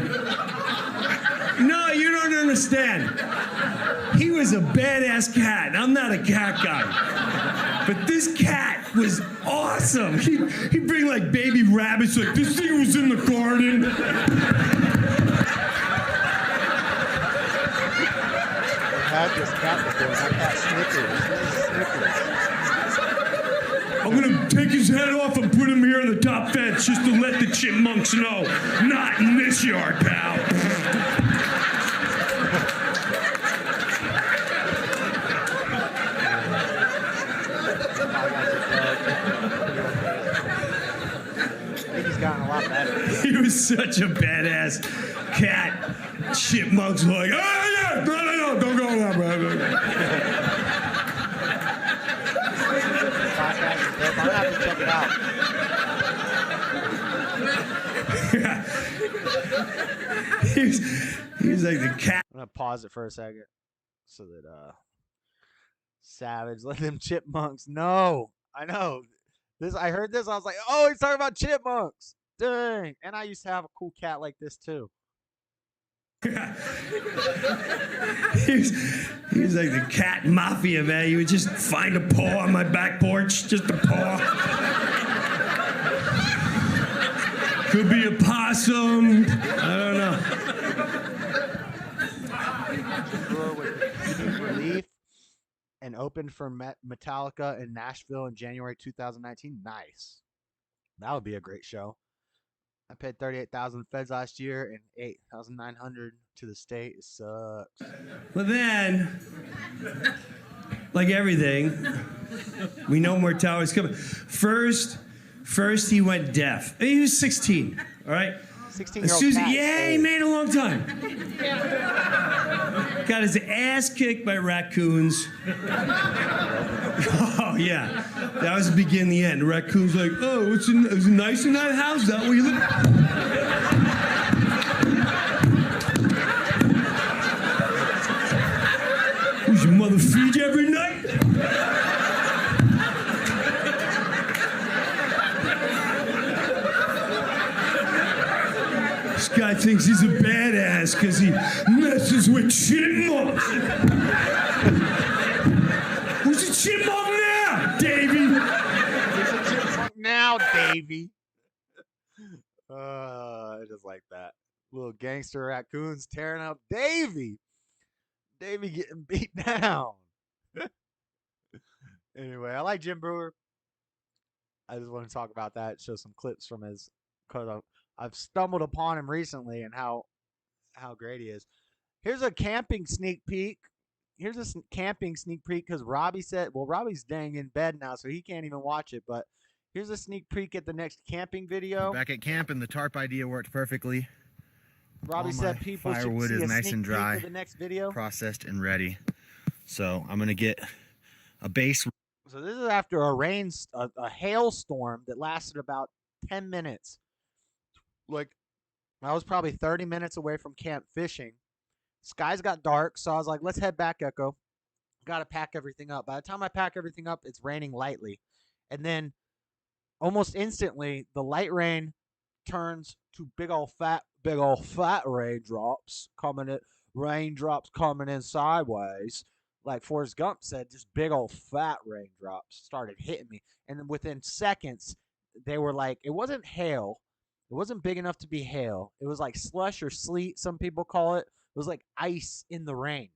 No, you don't understand. He was a badass cat. I'm not a cat guy. But this cat was awesome. He'd bring like baby rabbits, like this thing was in the garden. I had this cat before. My cat Snickers. I'm gonna take his head off and put him here on the top fence just to let the chipmunks know. Not in this yard, pal. He's gotten a lot better. He was such a badass cat. Chipmunks were like, oh yeah, no, don't go there, man. I'll have to check it out. he was like the cat. I'm gonna pause it for a second so that Savage let them chipmunks know. I know. I heard this, I was like, oh, he's talking about chipmunks. Dang. And I used to have a cool cat like this too. He was like the cat mafia, man. You would just find a paw on my back porch, just a paw. Could be a possum. I don't know. Relief and opened for Metallica in Nashville in January 2019. Nice. That would be a great show. I paid $38,000 feds last year and $8,900 to the state. It sucks. But then, like everything, we know more towers coming. First he went deaf. He was 16, all right? 16-year-old cat. Yeah, he made a long time. Got his ass kicked by raccoons. Oh, yeah. That was the beginning, the end. The raccoon's like, oh, is it nice in that house? Is that where you live? Does your mother feed you every night? This guy thinks he's a badass because he messes with chipmunks. Who's a chipmunk now, Davey? Who's a chipmunk now, Davey? I just like that. Little gangster raccoons tearing up Davey. Davey getting beat down. Anyway, I like Jim Brewer. I just want to talk about that. Show some clips from his, because I've stumbled upon him recently and how great he is. Here's a camping sneak peek. here's a camping sneak peek because Robbie said, well, Robbie's dang in bed now, so he can't even watch it. But here's a sneak peek at the next camping video. We're back at camp, and the tarp idea worked perfectly. Robbie said people should firewood see is a nice sneak and peek dry, for the next video. processed and ready. So I'm gonna get a base. So this is after a hailstorm that lasted about 10 minutes. Like, I was probably 30 minutes away from camp fishing. Skies got dark, so I was like, let's head back, Echo. Got to pack everything up. By the time I pack everything up, it's raining lightly. And then almost instantly, the light rain turns to big old fat raindrops coming in sideways. Like Forrest Gump said, just big old fat raindrops started hitting me. And then within seconds, they were like, it wasn't hail. It wasn't big enough to be hail. It was like slush or sleet, some people call it. It was like ice in the rain.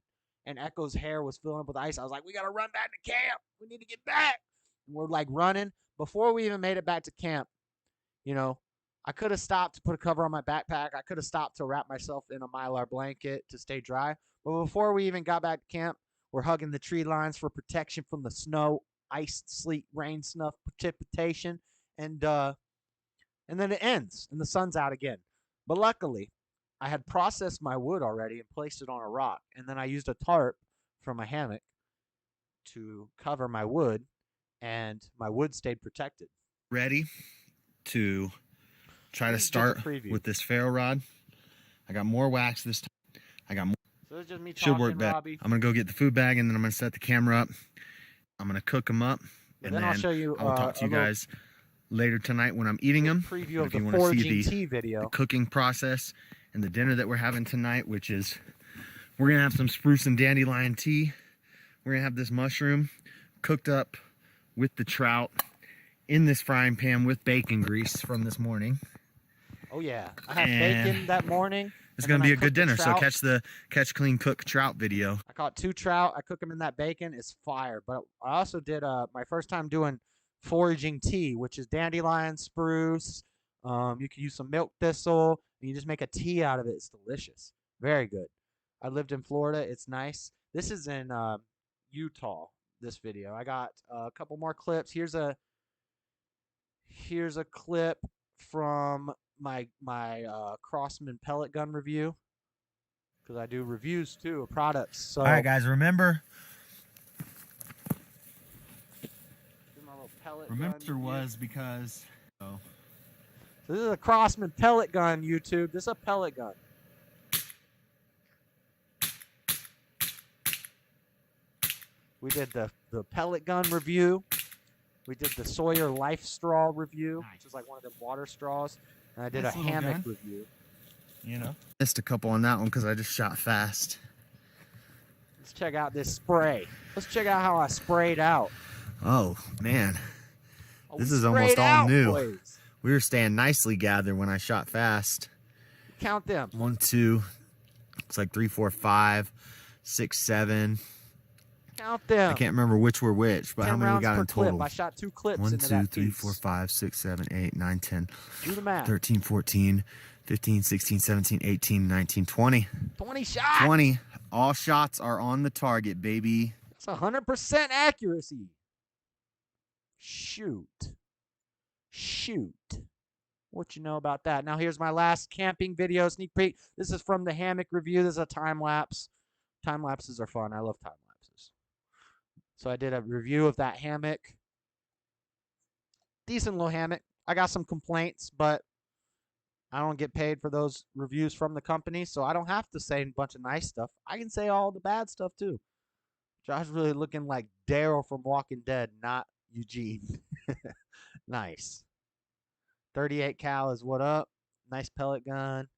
And Echo's hair was filling up with ice. I was like, we got to run back to camp. We need to get back. And we're like running. Before we even made it back to camp, I could have stopped to put a cover on my backpack. I could have stopped to wrap myself in a Mylar blanket to stay dry. But before we even got back to camp, we're hugging the tree lines for protection from the snow, ice, sleet, rain, snuff, precipitation. And then it ends, and the sun's out again. But luckily, I had processed my wood already and placed it on a rock. And then I used a tarp from a hammock to cover my wood, and my wood stayed protected. Ready to try to start with this ferro rod. I got more wax this time. I got more. So it's just me Should talking, work better. Robbie. I'm going to go get the food bag, and then I'm going to set the camera up. I'm going to cook them up. And then I'll show you. I'll talk to you guys later tonight when I'm eating them. Preview of if you the want to foraging see tea video. the cooking process and the dinner that we're having tonight, which is we're going to have some spruce and dandelion tea. We're going to have this mushroom cooked up with the trout in this frying pan with bacon grease from this morning. Oh yeah, I had bacon that morning. It's going to be a good dinner, so catch the Clean Cook trout video. I caught 2 trout. I cook them in that bacon. It's fire. But I also did my first time doing foraging tea, which is dandelion, spruce. You can use some milk thistle, and you just make a tea out of it. It's delicious. Very good. I lived in Florida. It's nice. This is in Utah, this video. I got a couple more clips. Here's a clip from my Crossman pellet gun review, because I do reviews too of products. So all right, guys, remember was because so this is a Crossman pellet gun, YouTube. This is a pellet gun. We did the pellet gun review. We did the Sawyer Life Straw review, which is like one of them water straws. And I did a hammock review. Missed a couple on that one because I just shot fast. Let's check out this spray. Let's check out how I sprayed out. Oh, man. This is almost all new. Boys. We were staying nicely gathered when I shot fast. Count them. 1, 2. Looks like 3, 4, 5, 6, 7. Count them. I can't remember which were which, but how many we got in total? Clip. I shot 2 clips 1, into 2, that 3, piece. 4, 5, 6, 7, 8, 9, 10, Do the math. 13, 14, 15, 16, 17, 18, 19, 20. 20 shots. 20. All shots are on the target, baby. It's 100% accuracy. Shoot. What you know about that? Now here's my last camping video sneak peek. This is from the hammock review. This is a time lapse. Time lapses are fun. I love time lapses. So I did a review of that hammock. Decent little hammock. I got some complaints, but I don't get paid for those reviews from the company, so I don't have to say a bunch of nice stuff. I can say all the bad stuff too. Josh really looking like Daryl from Walking Dead, not Eugene. Nice. 38 cal is what up. Nice pellet gun.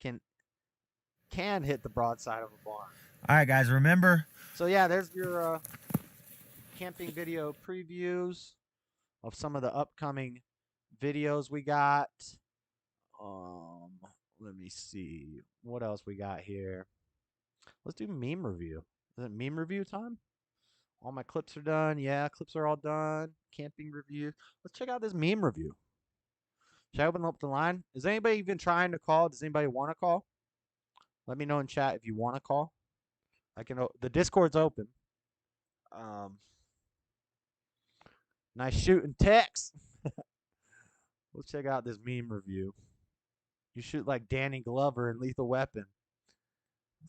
Can hit the broadside of a barn. All right, guys, remember. So yeah, there's your camping video previews of some of the upcoming videos we got. Let me see what else we got here. Let's do meme review. Is it meme review time? All my clips are done. Yeah, clips are all done. Camping review. Let's check out this meme review. Should I open up the line? Is anybody even trying to call? Does anybody want to call? Let me know in chat if you want to call. The Discord's open. Nice shooting text. Let's check out this meme review. You shoot like Danny Glover in Lethal Weapon.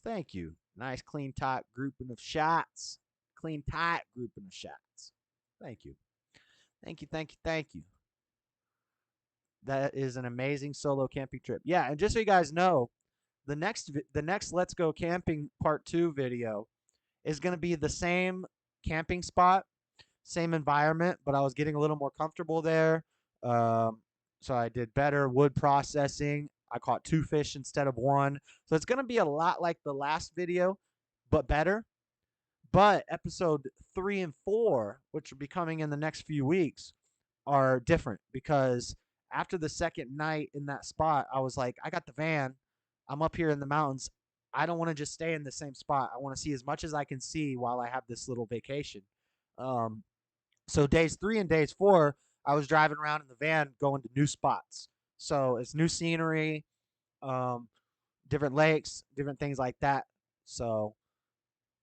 Thank you. Nice, clean, tight grouping of shots. Clean, tight grouping of shots. Thank you. Thank you, thank you, thank you. That is an amazing solo camping trip. Yeah, and just so you guys know, the next Let's Go Camping Part 2 video is going to be the same camping spot, same environment, but I was getting a little more comfortable there. So I did better wood processing. I caught 2 fish instead of 1. So it's going to be a lot like the last video, but better. But episode 3 and 4, which will be coming in the next few weeks, are different because after the second night in that spot, I was like, I got the van. I'm up here in the mountains. I don't want to just stay in the same spot. I want to see as much as I can see while I have this little vacation. So days 3 and days 4, I was driving around in the van going to new spots. So it's new scenery, different lakes, different things like that. So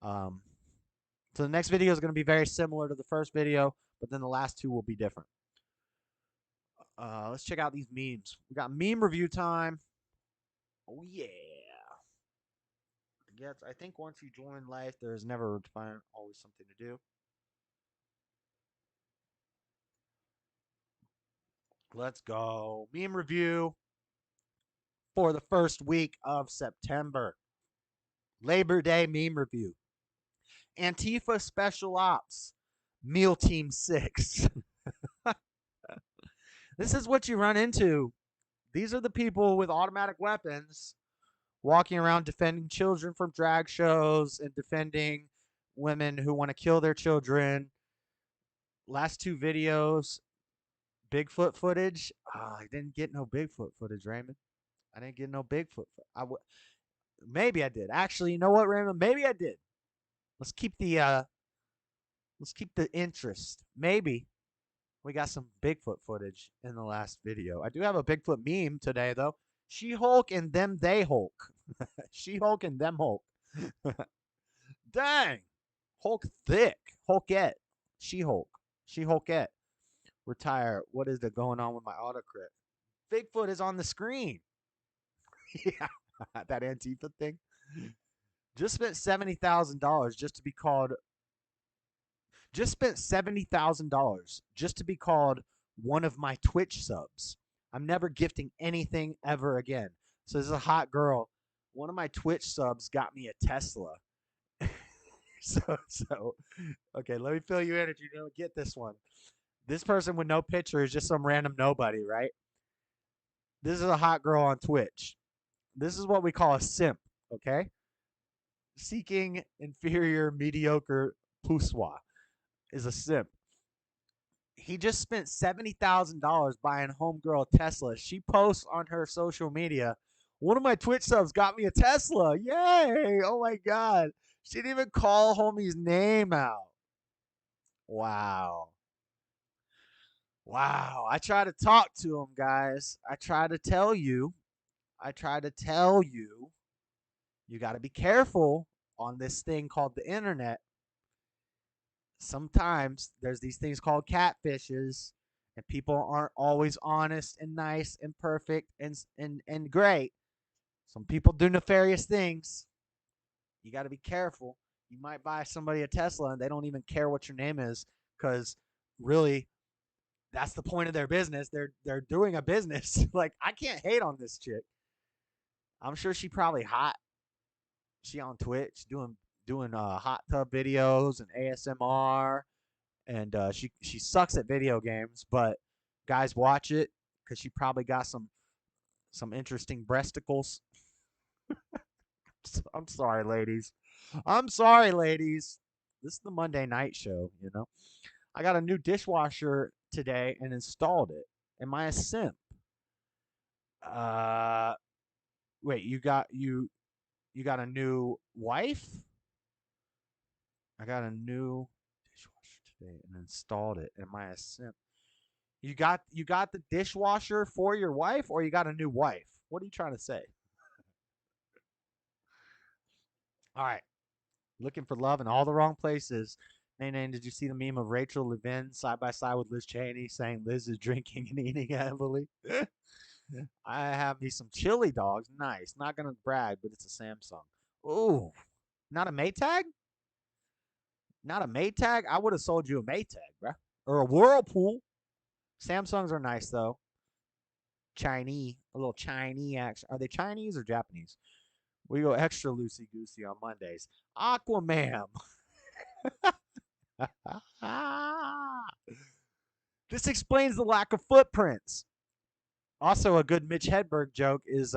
the next video is going to be very similar to the first video, but then the last 2 will be different. Let's check out these memes. We got meme review time. Oh, yeah. I think once you join life, there's never always something to do. Let's go. Meme review for the first week of September. Labor Day meme review. Antifa Special Ops. Meal Team 6. This is what you run into. These are the people with automatic weapons walking around defending children from drag shows and defending women who want to kill their children. Last 2 videos, Bigfoot footage. I didn't get no Bigfoot footage, Raymond. I didn't get no Bigfoot. Maybe I did. Actually, you know what, Raymond? Maybe I did. Let's keep the interest. Maybe we got some Bigfoot footage in the last video. I do have a Bigfoot meme today, though. She-Hulk and them they Hulk. She-Hulk and them Hulk. Dang. Hulk thick. Hulkette. She-Hulk. She-Hulkette. Retire. What is going on with my autocrit? Bigfoot is on the screen. Yeah. That Antifa thing. Just spent $70,000 just to be called. Just spent $70,000 just to be called one of my Twitch subs. I'm never gifting anything ever again. So this is a hot girl. One of my Twitch subs got me a Tesla. So, okay, let me fill you in if you don't get this one. This person with no picture is just some random nobody, right? This is a hot girl on Twitch. This is what we call a simp, okay? Seeking inferior, mediocre poussoir is a simp. He just spent $70,000 buying homegirl Tesla. She posts on her social media, one of my Twitch subs got me a Tesla. Yay! Oh my God. She didn't even call homie's name out. Wow. Wow. I try to talk to him, guys. I try to tell you, you got to be careful on this thing called the internet. Sometimes there's these things called catfishes, and people aren't always honest and nice and perfect and great. Some people do nefarious things. You got to be careful. You might buy somebody a Tesla and they don't even care what your name is, because really that's the point of their business. They're doing a business. Like, I can't hate on this chick. I'm sure she probably hot. She on Twitch doing hot tub videos and ASMR, and she sucks at video games, but guys watch it because she probably got some interesting breasticles. I'm sorry, ladies. This is the Monday night show, you know. I got a new dishwasher today and installed it. Am I a simp? Wait, you got a new wife? I got a new dishwasher today and installed it. Am I a simp? You got the dishwasher for your wife, or you got a new wife? What are you trying to say? All right. Looking for love in all the wrong places. Nane, did you see the meme of Rachel Levin side by side with Liz Cheney saying Liz is drinking and eating heavily? I have me some chili dogs. Nice. Not gonna brag, but it's a Samsung. Ooh, not a Maytag? Not a Maytag? I would have sold you a Maytag, bruh. Or a Whirlpool. Samsungs are nice though. Chinese, a little Chinese action. Are they Chinese or Japanese? We go extra loosey goosey on Mondays. Aquaman. This explains the lack of footprints. Also, a good Mitch Hedberg joke is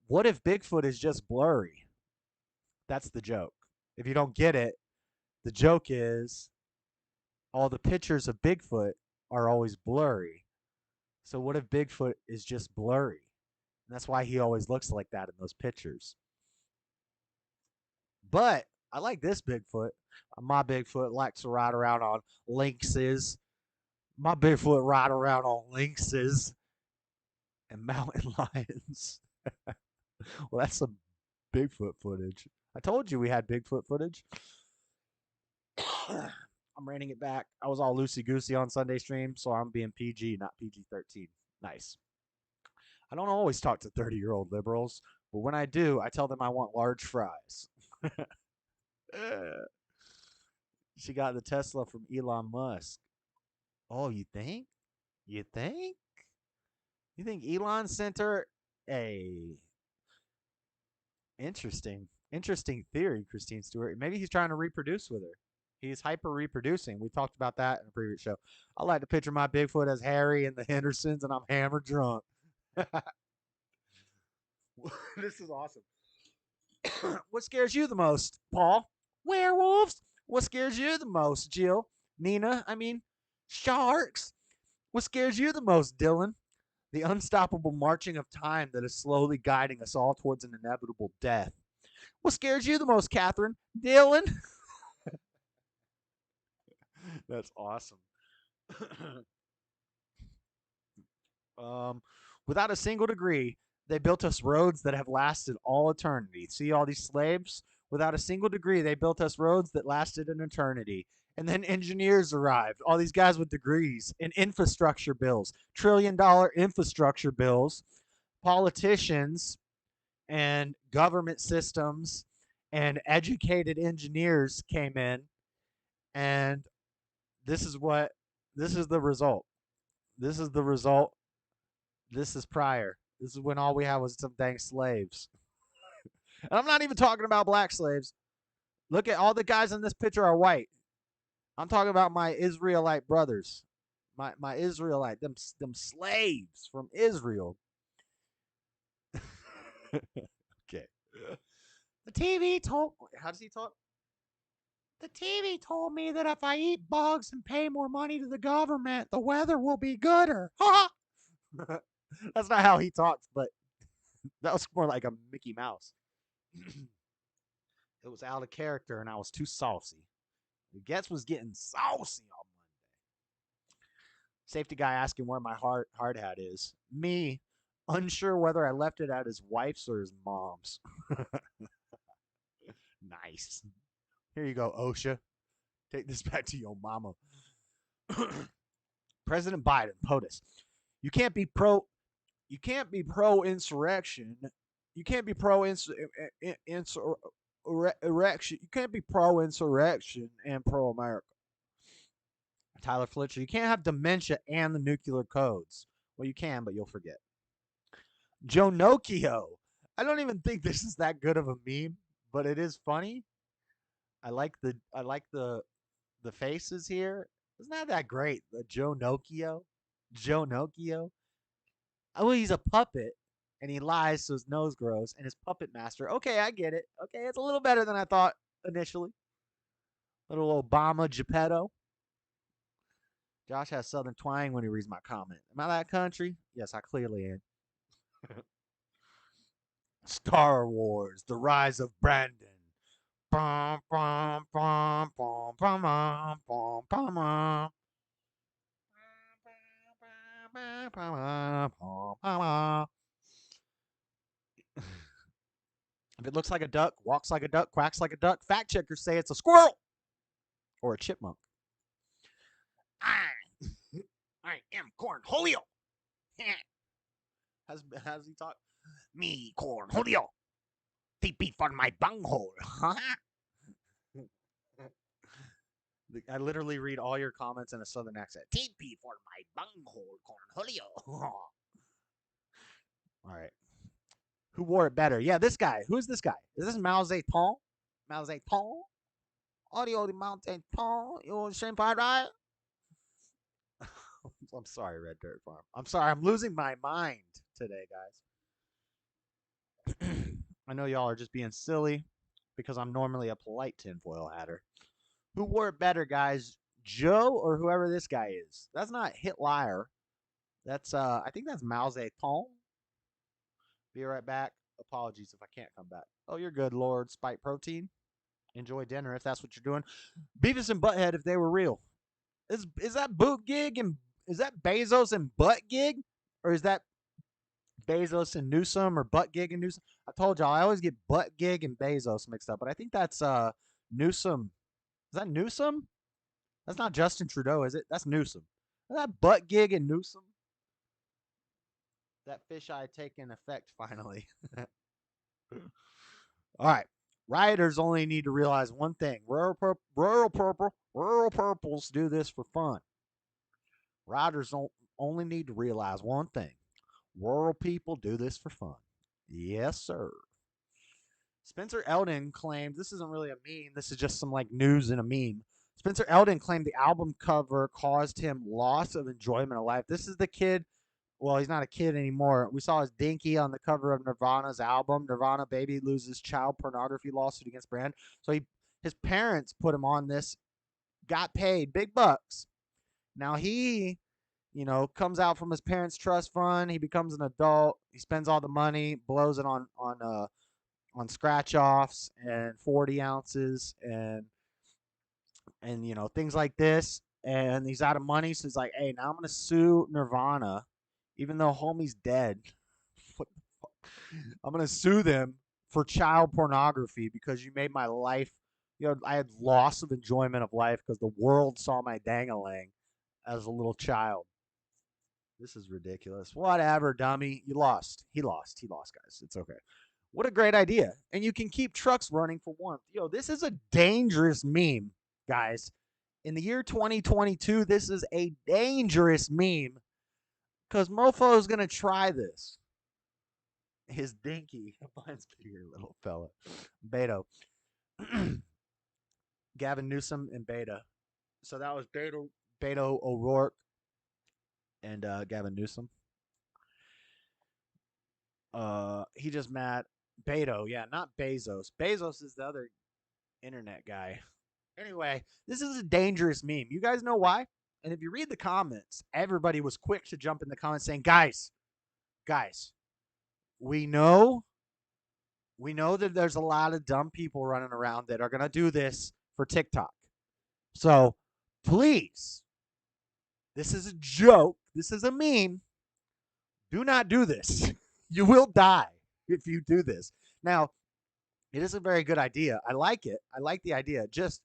what if Bigfoot is just blurry? That's the joke. If you don't get it, the joke is all the pictures of Bigfoot are always blurry. So what if Bigfoot is just blurry? And that's why he always looks like that in those pictures. But I like this Bigfoot. My Bigfoot likes to ride around on lynxes. My Bigfoot ride around on lynxes and mountain lions. Well, that's some Bigfoot footage. I told you we had Bigfoot footage. I'm reining it back. I was all loosey-goosey on Sunday stream, so I'm being PG, not PG-13. Nice. I don't always talk to 30-year-old liberals, but when I do, I tell them I want large fries. She got the Tesla from Elon Musk. Oh, you think? You think? You think Elon sent her? Hey, interesting theory, Christine Stewart. Maybe he's trying to reproduce with her. He's hyper reproducing. We talked about that in a previous show. I like to picture my Bigfoot as Harry and the Hendersons, and I'm hammered drunk. This is awesome. What scares you the most, Paul? Werewolves. What scares you the most, Jill? Nina? Sharks. What scares you the most, Dylan? The unstoppable marching of time that is slowly guiding us all towards an inevitable death. What scares you the most, Catherine? Dylan? That's awesome. Without a single degree, they built us roads that have lasted all eternity. See all these slaves? Without a single degree, they built us roads that lasted an eternity. And then engineers arrived, all these guys with degrees, and infrastructure bills, $1 trillion infrastructure bills, politicians, and government systems, and educated engineers came in, and this is the result. This is the result. This is prior. This is when all we had was some dang slaves. And I'm not even talking about black slaves. Look at all the guys in this picture are white. I'm talking about my Israelite brothers. My Israelite, them slaves from Israel. Okay. The TV told, how does he talk? The TV told me that if I eat bugs and pay more money to the government, the weather will be gooder. That's not how he talks, but that was more like a Mickey Mouse. It was out of character, and I was too saucy. The guest was getting saucy on Monday. Safety guy asking where my hard hat is. Me, unsure whether I left it at his wife's or his mom's. Nice. Here you go, OSHA. Take this back to your mama. President Biden, POTUS. You can't be pro insurrection. You can't be pro insurrection. You can't be pro insurrection and pro America. Tyler Fletcher. You can't have dementia and the nuclear codes. Well, you can, but you'll forget. Joe Nokio. I don't even think this is that good of a meme, but it is funny. I like the faces here. It's not that great. The Joe Nokio. Joe Nokio. Oh, he's a puppet, and he lies so his nose grows, and his puppet master. Okay, I get it. Okay, it's a little better than I thought initially. Little Obama Geppetto. Josh has southern twang when he reads my comment. Am I that country? Yes, I clearly am. Star Wars, The Rise of Brandon. Bum, bum, bum, bum, bum, bum, bum, bum, If it looks like a duck, walks like a duck, quacks like a duck, fact checkers say it's a squirrel or a chipmunk. I am Cornholio. How's he talk? Me, Cornholio. TP for my bunghole. I literally read all your comments in a southern accent. TP for my bunghole, Cornholio. All right. Who wore it better? Yeah, this guy. Who is this guy? Is this Mao Zedong? Mao Zedong? Audio de Mao Zedong? You shame fried right? I'm sorry, Red Dirt Farm. I'm sorry. I'm losing my mind today, guys. I know y'all are just being silly because I'm normally a polite tinfoil hatter. Who wore it better, guys? Joe or whoever this guy is? That's not Hitler. That's I think that's Mao Zedong. Be right back. Apologies if I can't come back. Oh, you're good, Lord Spike Protein. Enjoy dinner if that's what you're doing. Beavis and Butthead if they were real. Is that Boot Gig and is that Bezos and Butt Gig? Or is that Bezos and Newsom or Butt Gig and Newsom? I told y'all I always get Butt Gig and Bezos mixed up, but I think that's Newsom. Is that Newsom? That's not Justin Trudeau, is it? That's Newsom. Is that Butt Gig and Newsom? That fisheye taking effect finally. All right. Rioters only need to realize one thing. Rural purples do this for fun. Rioters only need to realize one thing. Rural people do this for fun. Yes, sir. Spencer Eldon claimed, this isn't really a meme, this is just some like news in a meme. Spencer Eldon claimed the album cover caused him loss of enjoyment of life. This is the kid, well, he's not a kid anymore. We saw his dinky on the cover of Nirvana's album. Nirvana baby loses child pornography lawsuit against brand. So his parents put him on this, got paid big bucks. Now he, comes out from his parents' trust fund. He becomes an adult. He spends all the money, blows it on scratch offs and 40 ounces and things like this. And he's out of money, so he's like, hey, now I'm gonna sue Nirvana, even though homie's dead. What the fuck? I'm gonna sue them for child pornography because you made my life. I had loss of enjoyment of life because the world saw my dang-a-lang as a little child. This is ridiculous. Whatever, dummy. You lost. He lost, guys. It's okay. What a great idea. And you can keep trucks running for warmth. This is a dangerous meme, guys. In the year 2022, this is a dangerous meme because mofo is going to try this. His dinky. Mine's bigger, little fella. Beto. Gavin Newsom and Beta. So that was Beto O'Rourke and Gavin Newsom. He just mad. Beto, yeah, not Bezos. Bezos is the other internet guy. Anyway, this is a dangerous meme. You guys know why? And if you read the comments, everybody was quick to jump in the comments saying, guys, we know that there's a lot of dumb people running around that are going to do this for TikTok. So please, this is a joke. This is a meme. Do not do this. You will die if you do this. Now, it is a very good idea. I like it. I like the idea. Just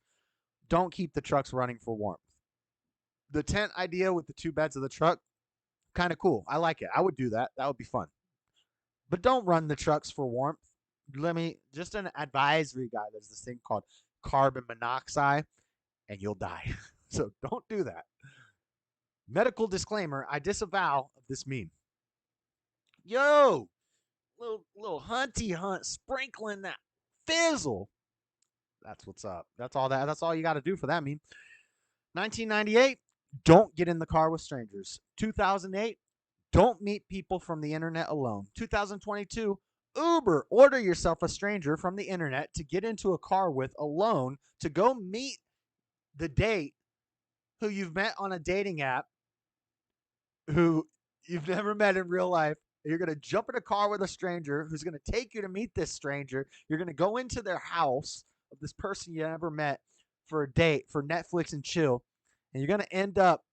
don't keep the trucks running for warmth. The tent idea with the two beds of the truck, kind of cool. I like it. I would do that. That would be fun. But don't run the trucks for warmth. Just an advisory guy. There's this thing called carbon monoxide, and you'll die. So don't do that. Medical disclaimer, I disavow of this meme. Yo, little hunty hunt sprinkling that fizzle. That's what's up. That's all you got to do for that meme. 1998, don't get in the car with strangers. 2008, don't meet people from the internet alone. 2022, Uber, order yourself a stranger from the internet to get into a car with alone to go meet the date who you've met on a dating app, who you've never met in real life. You're going to jump in a car with a stranger who's going to take you to meet this stranger. You're going to go into their house of this person you never met for a date, for Netflix and chill. And you're going to end up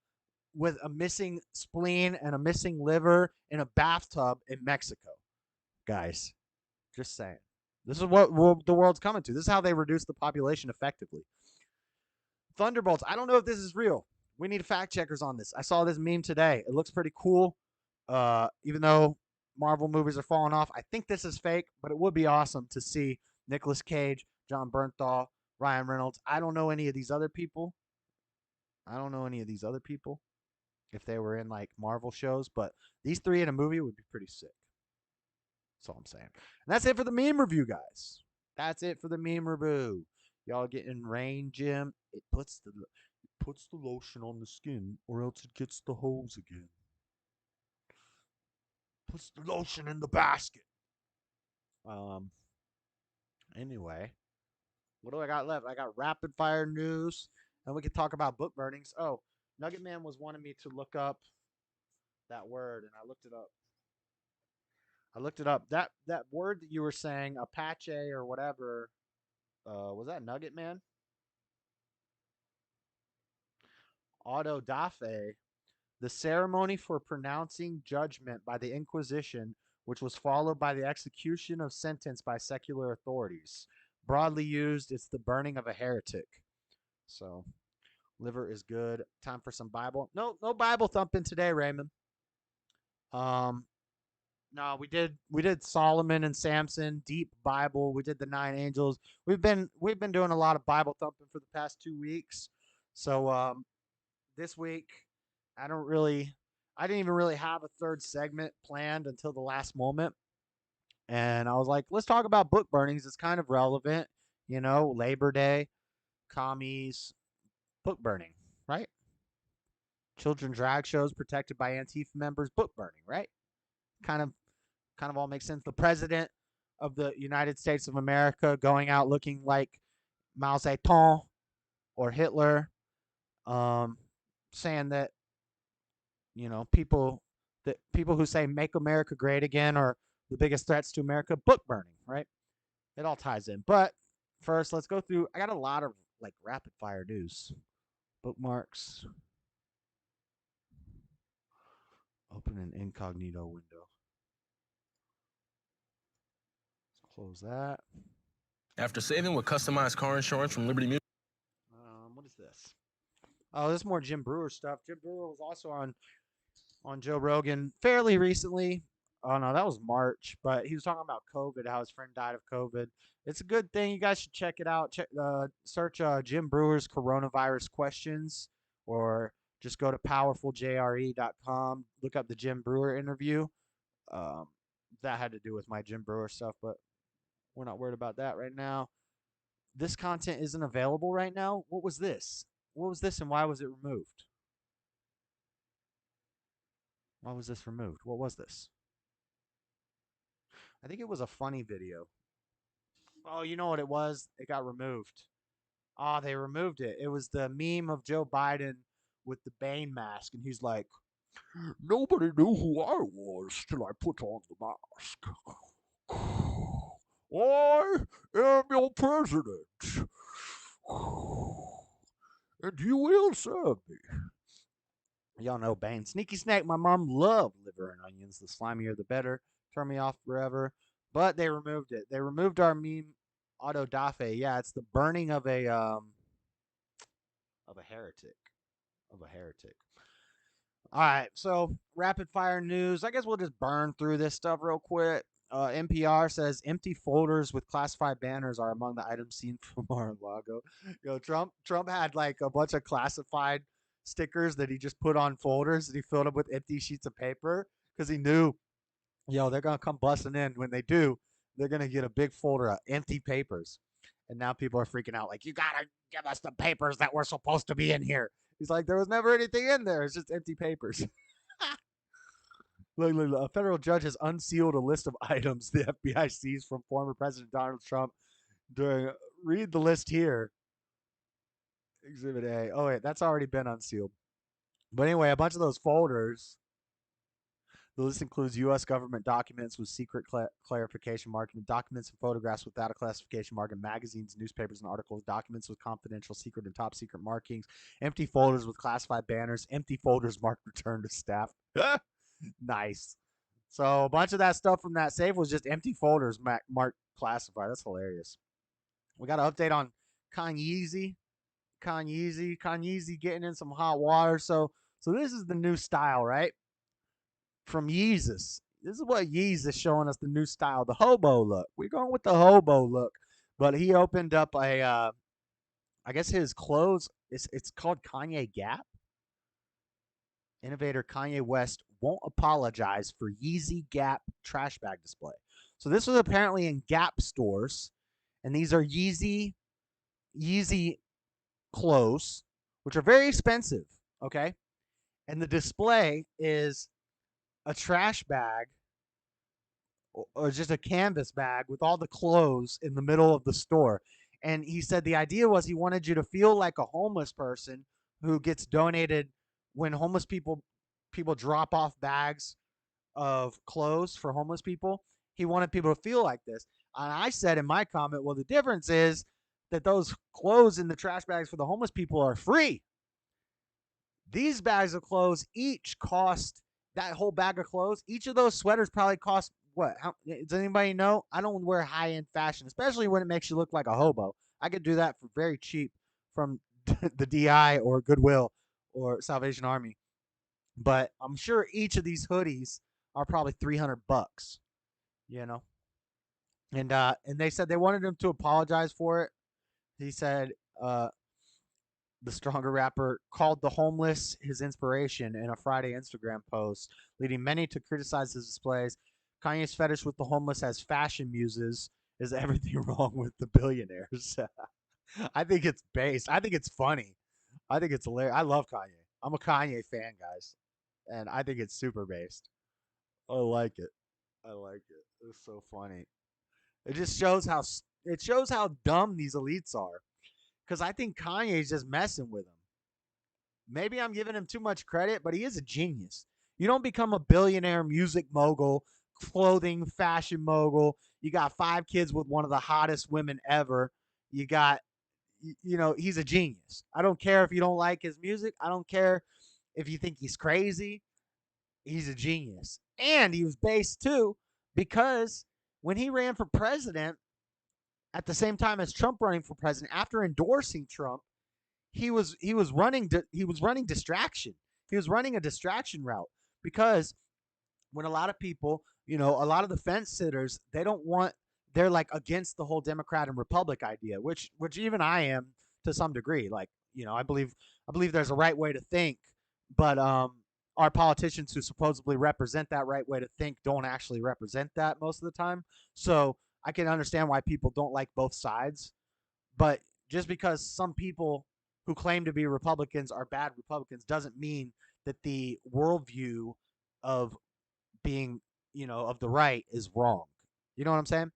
with a missing spleen and a missing liver in a bathtub in Mexico. Guys, just saying. This is what the world's coming to. This is how they reduce the population effectively. Thunderbolts. I don't know if this is real. We need fact checkers on this. I saw this meme today. It looks pretty cool. Even though Marvel movies are falling off, I think this is fake, but it would be awesome to see Nicolas Cage, John Bernthal, Ryan Reynolds. I don't know any of these other people. If they were in like Marvel shows, but these three in a movie would be pretty sick. That's all I'm saying. And that's it for the meme review, guys. That's it for the meme review. Y'all getting rain, Jim? It puts the lotion on the skin, or else it gets the hose again. Puts the lotion in the basket. Anyway, what do I got left? I got rapid fire news, and we could talk about book burnings. Oh, Nugget Man was wanting me to look up that word, and I looked it up. That word that you were saying, Apache or whatever, was that Nugget Man? Autodafe, the ceremony for pronouncing judgment by the Inquisition, which was followed by the execution of sentence by secular authorities. Broadly used, it's the burning of a heretic. So, liver is good. Time for some Bible. No Bible thumping today, Raymond. No, we did Solomon and Samson, deep Bible. We did the 9 angels. We've been doing a lot of Bible thumping for the past 2 weeks. So this week I didn't even really have a third segment planned until the last moment. And I was like, let's talk about book burnings. It's kind of relevant, Labor Day, commies, book burning, right? Children drag shows protected by Antifa members, book burning, right? Kind of all makes sense. The president of the United States of America going out looking like Mao Zedong or Hitler, saying that people who say "Make America Great Again" are the biggest threats to America. Book burning, right? It all ties in. But first, let's go through. I got a lot of like rapid fire news, bookmarks. Open an incognito window. Close that. After saving with customized car insurance from Liberty Mutual. What is this? Oh, this is more Jim Brewer stuff. Jim Brewer was also on Joe Rogan fairly recently. Oh no, that was March, but he was talking about COVID, how his friend died of COVID. It's a good thing. You guys should check it out. Search Jim Brewer's coronavirus questions, or just go to powerfuljre.com. Look up the Jim Brewer interview. That had to do with my Jim Brewer stuff, but we're not worried about that right now. This content isn't available right now. What was this? What was this, and why was it removed? Why was this removed? What was this? I think it was a funny video. Oh, you know what it was? It got removed. Oh, they removed it. It was the meme of Joe Biden with the Bane mask, and he's like, "Nobody knew who I was till I put on the mask. I am your president, and you will serve me." Y'all know Bane. Sneaky Snake, my mom loved liver and onions. The slimier, the better. Turn me off forever. But they removed it. They removed our meme, Autodafe. Yeah, it's the burning of a heretic. All right, so rapid fire news. I guess we'll just burn through this stuff real quick. NPR says empty folders with classified banners are among the items seen from Mar-a-Lago. Trump had like a bunch of classified stickers that he just put on folders, and he filled them with empty sheets of paper because he knew, they're gonna come busting in. When they do, they're gonna get a big folder of empty papers. And now people are freaking out, like, you gotta give us the papers that were supposed to be in here. He's like, there was never anything in there. It's just empty papers. Look, a federal judge has unsealed a list of items the FBI seized from former President Donald Trump read the list here. Exhibit A. Oh, wait, that's already been unsealed. But anyway, a bunch of those folders. The list includes U.S. government documents with secret clarification marking, documents and photographs without a classification marking, magazines, newspapers, and articles, documents with confidential, secret, and top secret markings, empty folders with classified banners, empty folders marked return to staff. Nice. So a bunch of that stuff from that safe was just empty folders marked classified. That's hilarious. We got an update on Kanye. Kanye getting in some hot water. So this is the new style, right? From Yeezus. This is what Yeezus showing us the new style, the hobo look. We're going with the hobo look. But he opened up a, I guess his clothes, it's called Kanye Gap. Innovator Kanye West won't apologize for Yeezy Gap trash bag display. So this was apparently in Gap stores, and these are Yeezy clothes, which are very expensive, okay? And the display is a trash bag or just a canvas bag with all the clothes in the middle of the store. And he said the idea was he wanted you to feel like a homeless person who gets donated when homeless people drop off bags of clothes for homeless people. He wanted people to feel like this. And I said in my comment, well, the difference is that those clothes in the trash bags for the homeless people are free. These bags of clothes each cost, that whole bag of clothes, each of those sweaters probably cost what? How, does anybody know? I don't wear high-end fashion, especially when it makes you look like a hobo. I could do that for very cheap from the DI or Goodwill or Salvation Army. But I'm sure each of these hoodies are probably $300, you know. And they said they wanted him to apologize for it. He said the stronger rapper called the homeless his inspiration in a Friday Instagram post, leading many to criticize his displays. Kanye's fetish with the homeless as fashion muses is everything wrong with the billionaires. I think it's based. I think it's funny. I think it's hilarious. I love Kanye. I'm a Kanye fan, guys. And I think it's super based. I like it. I like it. It's so funny. It just shows how dumb these elites are. Because I think Kanye's just messing with them. Maybe I'm giving him too much credit, but he is a genius. You don't become a billionaire music mogul, clothing fashion mogul. You got 5 kids with one of the hottest women ever. You got, he's a genius. I don't care if you don't like his music. I don't care if you think he's crazy. He's a genius. And he was based too, because when he ran for president, at the same time as Trump running for president, after endorsing Trump, he was running distraction. He was running a distraction route, because when a lot of people, a lot of the fence sitters, they're like against the whole Democrat and Republic idea, which even I am to some degree. Like, I believe there's a right way to think, but our politicians who supposedly represent that right way to think don't actually represent that most of the time. So I can understand why people don't like both sides, but just because some people who claim to be Republicans are bad Republicans doesn't mean that the worldview of being, of the right is wrong. You know what I'm saying?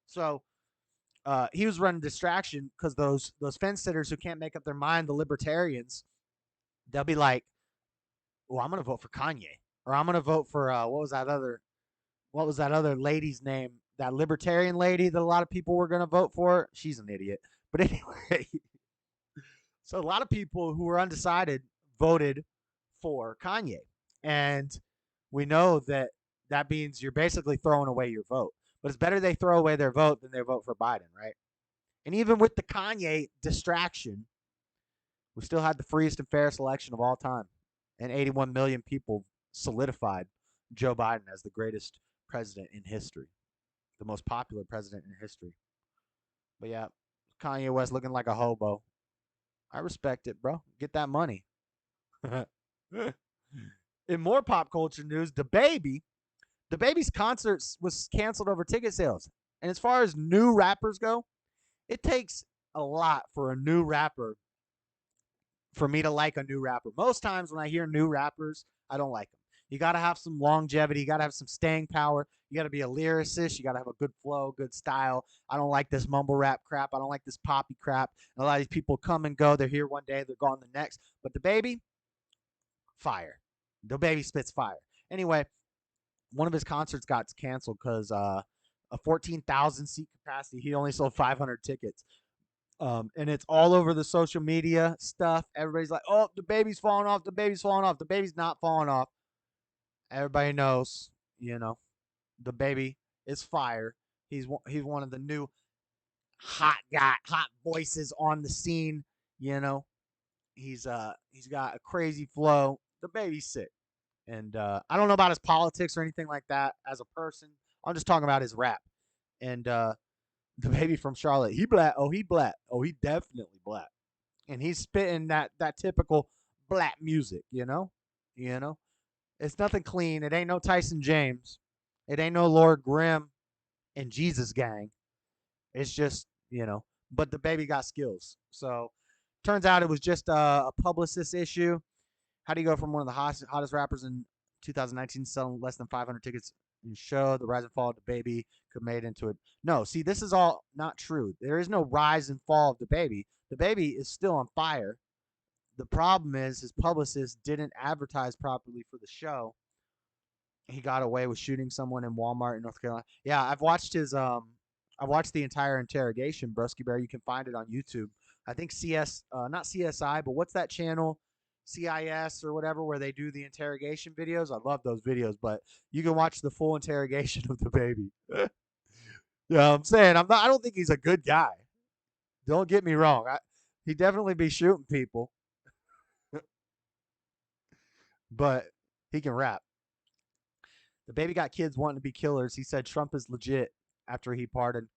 So he was running distraction because those fence sitters who can't make up their mind, the libertarians, they'll be like, "Well, I'm going to vote for Kanye," or "I'm going to vote for what was that other lady's name? That libertarian lady that a lot of people were going to vote for. She's an idiot." But anyway, so a lot of people who were undecided voted for Kanye. And we know that means you're basically throwing away your vote. But it's better they throw away their vote than they vote for Biden, right? And even with the Kanye distraction, we still had the freest and fairest election of all time. And 81 million people solidified Joe Biden as the greatest president in history, the most popular president in history. But yeah, Kanye West looking like a hobo. I respect it, bro. Get that money. In more pop culture news, DaBaby's concert was canceled over ticket sales. And as far as new rappers go, it takes a lot for a new rapper, for me to like a new rapper. Most times when I hear new rappers, I don't like them. You got to have some longevity. You got to have some staying power. You got to be a lyricist. You got to have a good flow, good style. I don't like this mumble rap crap. I don't like this poppy crap. And a lot of these people come and go. They're here one day, they're gone the next. But DaBaby, fire. DaBaby spits fire. Anyway, one of his concerts got canceled because a 14,000 seat capacity. He only sold 500 tickets. And it's all over the social media stuff. Everybody's like, "Oh, DaBaby's falling off. DaBaby's falling off." DaBaby's not falling off. Everybody knows, DaBaby is fire. He's one of the new hot voices on the scene. You know, he's got a crazy flow. The baby's sick, and I don't know about his politics or anything like that as a person. I'm just talking about his rap. And the baby from Charlotte, he black. Oh, he black. Oh, he definitely black. And he's spitting that typical black music. You know. It's nothing clean. It ain't no Tyson James. It ain't no Lord Grimm and Jesus Gang. It's just, but the baby got skills. So turns out it was just a publicist issue. How do you go from one of the hottest rappers in 2019 selling less than 500 tickets in show? The rise and fall of the baby could made into it. No, see, this is all not true. There is no rise and fall of the baby. The baby is still on fire. The problem is his publicist didn't advertise properly for the show. He got away with shooting someone in Walmart in North Carolina. Yeah, I've watched the entire interrogation, Brusky Bear. You can find it on YouTube. I think not CSI, but what's that channel? CIS or whatever, where they do the interrogation videos. I love those videos, but you can watch the full interrogation of the baby. Yeah, I'm saying I don't think he's a good guy. Don't get me wrong. He'd definitely be shooting people. But he can rap. The baby got kids wanting to be killers. He said Trump is legit after he pardoned.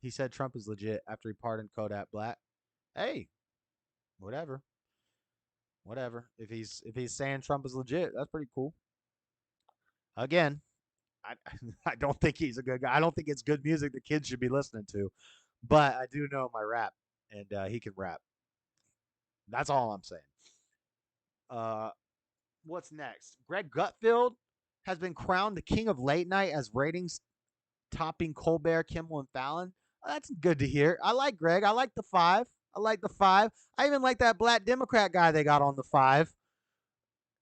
He said Trump is legit after he pardoned Kodak Black. Hey, whatever. If he's saying Trump is legit, that's pretty cool. Again, I don't think he's a good guy. I don't think it's good music the kids should be listening to. But I do know my rap, and he can rap. That's all I'm saying. What's next? Greg Gutfeld has been crowned the king of late night as ratings topping Colbert, Kimmel, and Fallon. Oh, that's good to hear. I like Greg. I like the 5. I even like that black Democrat guy they got on the 5.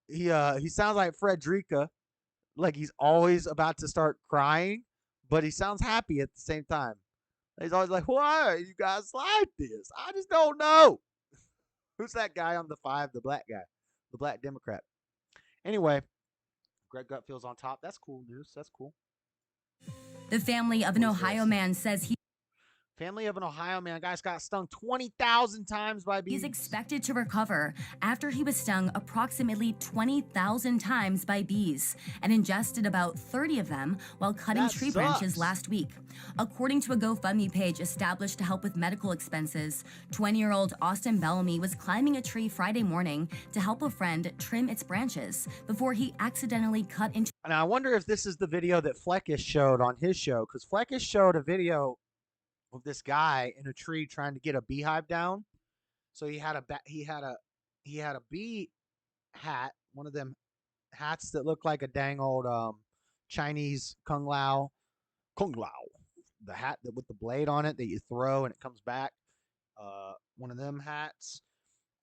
He sounds like Frederica, like he's always about to start crying, but he sounds happy at the same time. He's always like, "Why are you guys like this? I just don't know." Who's that guy on the 5? The black guy, the black Democrat. Anyway, Greg Gutfeld's on top. That's cool news. That's cool. The family of an Ohio man says he Guys got stung 20,000 times by bees. He's expected to recover after he was stung approximately 20,000 times by bees and ingested about 30 of them while cutting tree branches last week. According to a GoFundMe page established to help with medical expenses, 20-year-old Austin Bellamy was climbing a tree Friday morning to help a friend trim its branches before he accidentally cut into. And I wonder if this is the video that Fleckish showed on his show, because Fleckish showed a video of this guy in a tree trying to get a beehive down. So he had a bee hat, one of them hats that look like a dang old Chinese kung lao, the hat that with the blade on it that you throw and it comes back. One of them hats,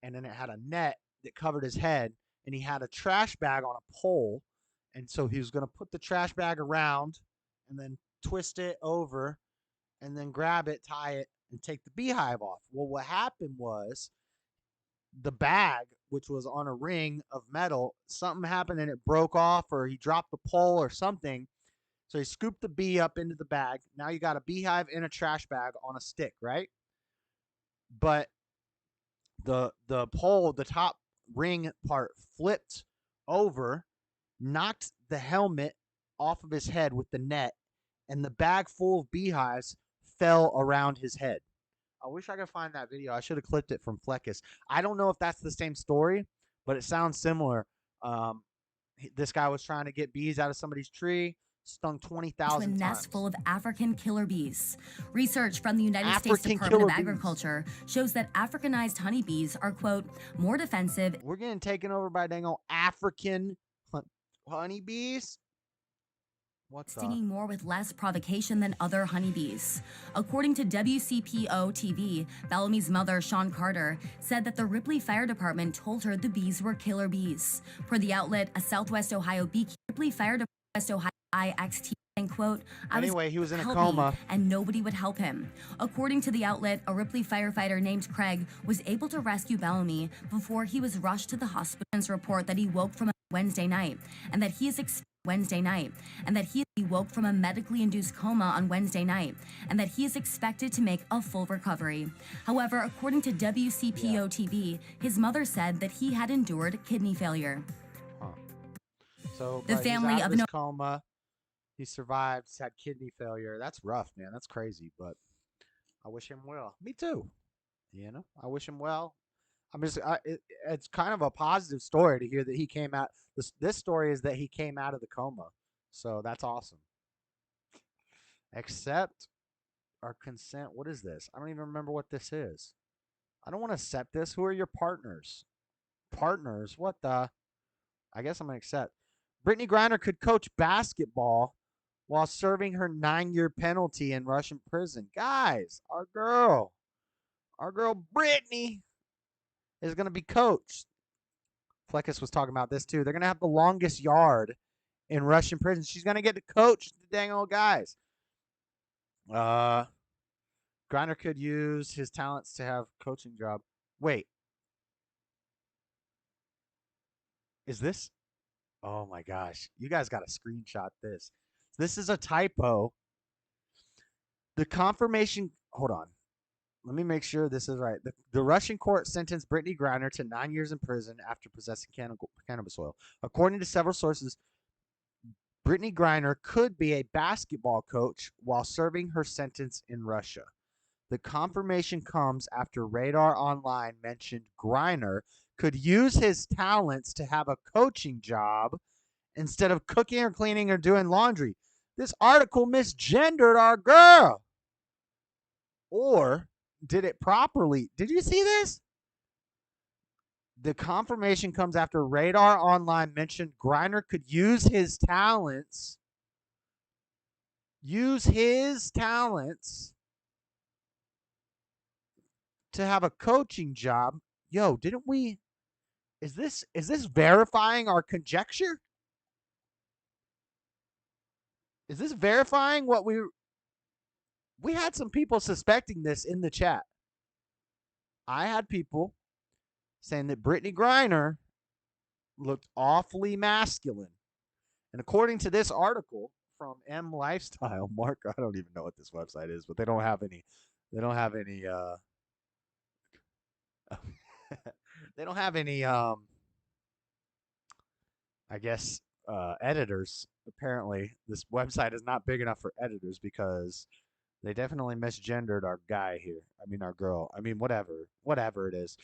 and then it had a net that covered his head, and he had a trash bag on a pole, and so he was going to put the trash bag around and then twist it over and then grab it, tie it, and take the beehive off. Well, what happened was the bag, which was on a ring of metal, something happened and it broke off, or he dropped the pole or something. So he scooped the bee up into the bag. Now you got a beehive in a trash bag on a stick, right? But the pole, the top ring part flipped over, knocked the helmet off of his head with the net, and the bag full of beehives fell around his head. I wish I could find that video. I should have clipped it from Fleckus. I don't know if that's the same story, but it sounds similar. This guy was trying to get bees out of somebody's tree, stung 20,000 times. To a nest full of African killer bees. Research from the United States Department of Agriculture shows that Africanized honeybees are, quote, more defensive. We're getting taken over by dang old African honeybees. Stinging more with less provocation than other honeybees. According to WCPO TV, Bellamy's mother, Sean Carter, said that the Ripley Fire Department told her the bees were killer bees. Per the outlet, a Southwest Ohio beekeeper, Ripley Fire Department, West Ohio IXT, and quote, anyway, he was in a coma and nobody would help him. According to the outlet, a Ripley firefighter named Craig was able to rescue Bellamy before he was rushed to the hospital. Report that he woke from a Wednesday night and that he is expected Wednesday night, and that he woke from a medically induced coma on Wednesday night, and that he is expected to make a full recovery. However, according to WCPO TV, his mother said that he had endured kidney failure. So The family he's out of this no coma. He survived. He's had kidney failure. That's rough, man. That's crazy. But I wish him well. Me too. I wish him well. It's kind of a positive story to hear that he came out. This story is that he came out of the coma. So that's awesome. Accept or consent. What is this? I don't even remember what this is. I don't want to accept this. Who are your partners? Partners? What the? I guess I'm going to accept. Brittany Griner could coach basketball while serving her 9-year penalty in Russian prison. Guys, our girl Brittany is going to be coached. Fleckus was talking about this too. They're going to have the longest yard in Russian prison. She's going to get to coach the dang old guys. Griner could use his talents to have a coaching job. Wait. Is this? Oh my gosh. You guys got to screenshot this. This is a typo. The confirmation. Hold on. Let me make sure this is right. The Russian court sentenced Brittany Griner to 9 years in prison after possessing cannabis oil. According to several sources, Brittany Griner could be a basketball coach while serving her sentence in Russia. The confirmation comes after Radar Online mentioned Griner could use his talents to have a coaching job instead of cooking or cleaning or doing laundry. This article misgendered our girl. Or did it properly? Did you see this? The confirmation comes after Radar Online mentioned Griner could use his talents to have a coaching job. Yo, didn't we? Is this verifying our conjecture? Is this verifying what we had some people suspecting this in the chat. I had people saying that Brittany Griner looked awfully masculine. And according to this article from M Lifestyle, Mark, I don't even know what this website is, but they don't have any they don't have any I guess editors. Apparently, this website is not big enough for editors because they definitely misgendered our guy here. I mean, our girl. I mean, whatever it is.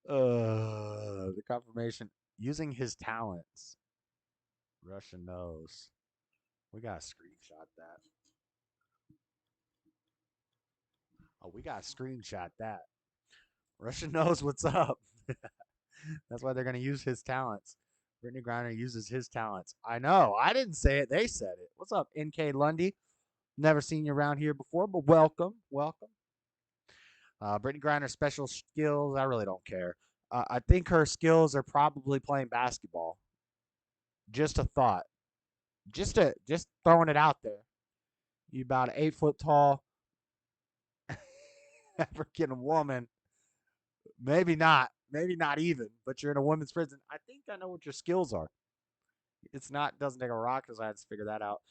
The confirmation using his talents. Russian knows. We gotta screenshot that. Oh, we gotta screenshot that. Russian knows what's up. That's why they're gonna use his talents. Brittany Griner uses his talents. I know. I didn't say it. They said it. What's up, NK Lundy? Never seen you around here before, but welcome. Brittany Griner's special skills, I really don't care. I think her skills are probably playing basketball. Just a thought. Just throwing it out there. You about 8 foot tall African woman. Maybe not even, but you're in a women's prison. I think I know what your skills are. It's not, doesn't take a rocket science to figure that out.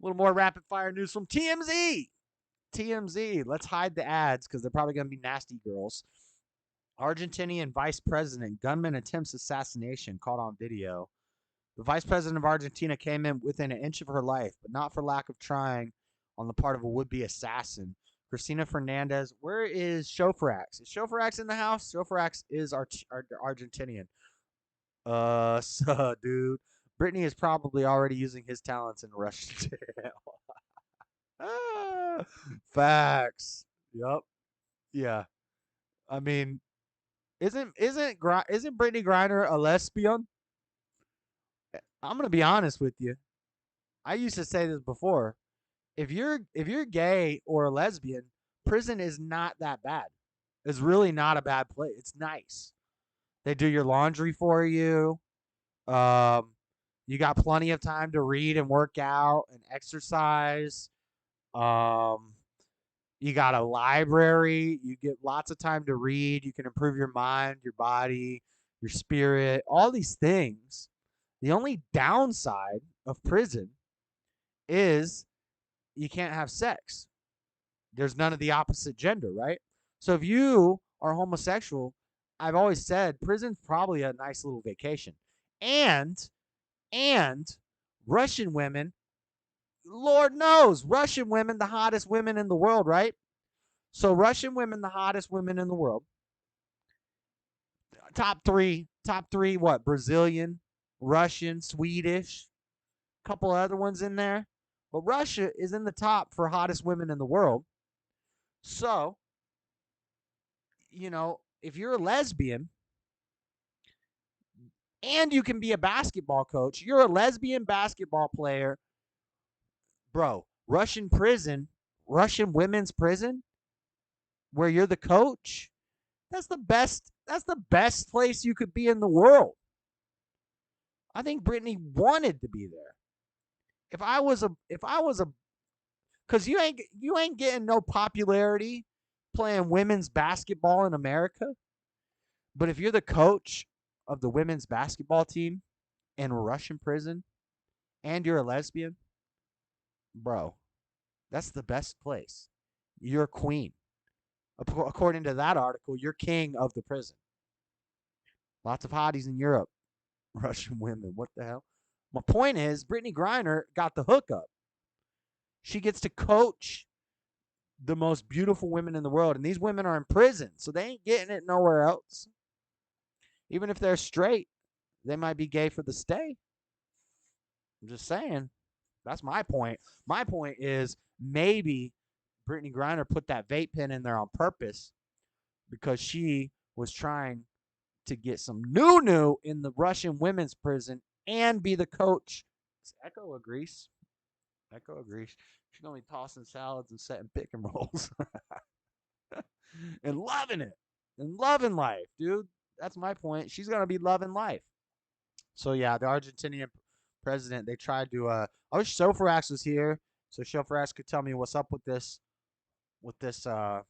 A little more rapid fire news from TMZ. Let's hide the ads because they're probably going to be nasty girls. Argentinian vice president, gunman attempts assassination caught on video. The vice president of Argentina came in within an inch of her life, but not for lack of trying on the part of a would-be assassin. Cristina Fernandez, where is Chauffeurax? Is Chauffeurax in the house? Chauffeurax is Argentinian. So, dude, Brittany is probably already using his talents in Russian jail. Facts. Yep. Yeah. I mean, isn't Brittany Griner a lesbian? I'm gonna be honest with you. I used to say this before. If you're gay or a lesbian, prison is not that bad. It's really not a bad place. It's nice. They do your laundry for you. You got plenty of time to read and work out and exercise. You got a library. You get lots of time to read. You can improve your mind, your body, your spirit, all these things. The only downside of prison is you can't have sex. There's none of the opposite gender, right? So if you are homosexual, I've always said prison's probably a nice little vacation. And Russian women, Lord knows, Russian women, the hottest women in the world, right? So Russian women, the hottest women in the world. Top three, what? Brazilian, Russian, Swedish, couple other ones in there. But Russia is in the top for hottest women in the world. So, if you're a lesbian and you can be a basketball coach, you're a lesbian basketball player, bro, Russian prison, Russian women's prison, where you're the coach, that's the best place you could be in the world. I think Brittany wanted to be there. If I was a because you ain't getting no popularity playing women's basketball in America. But if you're the coach of the women's basketball team in a Russian prison and you're a lesbian, bro, that's the best place. You're queen. According to that article, you're king of the prison. Lots of hotties in Europe. Russian women. What the hell? My point is, Brittany Griner got the hookup. She gets to coach the most beautiful women in the world, and these women are in prison, so they ain't getting it nowhere else. Even if they're straight, they might be gay for the stay. I'm just saying. That's my point. My point is maybe Brittany Griner put that vape pen in there on purpose because she was trying to get some new in the Russian women's prison and be the coach. Echo agrees. She's going to be tossing salads and setting pick and rolls. And loving it. And loving life, dude. That's my point. She's going to be loving life. So, yeah, the Argentinian president, they tried to... I wish Sofarax was here so Sofarax could tell me what's up with this. Man,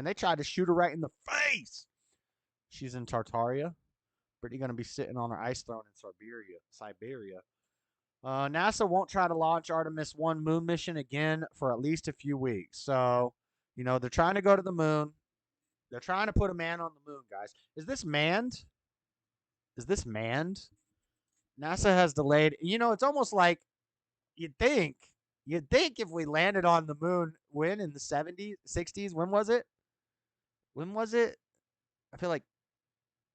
they tried to shoot her right in the face. She's in Tartaria. Brittany going to be sitting on her ice throne in Siberia. NASA won't try to launch Artemis 1 moon mission again for at least a few weeks. So, they're trying to go to the moon. They're trying to put a man on the moon, guys. Is this manned? NASA has delayed. It's almost like you'd think if we landed on the moon, when in the 70s, 60s, when was it? I feel like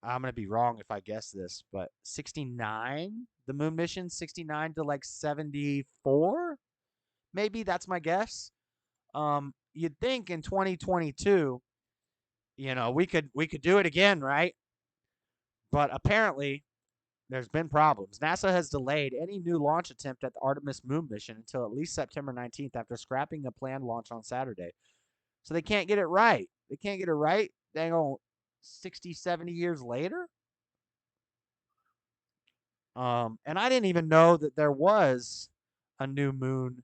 I'm going to be wrong if I guess this, but 69, the moon mission, 69 to like 74, maybe, that's my guess. You'd think in 2022, we could do it again, right? But apparently there's been problems. NASA has delayed any new launch attempt at the Artemis moon mission until at least September 19th after scrapping a planned launch on Saturday. So they can't get it right. Dang on 60, 70 years later. And I didn't even know that there was a new moon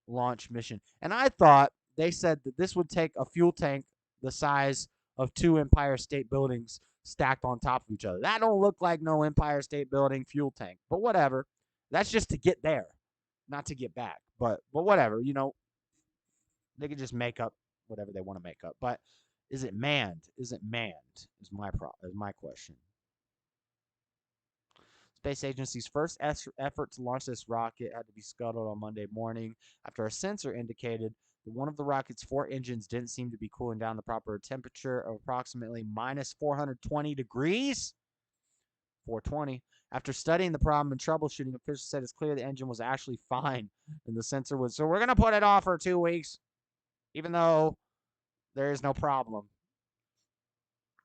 launch mission. And I thought they said that this would take a fuel tank the size of 2 Empire State Buildings stacked on top of each other. That don't look like no Empire State Building fuel tank. But whatever. That's just to get there, not to get back. But whatever, they could just make up whatever they want to make up. But is it manned? Is my question. Space Agency's first effort to launch this rocket had to be scuttled on Monday morning after a sensor indicated that one of the rocket's 4 engines didn't seem to be cooling down the proper temperature of approximately minus 420 degrees. 420. After studying the problem and troubleshooting, officials said it's clear the engine was actually fine and the sensor was. So we're going to put it off for 2 weeks, even though there is no problem.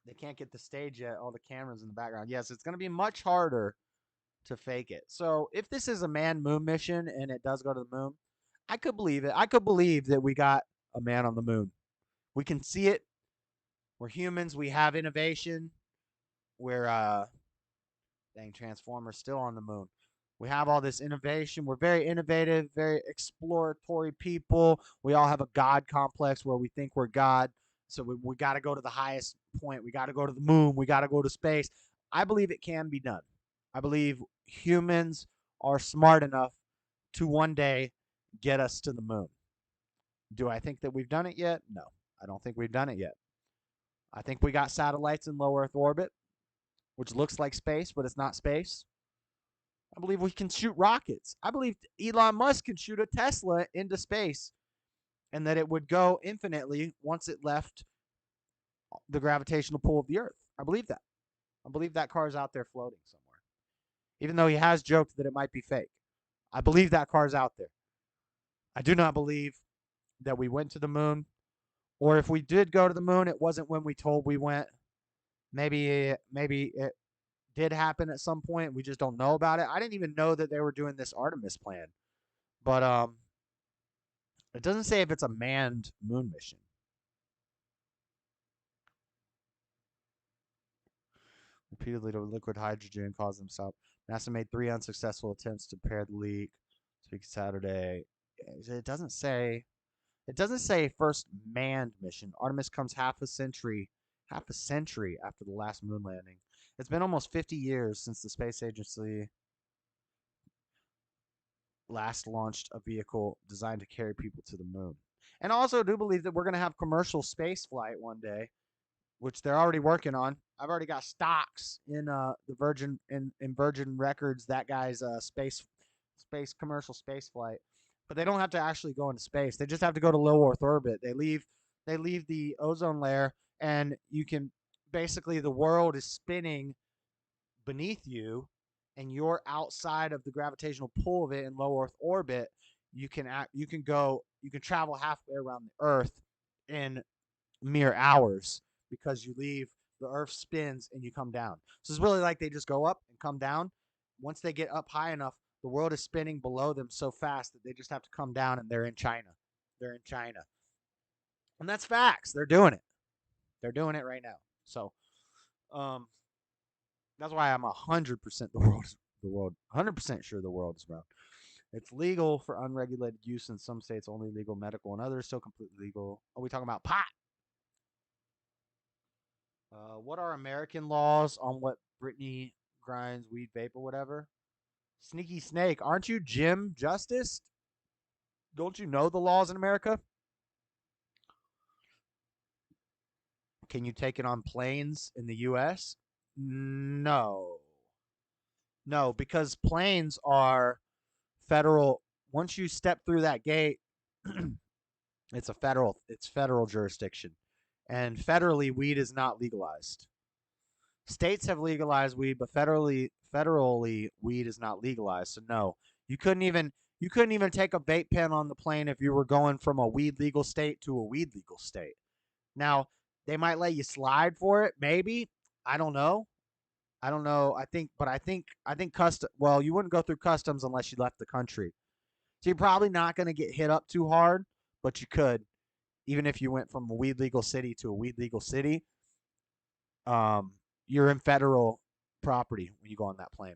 They can't get the stage yet. All the cameras in the background. Yes, it's going to be much harder to fake it. So if this is a manned moon mission and it does go to the moon, I could believe it. I could believe that we got a man on the moon. We can see it. We're humans. We have innovation. We're Transformers still on the moon. We have all this innovation. We're very innovative, very exploratory people. We all have a God complex where we think we're God. So we got to go to the highest point. We got to go to the moon. We got to go to space. I believe it can be done. I believe humans are smart enough to one day get us to the moon. Do I think that we've done it yet? No, I don't think we've done it yet. I think we got satellites in low Earth orbit, which looks like space, but it's not space. I believe we can shoot rockets. I believe Elon Musk can shoot a Tesla into space and that it would go infinitely once it left the gravitational pull of the Earth. I believe that. I believe that car is out there floating somewhere. Even though he has joked that it might be fake. I believe that car's out there. I do not believe that we went to the moon. Or if we did go to the moon, it wasn't when we told we went. Maybe it did happen at some point. We just don't know about it. I didn't even know that they were doing this Artemis plan. But it doesn't say if it's a manned moon mission. Repeatedly to liquid hydrogen caused them to stop. NASA made 3 unsuccessful attempts to repair the leak. Speak Saturday. It doesn't say first manned mission. Artemis comes half a century after the last moon landing. It's been almost 50 years since the space agency last launched a vehicle designed to carry people to the moon. And also do believe that we're going to have commercial space flight one day, which they're already working on. I've already got stocks in the Virgin in Virgin Records, that guy's space commercial space flight. But they don't have to actually go into space. They just have to go to low Earth orbit. They leave the ozone layer, and you can basically, the world is spinning beneath you, and you're outside of the gravitational pull of it in low Earth orbit. You can travel halfway around the Earth in mere hours because you leave, the Earth spins and you come down. So it's really like they just go up and come down. Once they get up high enough, the world is spinning below them so fast that they just have to come down, and they're in China. And that's facts. They're doing it. They're doing it right now. So that's why I'm 100% the world 100% sure the world is round. It's legal for unregulated use in some states, only legal medical, and others still completely legal. Are we talking about pot? What are American laws on what Britney grinds, weed, vape, or whatever? Sneaky Snake, aren't you Jim Justice? Don't you know the laws in America? Can you take it on planes in the U.S.? No, because planes are federal. Once you step through that gate, it's federal jurisdiction, and federally, weed is not legalized. States have legalized weed, but federally, weed is not legalized. So no, you couldn't even take a vape pen on the plane if you were going from a weed legal state to a weed legal state. Now, they might let you slide for it, maybe. I don't know. I think well, you wouldn't go through customs unless you left the country. So you're probably not going to get hit up too hard, but you could, even if you went from a weed legal city to a weed legal city. You're in federal property when you go on that plane.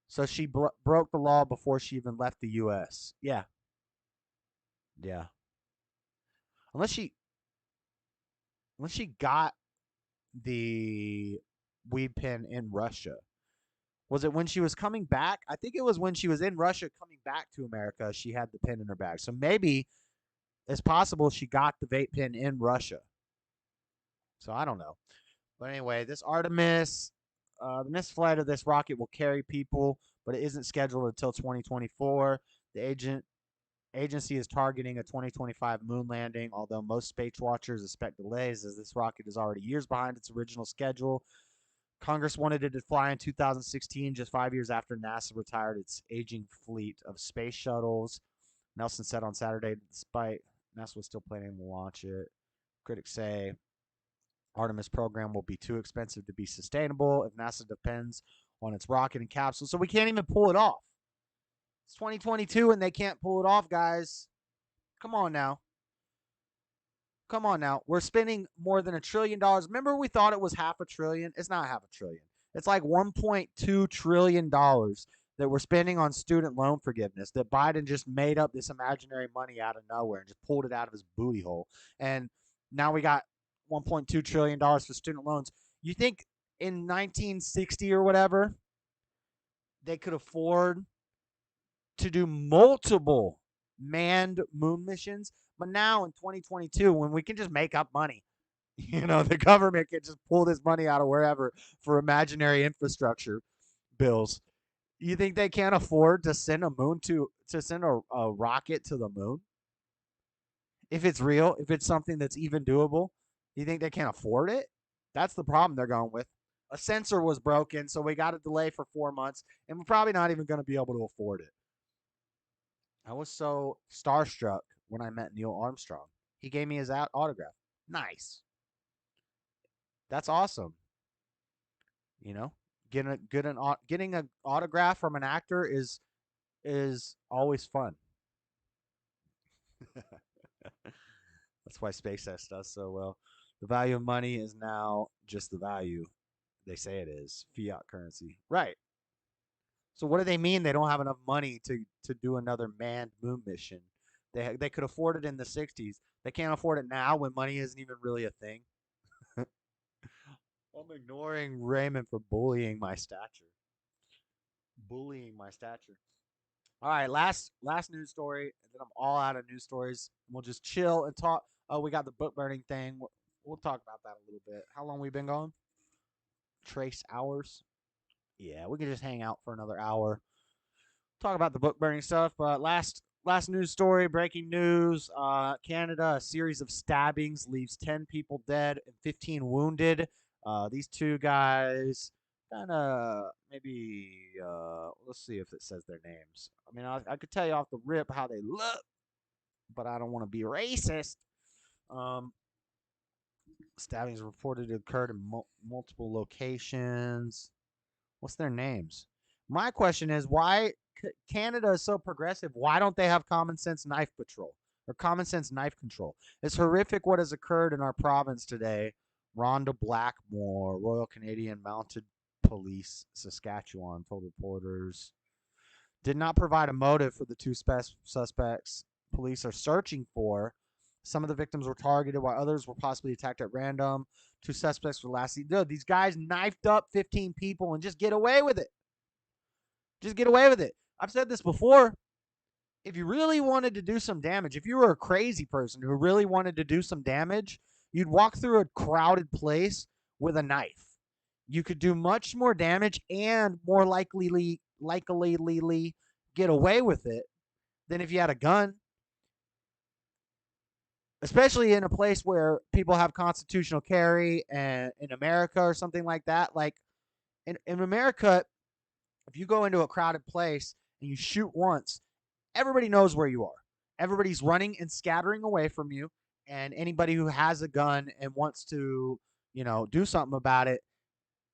So she broke the law before she even left the U.S. Yeah. Unless she got the weed pen in Russia. Was it when she was coming back? I think it was when she was in Russia coming back to America, she had the pen in her bag. So maybe it's possible she got the vape pen in Russia. So I don't know. But anyway, this Artemis, the next flight of this rocket will carry people, but it isn't scheduled until 2024. The agency is targeting a 2025 moon landing, although most space watchers expect delays as this rocket is already years behind its original schedule. Congress wanted it to fly in 2016, just 5 years after NASA retired its aging fleet of space shuttles. Nelson said on Saturday, despite NASA was still planning to launch it, critics say Artemis program will be too expensive to be sustainable if NASA depends on its rocket and capsule. So we can't even pull it off. It's 2022 and they can't pull it off, guys. Come on now. We're spending more than $1 trillion. Remember we thought it was $500 billion? It's not $500 billion. It's like $1.2 trillion that we're spending on student loan forgiveness, that Biden just made up this imaginary money out of nowhere and just pulled it out of his booty hole. And now we got $1.2 trillion for student loans. You think in 1960 or whatever, they could afford to do multiple manned moon missions? But now in 2022, when we can just make up money, the government can just pull this money out of wherever for imaginary infrastructure bills. You think they can't afford to send a rocket to the moon? If it's real, if it's something that's even doable, you think they can't afford it? That's the problem they're going with. A sensor was broken, so we got a delay for 4 months, and we're probably not even going to be able to afford it. I was so starstruck when I met Neil Armstrong. He gave me his autograph. Nice. That's awesome. Getting an autograph from an actor is always fun. That's why SpaceX does so well. The value of money is now just the value they say it is, fiat currency. Right. So what do they mean they don't have enough money to do another manned moon mission? They could afford it in the 60s. They can't afford it now when money isn't even really a thing. I'm ignoring Raymond for bullying my stature. All right, last news story, and then I'm all out of news stories. We'll just chill and talk. Oh, we got the book burning thing. We'll talk about that a little bit. How long we been gone? Trace hours. Yeah, we can just hang out for another hour. Talk about the book burning stuff. But last news story, breaking news. Canada, a series of stabbings leaves 10 people dead and 15 wounded. These two guys kind of maybe let's see if it says their names. I mean, I could tell you off the rip how they look, but I don't want to be racist. Stabbings reported to occurred in multiple locations. What's their names? My question is, why Canada is so progressive? Why don't they have common sense knife patrol or common sense knife control? It's horrific what has occurred in our province today. Rhonda Blackmore, Royal Canadian Mounted Police, Saskatchewan, told reporters, did not provide a motive for the two suspects police are searching for. Some of the victims were targeted while others were possibly attacked at random. Two suspects were last seen. Dude, these guys knifed up 15 people and just get away with it. Just get away with it. I've said this before. If you really wanted to do some damage, if you were a crazy person who really wanted to do some damage, you'd walk through a crowded place with a knife. You could do much more damage and more likely get away with it than if you had a gun. Especially in a place where people have constitutional carry and in America or something like that. Like in America, if you go into a crowded place and you shoot once, everybody knows where you are. Everybody's running and scattering away from you. And anybody who has a gun and wants to, do something about it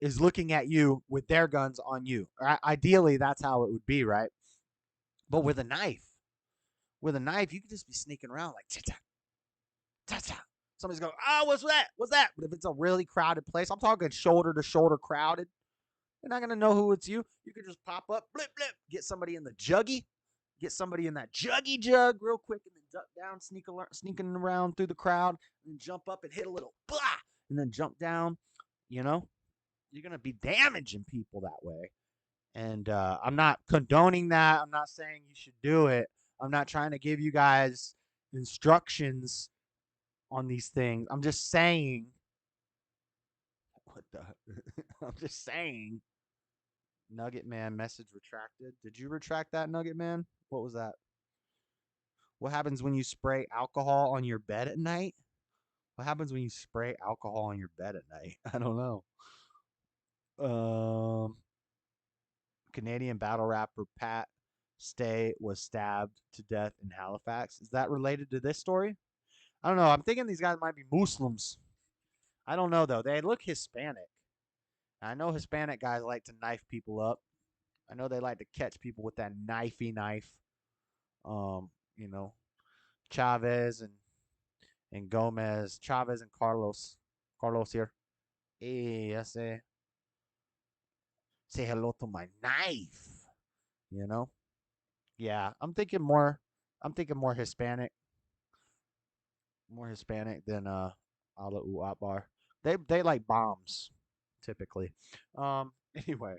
is looking at you with their guns on you. Ideally, that's how it would be, right? But with a knife, you can just be sneaking around like, ta-ta. Somebody's going, oh, what's that? What's that? But if it's a really crowded place, I'm talking shoulder to shoulder crowded, they're not going to know who it's you. You can just pop up, blip, blip, get somebody in the juggy, get somebody in that juggy jug real quick, and then duck down, sneaking around through the crowd, and then jump up and hit a little, blah, and then jump down. You're going to be damaging people that way. And I'm not condoning that. I'm not saying you should do it. I'm not trying to give you guys instructions on these things. I'm just saying. I'm just saying. Nugget Man message retracted. Did you retract that, Nugget Man? What was that? What happens when you spray alcohol on your bed at night? What happens when you spray alcohol on your bed at night? I don't know. Canadian battle rapper Pat Stay was stabbed to death in Halifax. Is that related to this story? I don't know. I'm thinking these guys might be Muslims. I don't know, though. They look Hispanic. I know Hispanic guys like to knife people up. I know they like to catch people with that knifey knife. Chavez and Gomez. Chavez and Carlos. Carlos here. Hey, I say hello to my knife. Yeah, I'm thinking more Hispanic. More Hispanic than Allah U Akbar. They like bombs, typically. Anyway,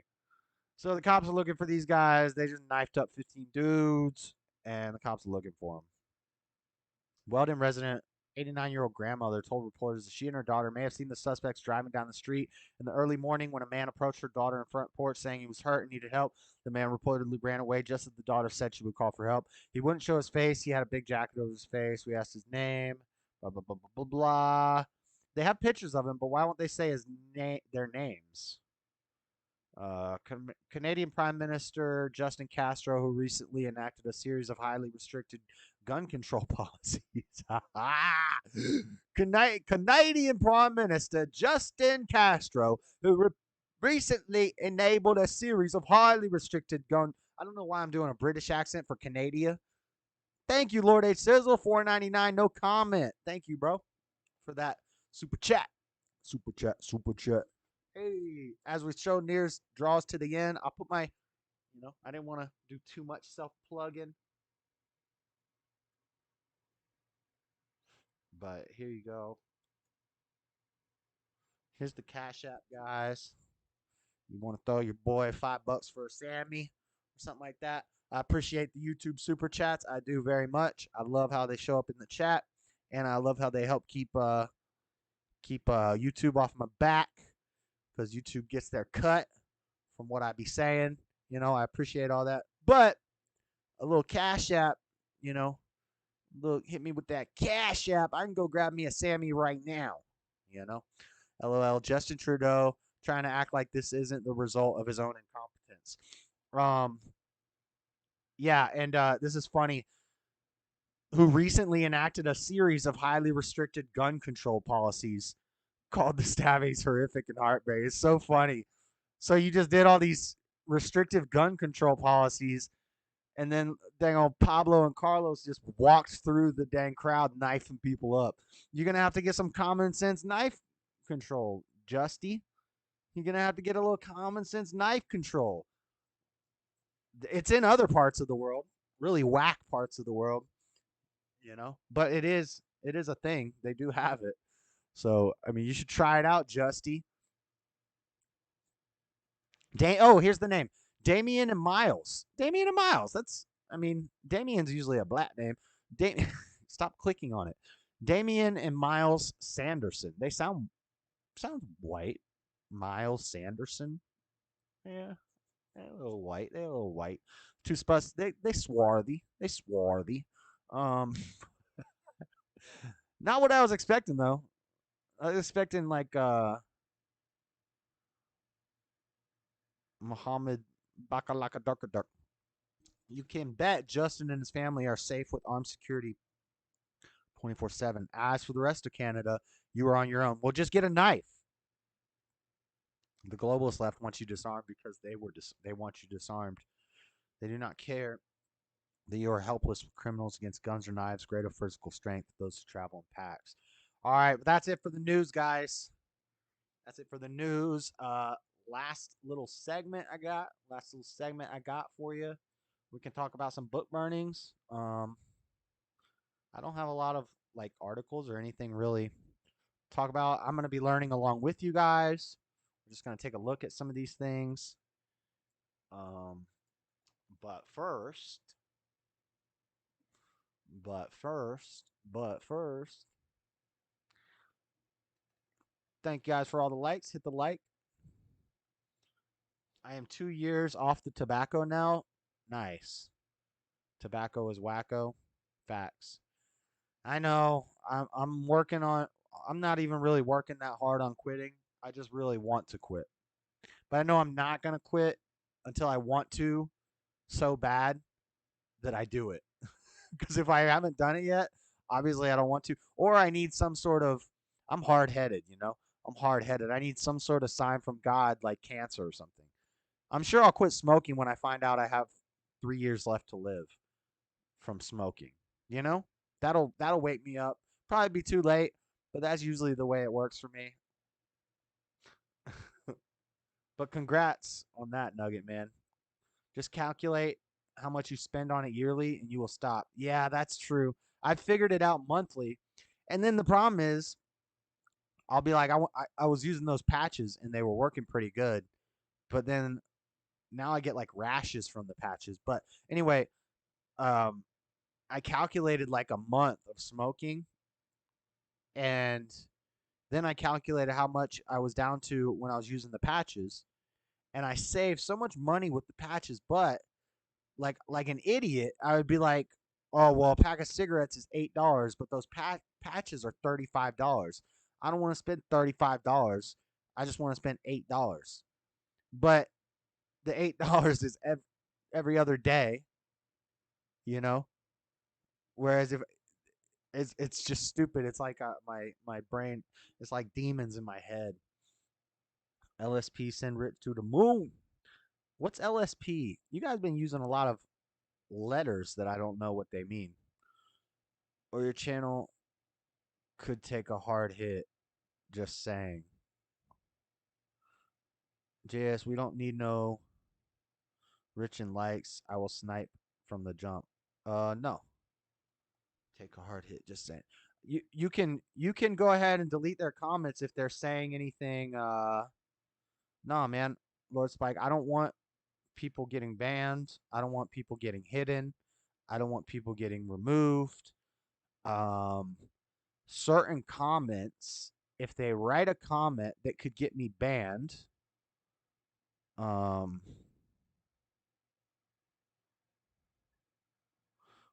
so the cops are looking for these guys. They just knifed up 15 dudes, and the cops are looking for them. Weldon resident 89-year-old grandmother told reporters that she and her daughter may have seen the suspects driving down the street in the early morning when a man approached her daughter in front porch saying he was hurt and needed help. The man reportedly ran away just as the daughter said she would call for help. He wouldn't show his face. He had a big jacket over his face. We asked his name. Blah, blah, blah, blah, blah, blah. They have pictures of him, but why won't they say their names? Canadian Prime Minister Justin Castro, who recently enacted a series of highly restricted gun control policies. Canadian Prime Minister Justin Castro, who recently enabled a series of highly restricted gun. I don't know why I'm doing a British accent for Canada. Thank you, Lord H. Sizzle, $4.99, no comment. Thank you, bro, for that super chat. Super chat. Hey, as we show nears draws to the end, I'll put my, I didn't want to do too much self-plugging. But here you go. Here's the Cash App, guys. You want to throw your boy $5 for a Sammy or something like that. I appreciate the YouTube super chats. I do very much. I love how they show up in the chat, and I love how they help keep YouTube off my back, because YouTube gets their cut from what I be saying. I appreciate all that. But a little Cash App, look, hit me with that Cash App. I can go grab me a Sammy right now. LOL. Justin Trudeau trying to act like this isn't the result of his own incompetence. Yeah, and this is funny. Who recently enacted a series of highly restricted gun control policies called the stabbings horrific and heartbreaking. It's so funny. So you just did all these restrictive gun control policies, and then dang old Pablo and Carlos just walked through the dang crowd knifing people up. You're going to have to get some common sense knife control, Justy. You're going to have to get a little common sense knife control. It's in other parts of the world, really whack parts of the world, but it is a thing. They do have it. So, I mean, you should try it out, Justy. Here's the name. Damien and Miles. Damien's usually a black name. Stop clicking on it. Damien and Miles Sanderson. They sound white. Miles Sanderson. Yeah. They're a little white. Too spuss. They swarthy. Not what I was expecting, though. I was expecting like Muhammad Bakalaka Darkadark. You can bet Justin and his family are safe with armed security 24/7. As for the rest of Canada, you are on your own. Well, just get a knife. The globalist left wants you disarmed because they want you disarmed. They do not care that you are helpless with criminals against guns or knives. Greater physical strength those who travel in packs. All right, that's it for the news, guys. That's it for the news. Last little segment I got for you. We can talk about some book burnings. I don't have a lot of like articles or anything really to talk about. I'm going to be learning along with you guys. We're just going to take a look at some of these things. But first, thank you guys for all the likes. Hit the like. I am 2 years off the tobacco now. Nice. Tobacco is wacko. Facts. I know. I'm working on. I'm not even really working that hard on quitting. I just really want to quit. But I know I'm not going to quit until I want to so bad that I do it. Because if I haven't done it yet, obviously I don't want to. Or I need some sort of. I'm hard-headed, I'm hard-headed. I need some sort of sign from God, like cancer or something. I'm sure I'll quit smoking when I find out I have 3 years left to live from smoking. That'll wake me up. Probably be too late, but that's usually the way it works for me. But congrats on that, Nugget, man. Just calculate how much you spend on it yearly and you will stop. Yeah, that's true. I figured it out monthly. And then the problem is I'll be like, I was using those patches and they were working pretty good, but then now I get like rashes from the patches. But anyway, um, I calculated like a month of smoking, and then I calculated how much I was down to when I was using the patches, and I saved so much money with the patches. But like an idiot, I would be like, oh well, a pack of cigarettes is $8, but those patches are $35. I don't want to spend $35. I just want to spend $8. But the $8 is every other day, you know. Whereas if it's just stupid. It's like my brain. It's like demons in my head. LSP send Rich to the moon. What's LSP? You guys been using a lot of letters that I don't know what they mean. Or your channel could take a hard hit. Just saying. JS, we don't need no rich and likes. I will snipe from the jump. No. Take a hard hit. Just saying. You can go ahead and delete their comments if they're saying anything. Nah, man, Lord Spike. I don't want people getting banned. I don't want people getting hidden. I don't want people getting removed. Certain comments, if they write a comment that could get me banned,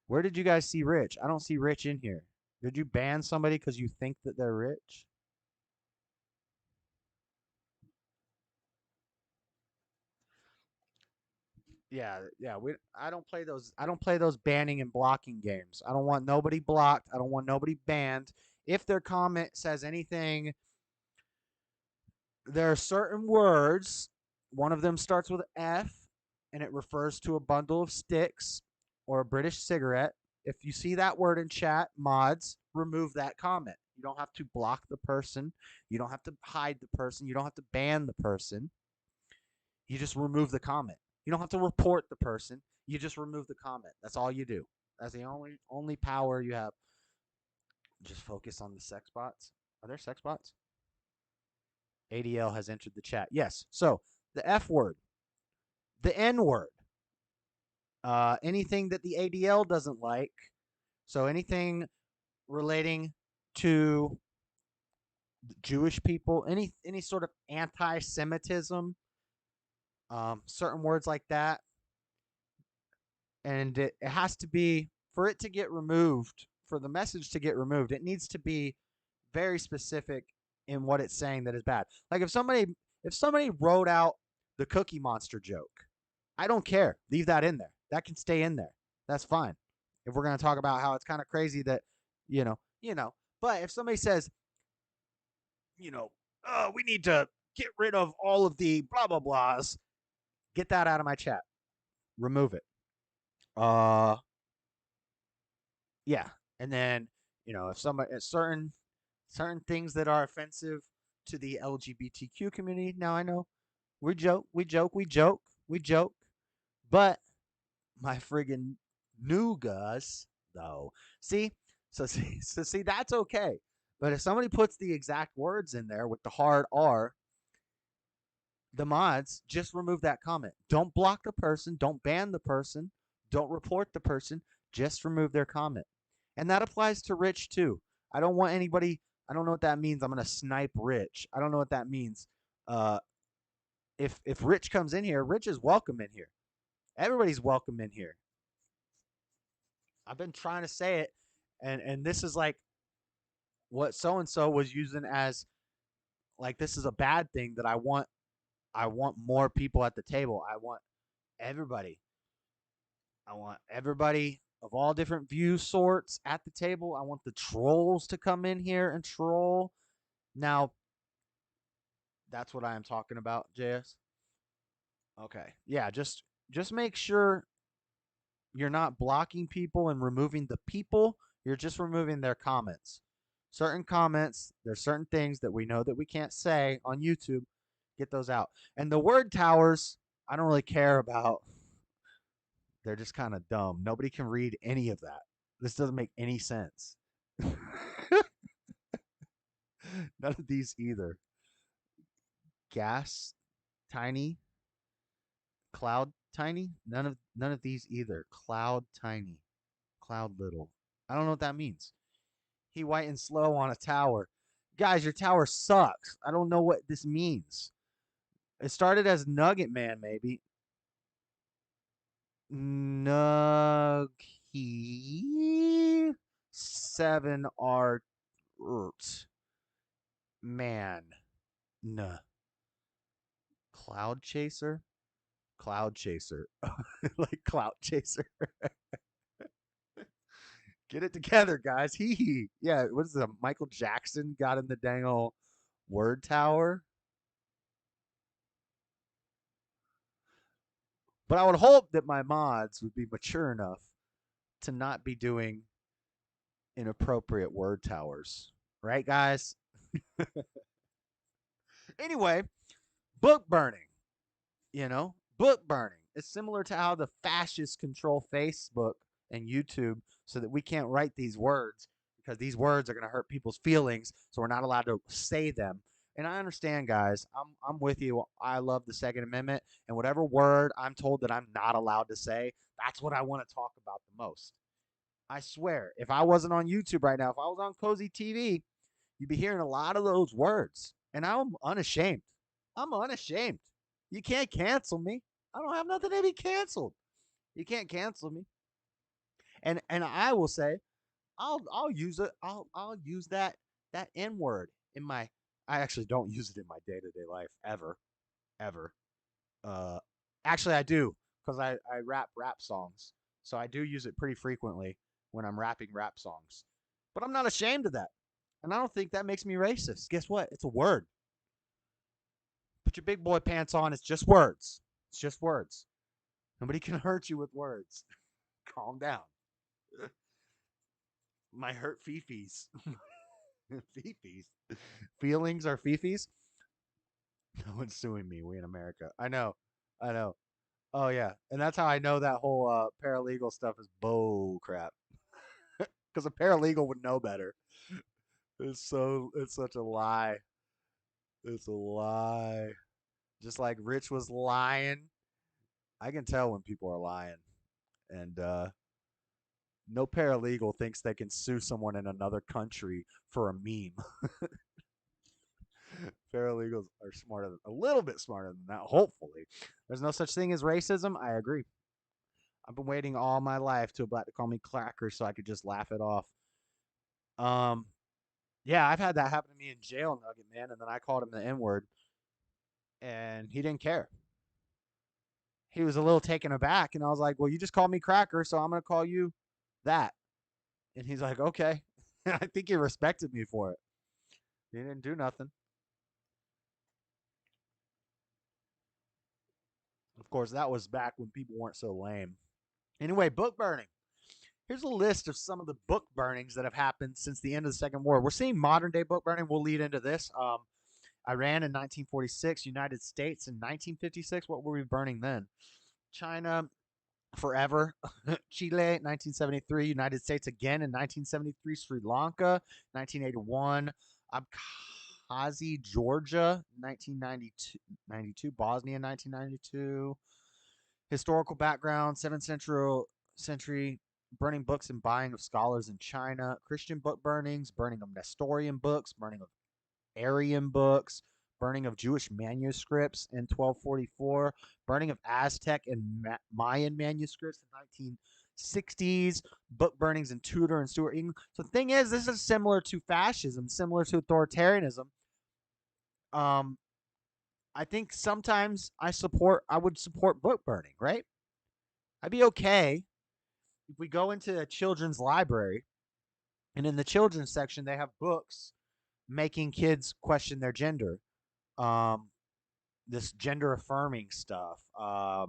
where did you guys see Rich? I don't see Rich in here. Did you ban somebody because you think that they're rich? Yeah. I don't play those. I don't play those banning and blocking games. I don't want nobody blocked. I don't want nobody banned. If their comment says anything, there are certain words. One of them starts with F, and it refers to a bundle of sticks or a British cigarette. If you see that word in chat, mods, remove that comment. You don't have to block the person. You don't have to hide the person. You don't have to ban the person. You just remove the comment. You don't have to report the person. You just remove the comment. That's all you do. That's the only power you have. Just focus on the sex bots. Are there sex bots? ADL has entered the chat. Yes. So the F word, the N word, anything that the ADL doesn't like. So anything relating to Jewish people, any sort of anti-Semitism, certain words like that, and it has to be, for it to get removed, for the message to get removed, it needs to be very specific in what it's saying that is bad. Like if somebody wrote out the Cookie Monster joke, I don't care. Leave that in there. That can stay in there. That's fine. If we're going to talk about how it's kind of crazy that, you know. But if somebody says, we need to get rid of all of the blah blah blahs, get that out of my chat. Remove it. Yeah. And then, if somebody certain things that are offensive to the LGBTQ community. Now I know we joke, but my friggin' nougas though. See, so see that's okay. But if somebody puts the exact words in there with the hard R, the mods just remove that comment. Don't block the person. Don't ban the person. Don't report the person. Just remove their comment. And that applies to Rich too. I don't want anybody. I don't know what that means. I'm gonna snipe Rich. I don't know what that means. If Rich comes in here, Rich is welcome in here. Everybody's welcome in here. I've been trying to say it, and this is like what so and so was using as like this is a bad thing that I want more people at the table. I want everybody. I want everybody of all different view sorts at the table. I want the trolls to come in here and troll. Now, that's what I am talking about, JS. Okay. Yeah, just make sure you're not blocking people and removing the people. You're just removing their comments. Certain comments, there's certain things that we know that we can't say on YouTube. Get those out. And the word towers, I don't really care about. They're just kind of dumb. Nobody can read any of that. This doesn't make any sense. None of these either. Gas, tiny, cloud, tiny. None of these either. Cloud, tiny, cloud, little. I don't know what that means. He white and slow on a tower. Guys, your tower sucks. I don't know what this means. It started as Nugget Man, maybe. Nuggy 7 art man. Nah. Cloud Chaser? Cloud Chaser. Like Cloud Chaser. Get it together, guys. Hee hee. Yeah, what is it? Michael Jackson got in the dang old word tower. But I would hope that my mods would be mature enough to not be doing inappropriate word towers. Right, guys? Anyway, book burning. Book burning. It's similar to how the fascists control Facebook and YouTube so that we can't write these words because these words are going to hurt people's feelings, so we're not allowed to say them. And I understand, guys. I'm with you. I love the Second Amendment, and whatever word I'm told that I'm not allowed to say, that's what I want to talk about the most. I swear, if I wasn't on YouTube right now, if I was on Cozy TV, you'd be hearing a lot of those words, and I'm unashamed. I'm unashamed. You can't cancel me. I don't have nothing to be canceled. You can't cancel me. And I will say, I'll use it. I'll use that N word in my. I actually don't use it in my day to day life ever. Uh, Actually I do because I rap songs, so I do use it pretty frequently when I'm rapping rap songs. But I'm not ashamed of that, and I don't think that makes me racist. Guess what? It's a word. Put your big boy pants on. It's just words. It's just words. Nobody can hurt you with words. Calm down. My hurt fifis. Fifis. Feelings are fifis. No one's suing me. We in America. I know. I know. Oh yeah, and that's how I know that whole paralegal stuff is bull crap. Because a paralegal would know better. It's such a lie. It's a lie. Just like Rich was lying. I can tell when people are lying. And no paralegal thinks they can sue someone in another country for a meme. Paralegals are a little bit smarter than that, hopefully. There's no such thing as racism. I agree. I've been waiting all my life to a black to call me clacker so I could just laugh it off. Um, yeah, I've had that happen to me in jail, Nugget Man, and then I called him the N word, and he didn't care. He was a little taken aback, and I was like, "Well, you just called me cracker, so I'm gonna call you that." And he's like, "Okay." I think he respected me for it. He didn't do nothing. Of course, that was back when people weren't so lame. Anyway, book burning. Here's a list of some of the book burnings that have happened since the end of the Second War. We're seeing modern day book burning. We'll lead into this. Iran in 1946, United States in 1956. What were we burning then? China forever. Chile 1973, United States again in 1973, Sri Lanka 1981, Abkhazia, Georgia 1992, Bosnia 1992. Historical background, 7th century burning books and buying of scholars in China, Christian book burnings, burning of Nestorian books, burning of Arian books, burning of Jewish manuscripts in 1244, burning of Aztec and Mayan manuscripts in 1960s, book burnings in Tudor and Stuart England. So the thing is, this is similar to fascism, similar to authoritarianism. I think sometimes I would support book burning, right? I'd be okay if we go into a children's library and in the children's section they have books making kids question their gender. This gender affirming stuff. Book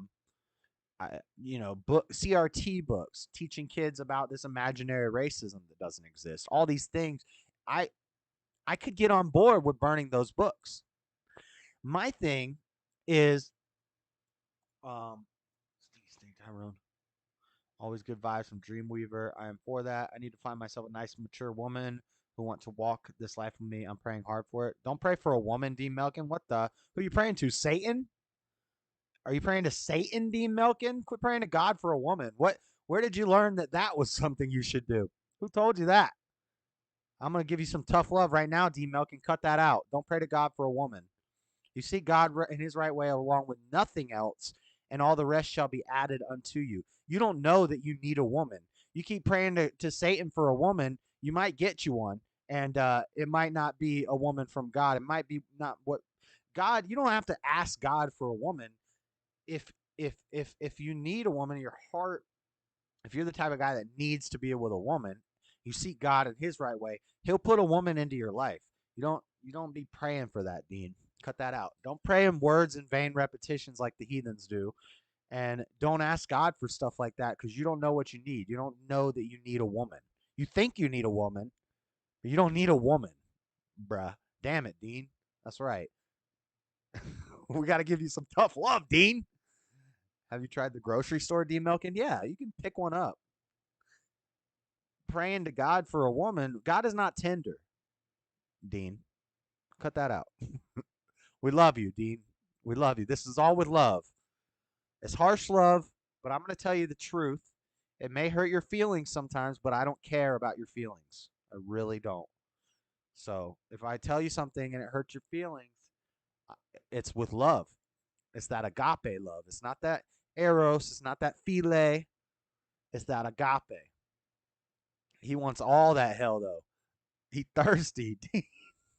CRT books teaching kids about this imaginary racism that doesn't exist. All these things, I could get on board with burning those books. My thing is, Steve Tyrone. Always good vibes from Dreamweaver. I am for that. I need to find myself a nice, mature woman who want to walk this life with me. I'm praying hard for it. Don't pray for a woman, Dean Melkin. What the? Who are you praying to? Satan? Are you praying to Satan, Dean Melkin? Quit praying to God for a woman. What? Where did you learn that was something you should do? Who told you that? I'm going to give you some tough love right now, Dean Melkin. Cut that out. Don't pray to God for a woman. You seek God in his right way along with nothing else, and all the rest shall be added unto you. You don't know that you need a woman. You keep praying to Satan for a woman, you might get you one, and it might not be a woman from God. It might be not what God. You don't have to ask God for a woman. If you need a woman in your heart, if you're the type of guy that needs to be with a woman, you seek God in his right way, he'll put a woman into your life. You don't be praying for that, Dean. Cut that out. Don't pray in words and vain repetitions like the heathens do. And don't ask God for stuff like that because you don't know what you need. You don't know that you need a woman. You think you need a woman, but you don't need a woman, bruh. Damn it, Dean. That's right. We got to give you some tough love, Dean. Have you tried the grocery store, Dean Melkin? Yeah, you can pick one up. Praying to God for a woman, God is not tender, Dean. Cut that out. We love you, Dean. We love you. This is all with love. It's harsh love, but I'm going to tell you the truth. It may hurt your feelings sometimes, but I don't care about your feelings. I really don't. So if I tell you something and it hurts your feelings, it's with love. It's that agape love. It's not that eros. It's not that philia. It's that agape. He wants all that hell, though. He thirsty.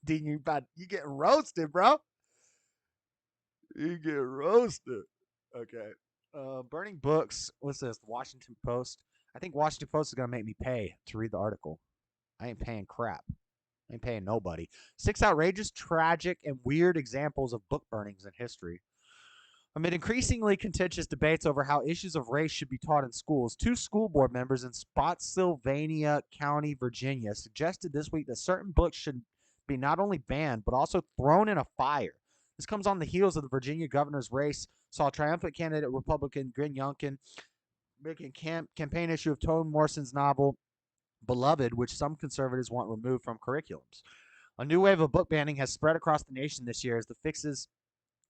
Dean, you getting roasted, bro. You get roasted. Okay. Burning books. What's this? The Washington Post. I think Washington Post is going to make me pay to read the article. I ain't paying crap. I ain't paying nobody. 6 outrageous, tragic, and weird examples of book burnings in history. Amid increasingly contentious debates over how issues of race should be taught in schools, 2 school board members in Spotsylvania County, Virginia, suggested this week that certain books should be not only banned, but also thrown in a fire. This comes on the heels of the Virginia governor's race, saw triumphant candidate Republican Glenn Youngkin making campaign issue of Toni Morrison's novel, Beloved, which some conservatives want removed from curriculums. A new wave of book banning has spread across the nation this year as the fixes.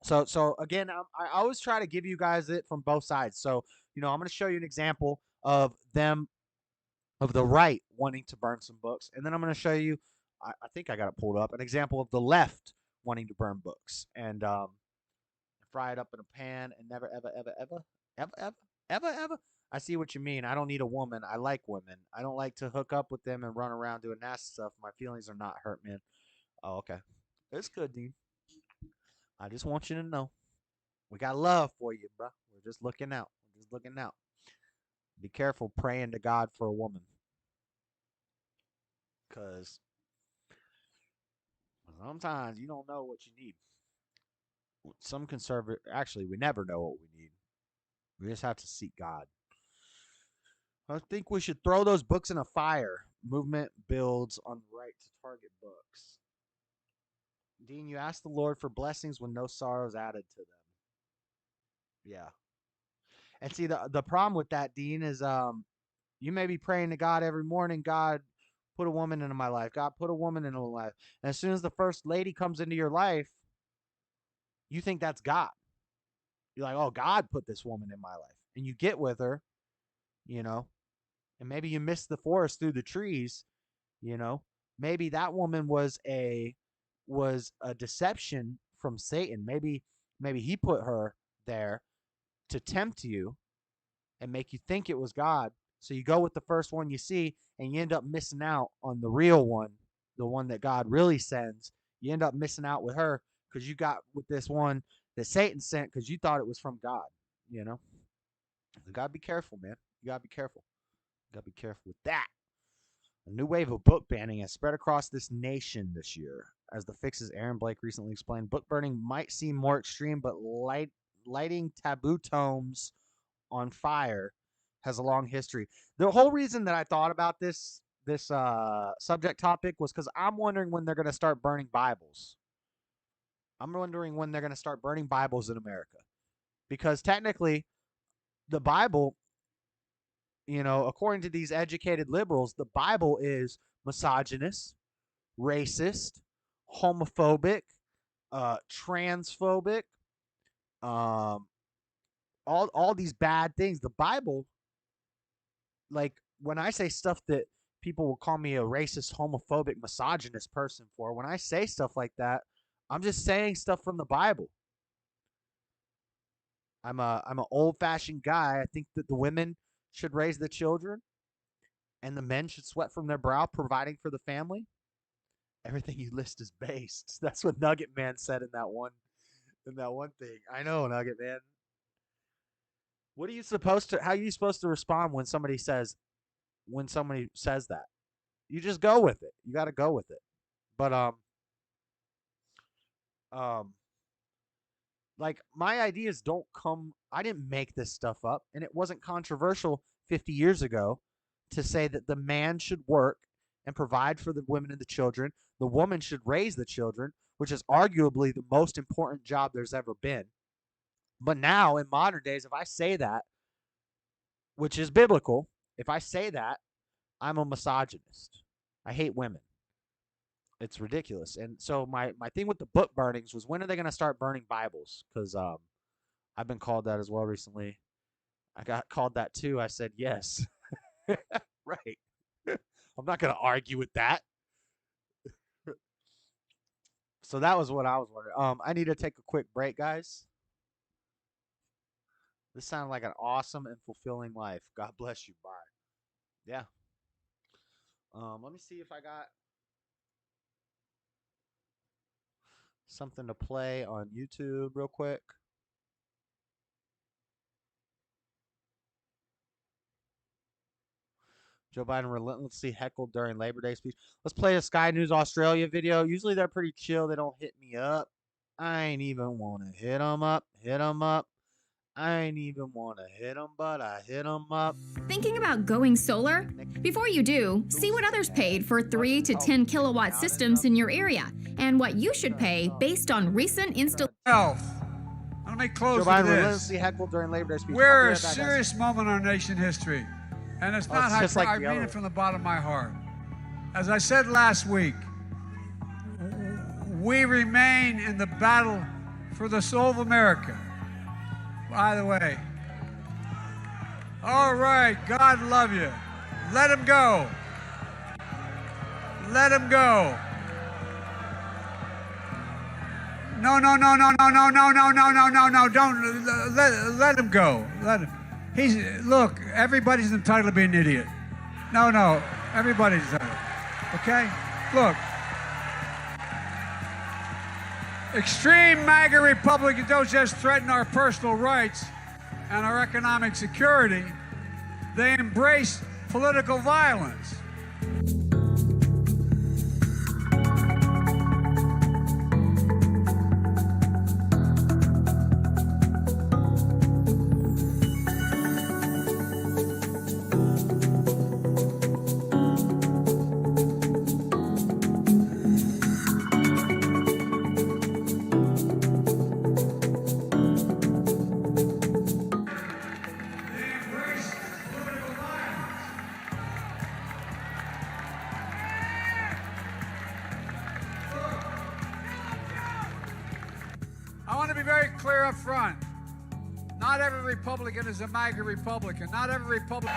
So again, I always try to give you guys it from both sides. So, I'm going to show you an example of them, of the right wanting to burn some books. And then I'm going to show you, I think I got it pulled up, an example of the left wanting to burn books and fry it up in a pan and never, ever. I see what you mean. I don't need a woman. I like women. I don't like to hook up with them and run around doing nasty stuff. My feelings are not hurt, man. Oh, okay. It's good, Dean. I just want you to know. We got love for you, bro. We're just looking out. Be careful praying to God for a woman. Because sometimes you don't know what you need. Some conservative, actually, we never know what we need. We just have to seek God. I think we should throw those books in a fire. Movement builds on the right to target books. Dean, you ask the Lord for blessings when no sorrows added to them. Yeah. And see, the problem with that, Dean, is you may be praying to God every morning, God, put a woman into my life. God, put a woman into my life. And as soon as the first lady comes into your life, you think that's God. You're like, oh, God put this woman in my life. And you get with her, and maybe you miss the forest through the trees, Maybe that woman was a deception from Satan. Maybe he put her there to tempt you and make you think it was God. So you go with the first one you see and you end up missing out on the real one, the one that God really sends. You end up missing out with her because you got with this one that Satan sent because you thought it was from God, You got to be careful, man. You got to be careful. You got to be careful with that. A new wave of book banning has spread across this nation this year. As the Fix's Aaron Blake recently explained, book burning might seem more extreme, but lighting taboo tomes on fire has a long history. The whole reason that I thought about this subject topic was because I'm wondering when they're going to start burning Bibles. I'm wondering when they're going to start burning Bibles in America. Because technically, the Bible, according to these educated liberals, the Bible is misogynist. racist, homophobic, transphobic, all these bad things. The Bible, like when I say stuff that people will call me a racist, homophobic, misogynist person for, when I say stuff like that, I'm just saying stuff from the Bible. I'm an old-fashioned guy. I think that the women should raise the children and the men should sweat from their brow, providing for the family. Everything you list is based. That's what Nugget Man said in that one thing. I know, Nugget Man. What are you supposed to? How are you supposed to respond when somebody says that? You just go with it. You got to go with it. But like my ideas don't come. I didn't make this stuff up, and it wasn't controversial 50 years ago to say that the man should work and provide for the women and the children. The woman should raise the children, which is arguably the most important job there's ever been. But now, in modern days, if I say that, which is biblical, if I say that, I'm a misogynist. I hate women. It's ridiculous. And so my thing with the book burnings was, when are they going to start burning Bibles? Because I've been called that as well recently. I got called that too. I said yes. Right. I'm not going to argue with that. So that was what I was wondering. I need to take a quick break, guys. This sounded like an awesome and fulfilling life. God bless you. Bye. Yeah. Let me see if I got something to play on YouTube real quick. Joe Biden relentlessly heckled during Labor Day speech. Let's play a Sky News Australia video. Usually they're pretty chill. They don't hit me up. I ain't even want to hit them up. Hit them up. I ain't even want to hit them, but I hit them up. Thinking about going solar? Before you do, see what others paid for 3 to 10 kilowatt systems in your area and what you should pay based on recent installations. Let me close Joe Biden with this. relentlessly heckled during Labor Day speech. We're a serious moment in our nation history. And it's not just like I mean it from the bottom of my heart. As I said last week, we remain in the battle for the soul of America. By the way, all right, God love you. Let him go. Let him go. No, don't let him go. Let him. Look, everybody's entitled to be an idiot. No, everybody's entitled. Okay? Look. Extreme MAGA Republicans don't just threaten our personal rights and our economic security, they embrace political violence. I want to be very clear up front. Not every Republican is a MAGA Republican. Not every Republican.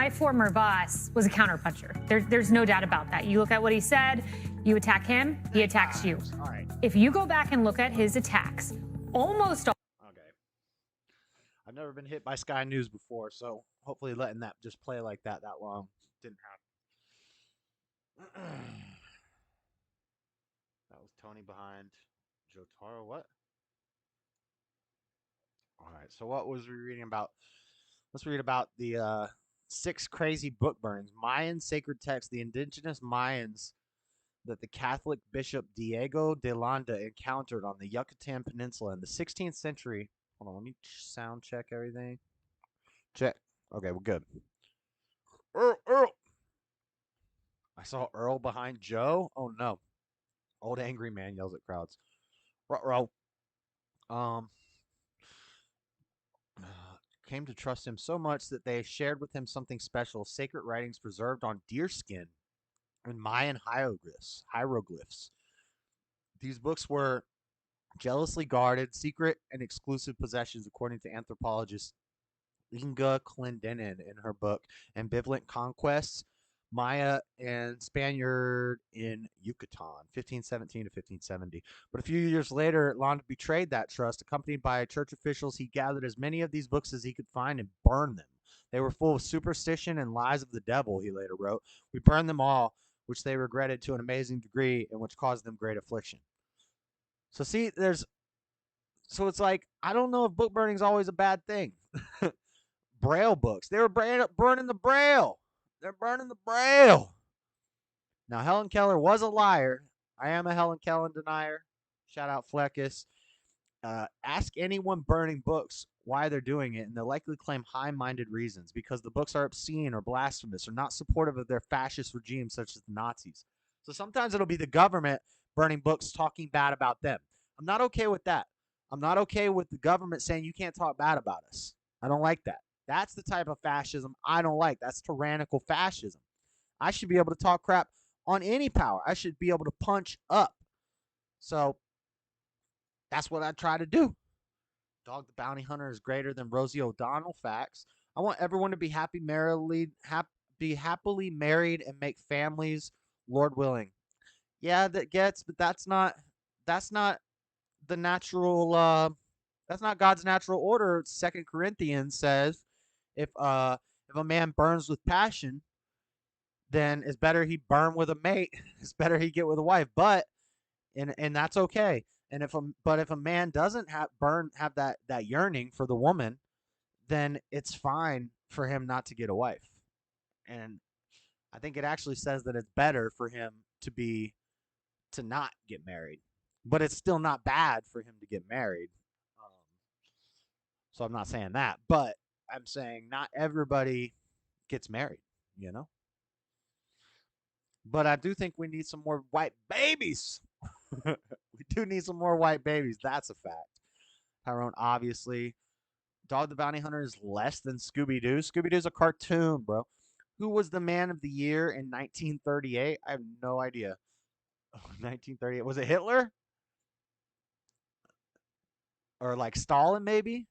my former boss was a counterpuncher. There's no doubt about that. You look at what he said, you attack him, he attacks you. All right. If you go back and look at his attacks, almost all. Okay. I've never been hit by Sky News before, so hopefully letting that just play like that long didn't happen. That was Tony behind Jotaro. What? All right. So what was we reading about? Let's read about the 6 crazy book burnings. Mayan sacred texts, the indigenous Mayans that the Catholic Bishop Diego de Landa encountered on the Yucatan Peninsula in the 16th century. Hold on, let me sound check everything. Check. Okay, we're good. Earl. I saw Earl behind Joe. Oh no. Old angry man yells at crowds. Ruh-roh. Came to trust him so much that they shared with him something special, sacred writings preserved on deerskin and Mayan hieroglyphs. These books were jealously guarded, secret, and exclusive possessions, according to anthropologist Inga Clendenin in her book Ambivalent Conquests, Maya and Spaniard in Yucatan, 1517 to 1570. But a few years later, Landa betrayed that trust. Accompanied by church officials, he gathered as many of these books as he could find and burned them. They were full of superstition and lies of the devil, he later wrote. We burned them all, which they regretted to an amazing degree and which caused them great affliction. So see, so it's like, I don't know if book burning is always a bad thing. Braille books. They were burning the Braille. They're burning the Braille. Now, Helen Keller was a liar. I am a Helen Keller denier. Shout out Fleckus. Ask anyone burning books why they're doing it, and they'll likely claim high-minded reasons, because the books are obscene or blasphemous or not supportive of their fascist regimes such as the Nazis. So sometimes it'll be the government burning books talking bad about them. I'm not okay with that. I'm not okay with the government saying you can't talk bad about us. I don't like that. That's the type of fascism I don't like. That's tyrannical fascism. I should be able to talk crap on any power. I should be able to punch up. So that's what I try to do. Dog the Bounty Hunter is greater than Rosie O'Donnell. Facts. I want everyone to be happily married and make families, Lord willing. Yeah, that gets, but that's not the natural. That's not God's natural order. 2 Corinthians says, if a man burns with passion, then it's better he burn with a mate. It's better he get with a wife. But and that's okay. And if a man doesn't have that yearning for the woman, then it's fine for him not to get a wife. And I think it actually says that it's better for him to not get married. But it's still not bad for him to get married. So I'm not saying that, but I'm saying not everybody gets married, you know? But I do think we need some more white babies. We do need some more white babies. That's a fact. Tyrone, obviously. Dog the Bounty Hunter is less than Scooby-Doo. Scooby-Doo's a cartoon, bro. Who was the man of the year in 1938? I have no idea. 1938. Was it Hitler? Or like Stalin, maybe?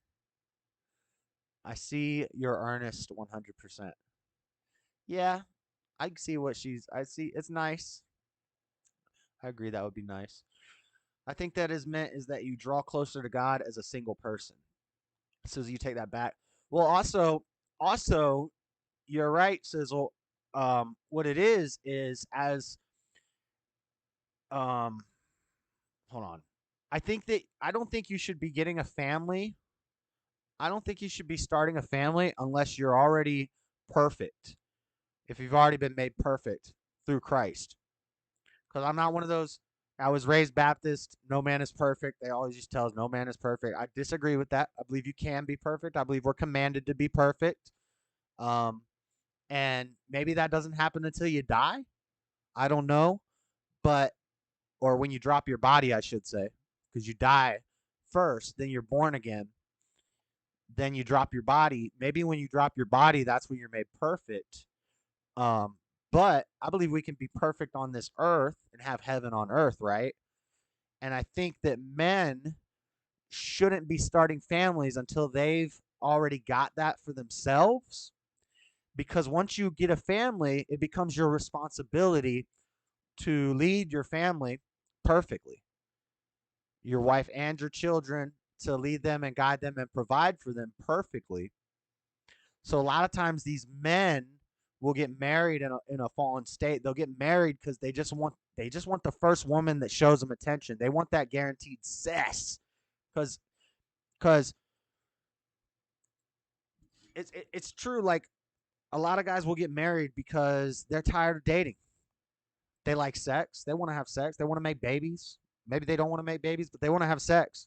I see you're earnest 100%. Yeah, I see what I see. It's nice. I agree that would be nice. I think that is meant is that you draw closer to God as a single person. So you take that back. Well, also, you're right, Sizzle. What it is as hold on. I don't think you should be getting a family. I don't think you should be starting a family unless you're already perfect. If you've already been made perfect through Christ. Because I'm not one of those. I was raised Baptist. No man is perfect. They always just tell us no man is perfect. I disagree with that. I believe you can be perfect. I believe we're commanded to be perfect. And maybe that doesn't happen until you die. I don't know. Or when you drop your body, I should say. Because you die first, then you're born again. Then you drop your body. Maybe when you drop your body, that's when you're made perfect. But I believe we can be perfect on this earth and have heaven on earth, right? And I think that men shouldn't be starting families until they've already got that for themselves. because once you get a family, it becomes your responsibility to lead your family perfectly, your wife and your children, to lead them and guide them and provide for them perfectly. So a lot of times these men will get married in a fallen state. They'll get married because they just want the first woman that shows them attention. They want that guaranteed cess, because it's true. Like, a lot of guys will get married because they're tired of dating. They like sex. They want to have sex. They want to make babies. Maybe they don't want to make babies, but they want to have sex.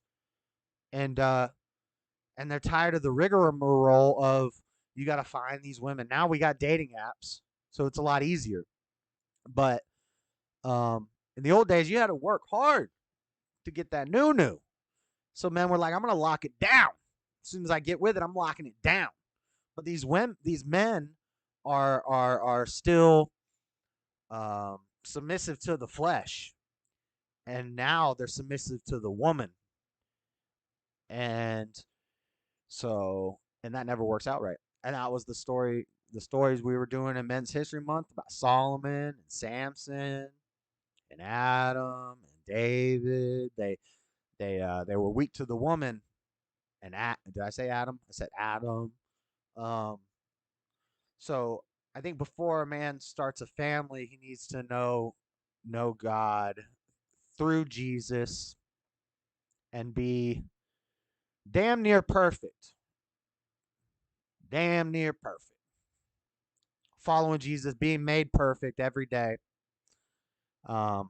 And they're tired of the rigmarole of, you got to find these women. Now we got dating apps, so it's a lot easier. But in the old days, you had to work hard to get that new. So men were like, I'm gonna lock it down. As soon as I get with it, I'm locking it down. But these men are still submissive to the flesh, and now they're submissive to the woman, and that never works out right. And that was the stories we were doing in Men's History Month about Solomon and Samson and Adam and David. They were weak to the woman. And did I say Adam? I said Adam. So I think before a man starts a family, he needs to know God through Jesus and be damn near perfect. Damn near perfect. Following Jesus, being made perfect every day, so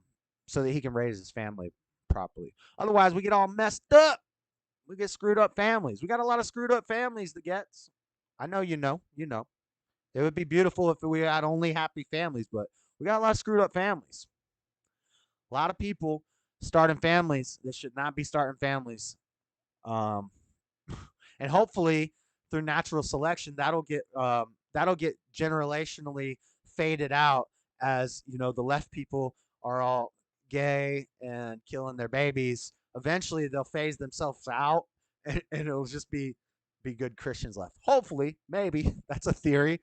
that he can raise his family properly. Otherwise, we get all messed up. We get screwed up families. We got a lot of screwed up families that gets. I know you know. It would be beautiful if we had only happy families, but we got a lot of screwed up families. A lot of people starting families that should not be starting families. And hopefully through natural selection, that'll get generationally faded out, as the left people are all gay and killing their babies. Eventually they'll phase themselves out, and it'll just be good Christians left. Hopefully, maybe. That's a theory.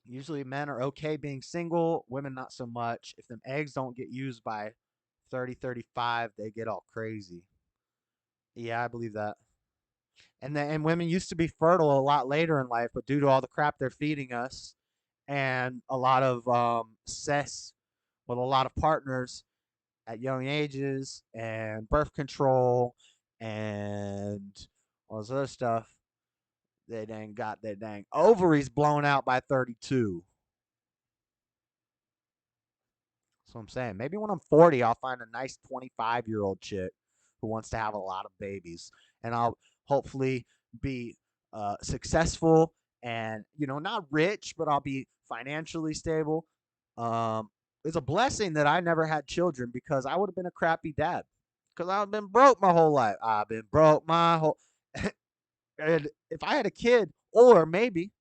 Usually men are okay being single, women not so much. If them eggs don't get used by 30, 35, they get all crazy. Yeah, I believe that. And women used to be fertile a lot later in life, but due to all the crap they're feeding us and a lot of cess with a lot of partners at young ages and birth control and all this other stuff, they dang got their dang ovaries blown out by 32. That's what I'm saying. Maybe when I'm 40, I'll find a nice 25-year-old chick who wants to have a lot of babies, and I'll hopefully be successful and not rich, but I'll be financially stable. It's a blessing that I never had children, because I would have been a crappy dad. Because I've been broke my whole life. I've been broke my whole. And if I had a kid, or maybe,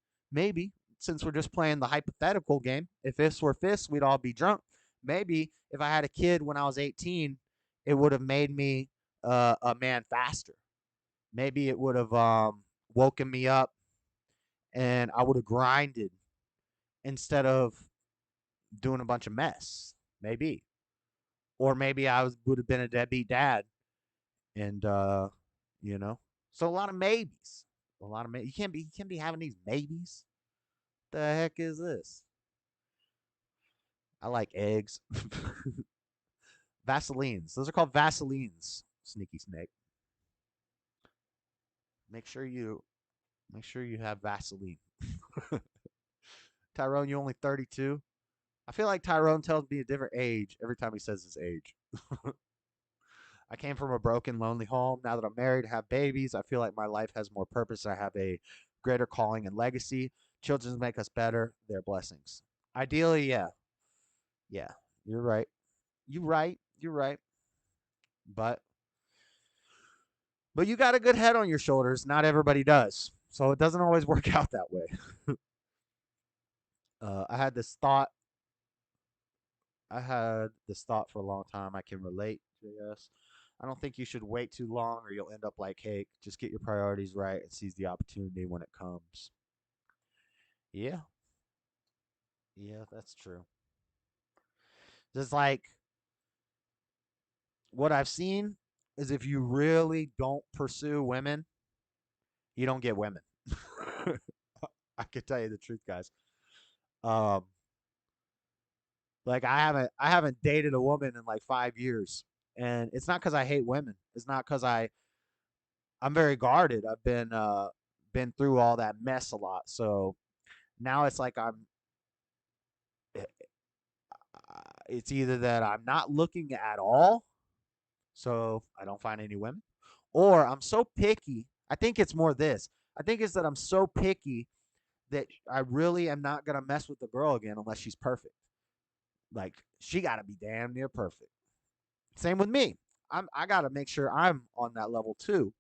since we're just playing the hypothetical game, if this were fists, we'd all be drunk. Maybe if I had a kid when I was 18, it would have made me a man faster. Maybe it would have woken me up, and I would have grinded instead of doing a bunch of mess. Maybe. Or maybe would have been a deadbeat dad. And, so a lot of maybes. You can't be having these maybes. The heck is this? I like eggs. Vaselines. Those are called Vaselines, Sneaky Snake. Make sure you have Vaseline. Tyrone, you only 32? I feel like Tyrone tells me a different age every time he says his age. I came from a broken, lonely home. Now that I'm married, have babies, I feel like my life has more purpose. I have a greater calling and legacy. Children make us better. They're blessings. Ideally, yeah. Yeah, you're right. You're right. But you got a good head on your shoulders. Not everybody does. So it doesn't always work out that way. I had this thought for a long time. I can relate to this. I don't think you should wait too long, or you'll end up like Hake. Just get your priorities right and seize the opportunity when it comes. Yeah. Yeah, that's true. Just like what I've seen is if you really don't pursue women, you don't get women. I can tell you the truth, guys. Um, like I haven't dated a woman in like 5 years, and it's not because I hate women. It's not because I'm very guarded. I've been through all that mess a lot, so now it's like it's either that I'm not looking at all, so I don't find any women, or I'm so picky. I think it's more this. I think it's that I'm so picky that I really am not gonna mess with the girl again unless she's perfect. Like she got to be damn near perfect. Same with me. I got to make sure I'm on that level too.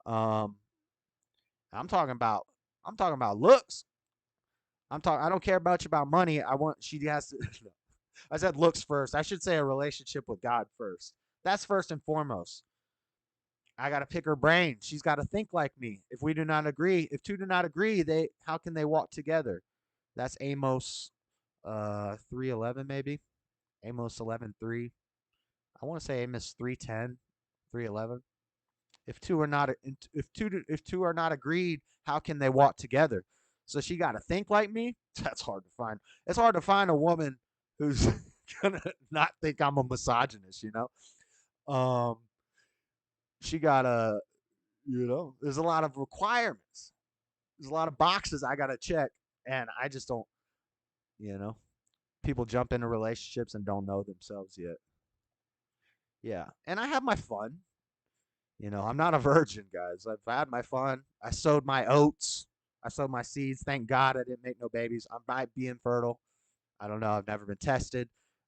Um, I'm talking about I'm talking about looks. I don't care about you about money. I want she has to. I said looks first. I should say a relationship with God first. That's first and foremost. I got to pick her brain. She's got to think like me. If we do not agree, if two do not agree, they how can they walk together? That's Amos 3:11 maybe. Amos 11:3. I want to say Amos 3:10, 3:11. If two are not agreed, how can they walk together? So she got to think like me. That's hard to find. It's hard to find a woman who's gonna not think I'm a misogynist. She gotta, there's a lot of requirements. There's a lot of boxes I gotta check, and I just don't. You know, people jump into relationships and don't know themselves yet. Yeah, and I have my fun. I'm not a virgin, guys. I've had my fun. I sowed my oats. I sowed my seeds. Thank God I didn't make no babies. I might be infertile. I don't know. I've never been tested.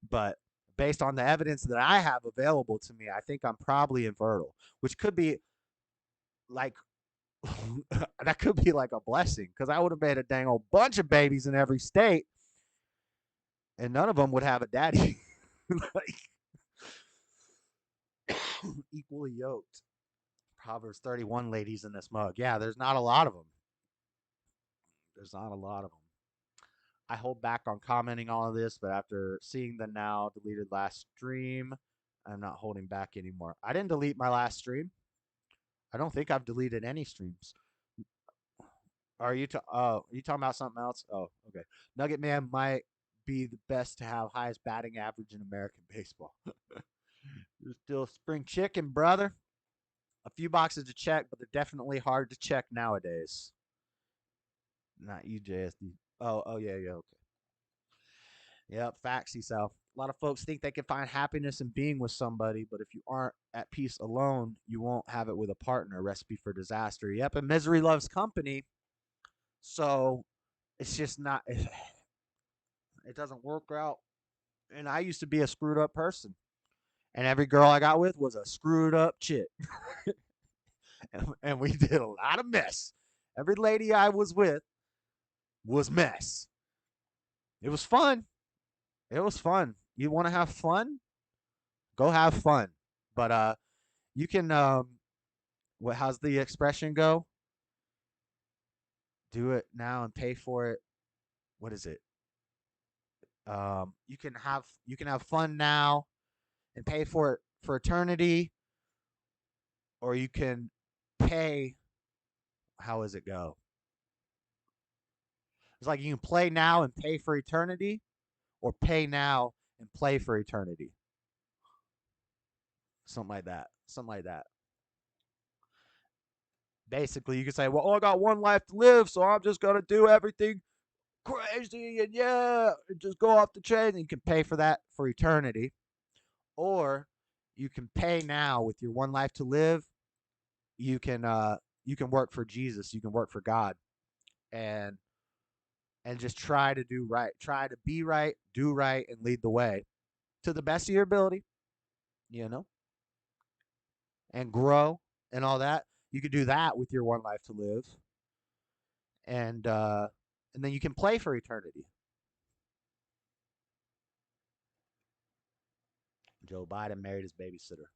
But based on the evidence that I have available to me, I think I'm probably infertile, which could be like, that could be like a blessing because I would have made a dang old bunch of babies in every state and none of them would have a daddy. Like, equally yoked. Proverbs 31 ladies in this mug. Yeah, there's not a lot of them. There's not a lot of them. I hold back on commenting all of this, but after seeing the now deleted last stream, I'm not holding back anymore. I didn't delete my last stream. I don't think I've deleted any streams. Are you talking about something else? Oh, okay. Nugget Man might be the best to have highest batting average in American baseball. You're still spring chicken, brother. A few boxes to check, but they're definitely hard to check nowadays. Not you, JSD. Oh, yeah, okay. Yep, facts, yourself. A lot of folks think they can find happiness in being with somebody, but if you aren't at peace alone, you won't have it with a partner. Recipe for disaster. Yep, and misery loves company. So it's just not. It doesn't work out. And I used to be a screwed up person, and every girl I got with was a screwed up chick, and we did a lot of mess. Every lady I was with was mess. It was fun. It was fun. You want to have fun? Go have fun. But you can how's the expression go? Do it now and pay for it. What is it? You can have fun now and pay for it for eternity, or you can pay. How does it go? It's like you can play now and pay for eternity, or pay now and play for eternity. Something like that. Something like that. Basically, you can say, well, I got one life to live, so I'm just going to do everything crazy and and just go off the chain. And you can pay for that for eternity. Or you can pay now with your one life to live. You can work for Jesus. You can work for God. And just try to do right. Try to be right, do right, and lead the way to the best of your ability, you know, and grow and all that. You can do that with your one life to live. And then you can play for eternity. Joe Biden married his babysitter.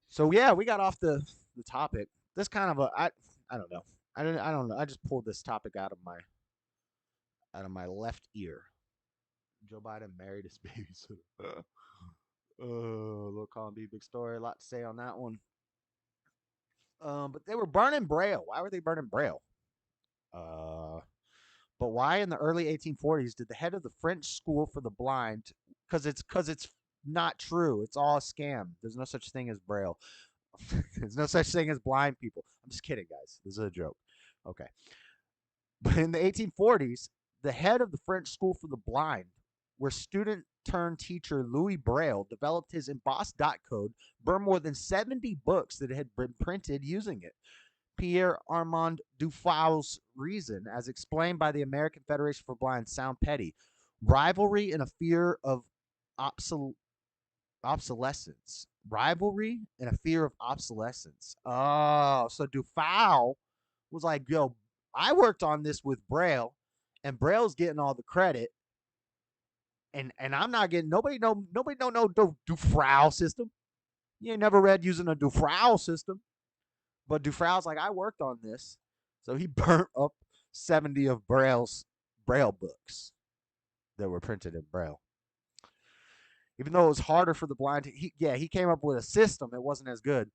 So yeah, we got off the topic. This kind of I don't know. I don't know. I just pulled this topic out of my left ear. Joe Biden married his babysitter. Little column B, big story. A lot to say on that one. But they were burning Braille. Why were they burning Braille? But why in the early 1840s did the head of the French School for the Blind? Because it's not true. It's all a scam. There's no such thing as Braille. There's no such thing as blind people. I'm just kidding, guys. This is a joke. Okay. But in the 1840s, the head of the French School for the Blind, where student turned teacher Louis Braille developed his embossed dot code, burned more than 70 books that had been printed using it. Pierre Armand Dufau's reason, as explained by the American Federation for Blind, sound petty. Rivalry and a fear of obsolescence. Rivalry and a fear of obsolescence. Oh, so Dufau was like, yo, I worked on this with Braille, and Braille's getting all the credit. And I'm not getting nobody know no Dufau system. You ain't never read using a Dufau system. But Dufau's like, I worked on this. So he burnt up 70 of Braille's Braille books that were printed in Braille. Even though it was harder for the blind, he came up with a system that wasn't as good.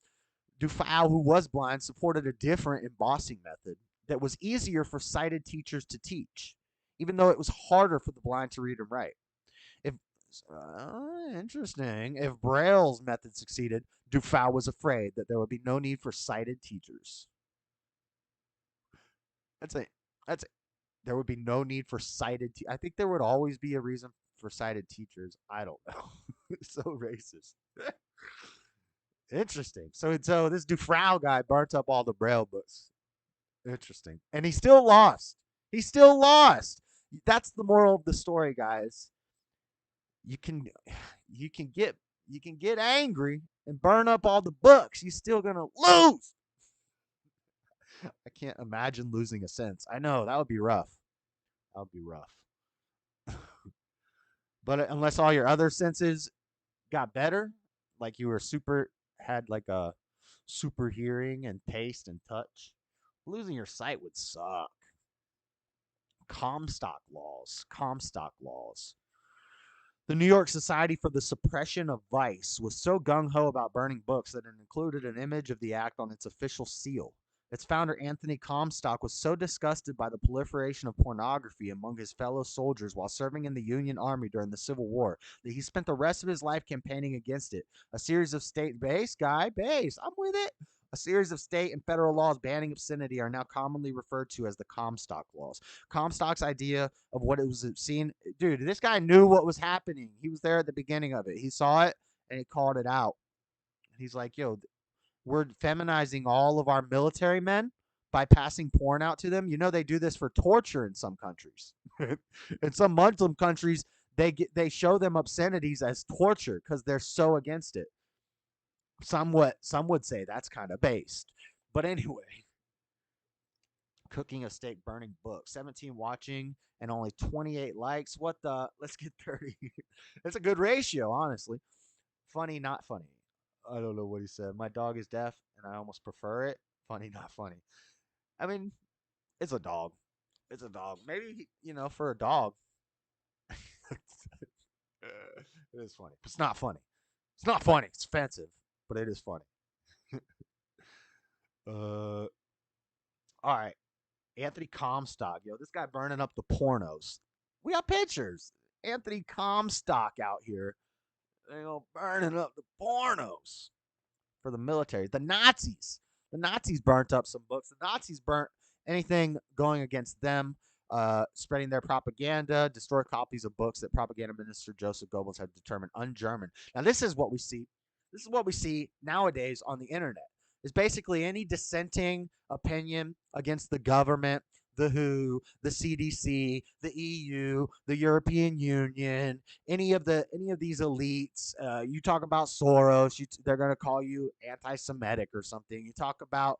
Dufau, who was blind, supported a different embossing method that was easier for sighted teachers to teach, even though it was harder for the blind to read and write. Interesting. If Braille's method succeeded, Dufau was afraid that there would be no need for sighted teachers. That's it. There would be no need for sighted. I think there would always be a reason for sighted teachers. I don't know. It's so racist. Interesting. So this Dufau guy burnt up all the Braille books. Interesting. And he still lost. That's the moral of the story, guys. You can get angry and burn up all the books. You're still gonna lose. I can't imagine losing a sense. I know that would be rough. But unless all your other senses got better, like you were had like a super hearing and taste and touch, losing your sight would suck. Comstock laws. The New York Society for the Suppression of Vice was so gung-ho about burning books that it included an image of the act on its official seal. Its founder, Anthony Comstock, was so disgusted by the proliferation of pornography among his fellow soldiers while serving in the Union Army during the Civil War that he spent the rest of his life campaigning against it. A series of I'm with it. A series of state and federal laws banning obscenity are now commonly referred to as the Comstock laws. Comstock's idea of what it was obscene, dude, this guy knew what was happening. He was there at the beginning of it. He saw it and he called it out. He's like, yo, we're feminizing all of our military men by passing porn out to them. You know, they do this for torture in some countries. In some Muslim countries, they show them obscenities as torture because they're so against it. Some would say that's kind of based. But anyway, cooking a steak, burning books, 17 watching, and only 28 likes. What the? Let's get 30. It's a good ratio, honestly. Funny, not funny. I don't know what he said. My dog is deaf, and I almost prefer it. Funny, not funny. I mean, it's a dog. Maybe, for a dog. It is funny. But it's not funny. It's offensive, but it is funny. All right. Anthony Comstock. Yo, this guy burning up the pornos. We got pictures. Anthony Comstock out here. They go burning up the pornos for the military. The Nazis burnt up some books. The Nazis burnt anything going against them, spreading their propaganda, destroy copies of books that propaganda minister Joseph Goebbels had determined un-German. Now, this is what we see. This is what we see nowadays on the internet. Is basically any dissenting opinion against the government, the WHO, the CDC, the EU, the European Union, any of these elites. You talk about Soros, they're going to call you anti-Semitic or something. You talk about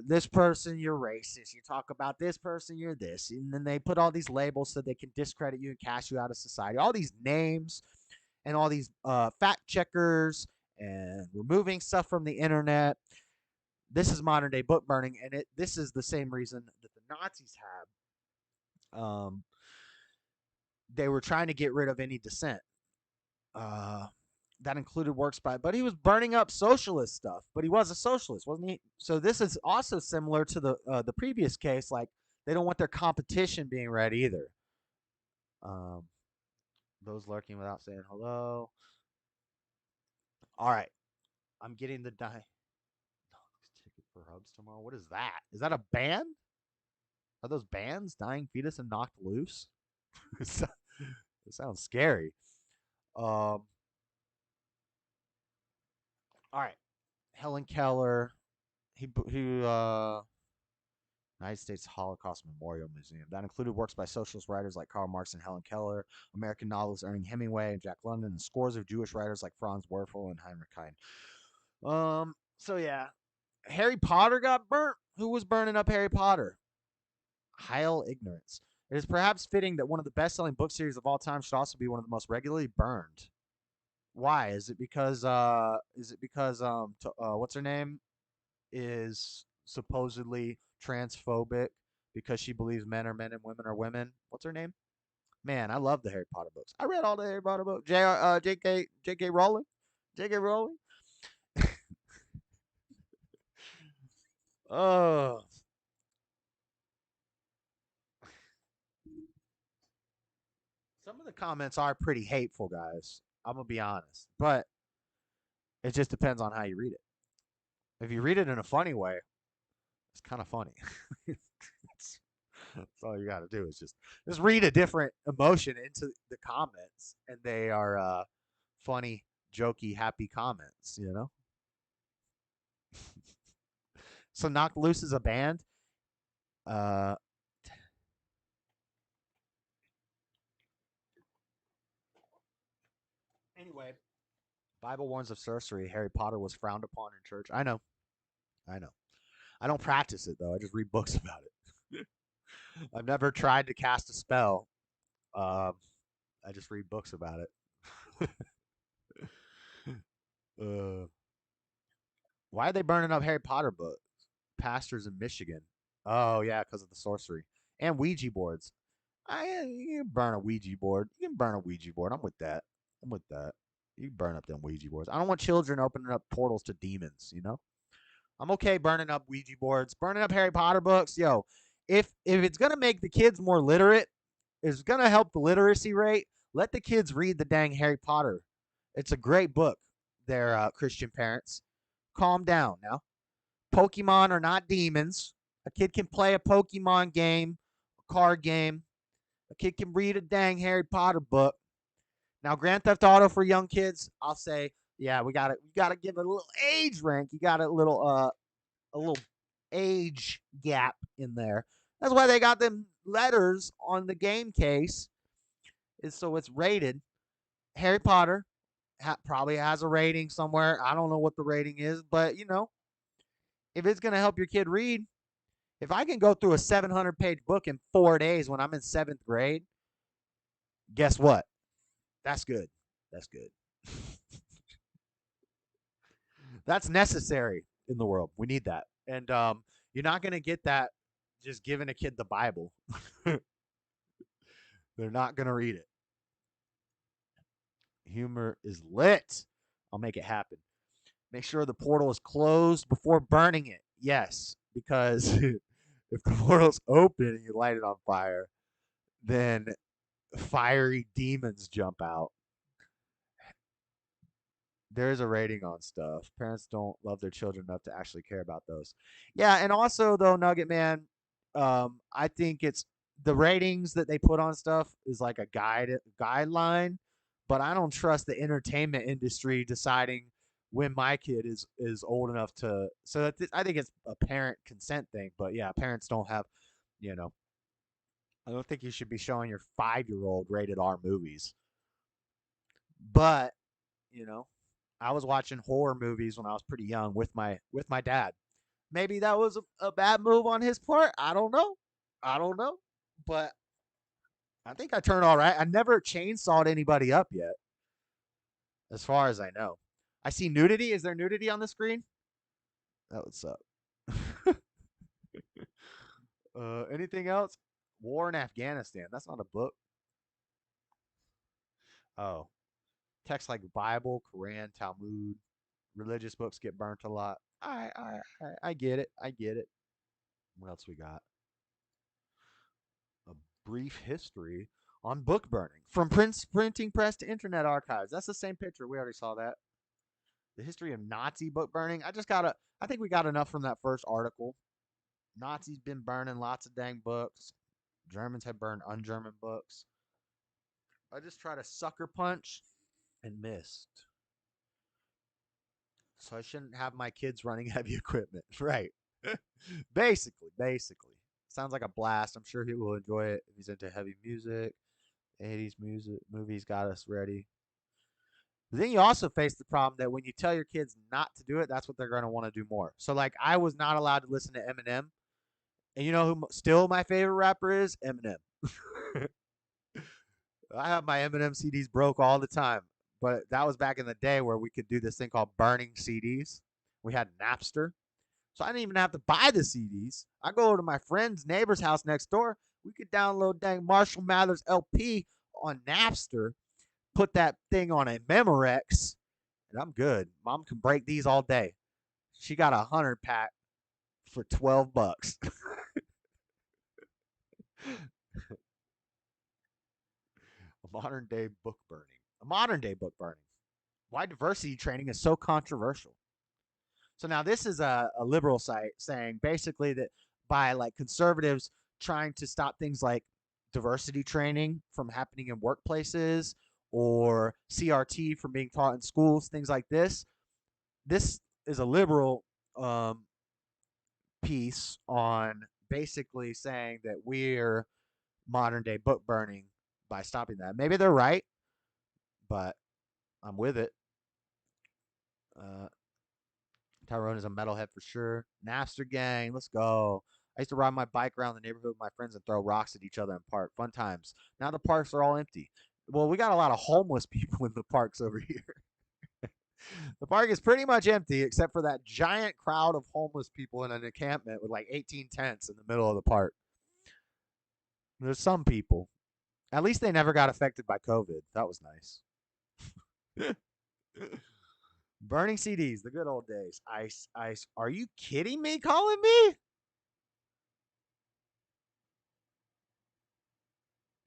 this person, you're racist. You talk about this person, you're this. And then they put all these labels so they can discredit you and cast you out of society. All these names and all these fact checkers and removing stuff from the internet. This is modern day book burning, and this is the same reason that the Nazis had. They were trying to get rid of any dissent. That included works but he was burning up socialist stuff. But he was a socialist, wasn't he? So this is also similar to the previous case. Like, they don't want their competition being read either. Those lurking without saying hello. All right, I'm getting the ticket for Hubs tomorrow. What is that? Is that a band? Are those bands? Dying Fetus and Knocked Loose? It sounds scary. All right, Helen Keller. He United States Holocaust Memorial Museum. That included works by socialist writers like Karl Marx and Helen Keller, American novelists Ernest Hemingway and Jack London, and scores of Jewish writers like Franz Werfel and Heinrich Heine. So yeah, Harry Potter got burnt. Who was burning up Harry Potter? Heil ignorance. It is perhaps fitting that one of the best-selling book series of all time should also be one of the most regularly burned. Why? Is it because what's her name is supposedly transphobic because she believes men are men and women are women? What's her name? Man, I love the Harry Potter books. I read all the Harry Potter books. J.K. Rowling. J.K. Rowling. Oh. Some of the comments are pretty hateful, guys. I'm going to be honest. But it just depends on how you read it. If you read it in a funny way, it's kind of funny. That's all you got to do is just read a different emotion into the comments, and they are funny, jokey, happy comments, you know? So Knocked Loose is a band. Anyway, Bible warns of sorcery. Harry Potter was frowned upon in church. I know. I don't practice it, though. I just read books about it. I've never tried to cast a spell. I just read books about it. Why are they burning up Harry Potter books? Pastors in Michigan. Oh, yeah, because of the sorcery. And Ouija boards. You can burn a Ouija board. You can burn a Ouija board. I'm with that. You can burn up them Ouija boards. I don't want children opening up portals to demons, you know? I'm okay burning up Ouija boards, burning up Harry Potter books. Yo, if it's going to make the kids more literate, it's going to help the literacy rate, let the kids read the dang Harry Potter. It's a great book. They're Christian parents. Calm down now. Pokemon are not demons. A kid can play a Pokemon game, a card game. A kid can read a dang Harry Potter book. Now, Grand Theft Auto for young kids, I'll say, yeah, we gotta give it a little age rank. You got a little age gap in there. That's why they got them letters on the game case, is so it's rated. Harry Potter probably has a rating somewhere. I don't know what the rating is, but you know, if it's gonna help your kid read, if I can go through a 700-page book in 4 days when I'm in 7th grade, guess what? That's good. That's necessary in the world. We need that. And you're not going to get that just giving a kid the Bible. They're not going to read it. Humor is lit. I'll make it happen. Make sure the portal is closed before burning it. Yes, because if the portal's open and you light it on fire, then fiery demons jump out. There's a rating on stuff. Parents don't love their children enough to actually care about those. Yeah, and also though, Nugget Man, I think it's the ratings that they put on stuff is like a guideline, but I don't trust the entertainment industry deciding when my kid is old enough to. So I think it's a parent consent thing. But yeah, parents don't have, you know. I don't think you should be showing your 5-year-old rated R movies. But you know, I was watching horror movies when I was pretty young with my dad. Maybe that was a bad move on his part. I don't know. But I think I turned all right. I never chainsawed anybody up yet, as far as I know. I see nudity. Is there nudity on the screen? That would suck. Anything else? War in Afghanistan. That's not a book. Oh, texts like Bible, Quran, Talmud, religious books get burnt a lot. I get it. I get it. What else we got? A brief history on book burning from printing press to internet archives. That's the same picture. We already saw that. The history of Nazi book burning. I think we got enough from that first article. Nazis been burning lots of dang books. Germans have burned un-German books. I just tried to sucker punch and missed. So I shouldn't have my kids running heavy equipment. Right. Basically. Sounds like a blast. I'm sure he will enjoy it if he's into heavy music. 80s music movies got us ready. But then you also face the problem that when you tell your kids not to do it, that's what they're going to want to do more. So like I was not allowed to listen to Eminem. And you know who still my favorite rapper is? Eminem. I have my Eminem CDs broke all the time. But that was back in the day where we could do this thing called burning CDs. We had Napster. So I didn't even have to buy the CDs. I go over to my friend's neighbor's house next door. We could download dang Marshall Mathers LP on Napster, put that thing on a Memorex, and I'm good. Mom can break these all day. She got 100 pack for $12. A modern day book burning. Why diversity training is so controversial. So now this is a liberal site saying basically that by like conservatives trying to stop things like diversity training from happening in workplaces or CRT from being taught in schools, things like this. This is a liberal piece on basically saying that we're modern day book burning by stopping that. Maybe they're right, but I'm with it. Tyrone is a metalhead for sure. Napster gang, let's go. I used to ride my bike around the neighborhood with my friends and throw rocks at each other in park. Fun times. Now the parks are all empty. Well, we got a lot of homeless people in the parks over here. The park is pretty much empty except for that giant crowd of homeless people in an encampment with like 18 tents in the middle of the park. There's some people. At least they never got affected by COVID. That was nice. Burning CDs, the good old days. Ice. Are you kidding me calling me?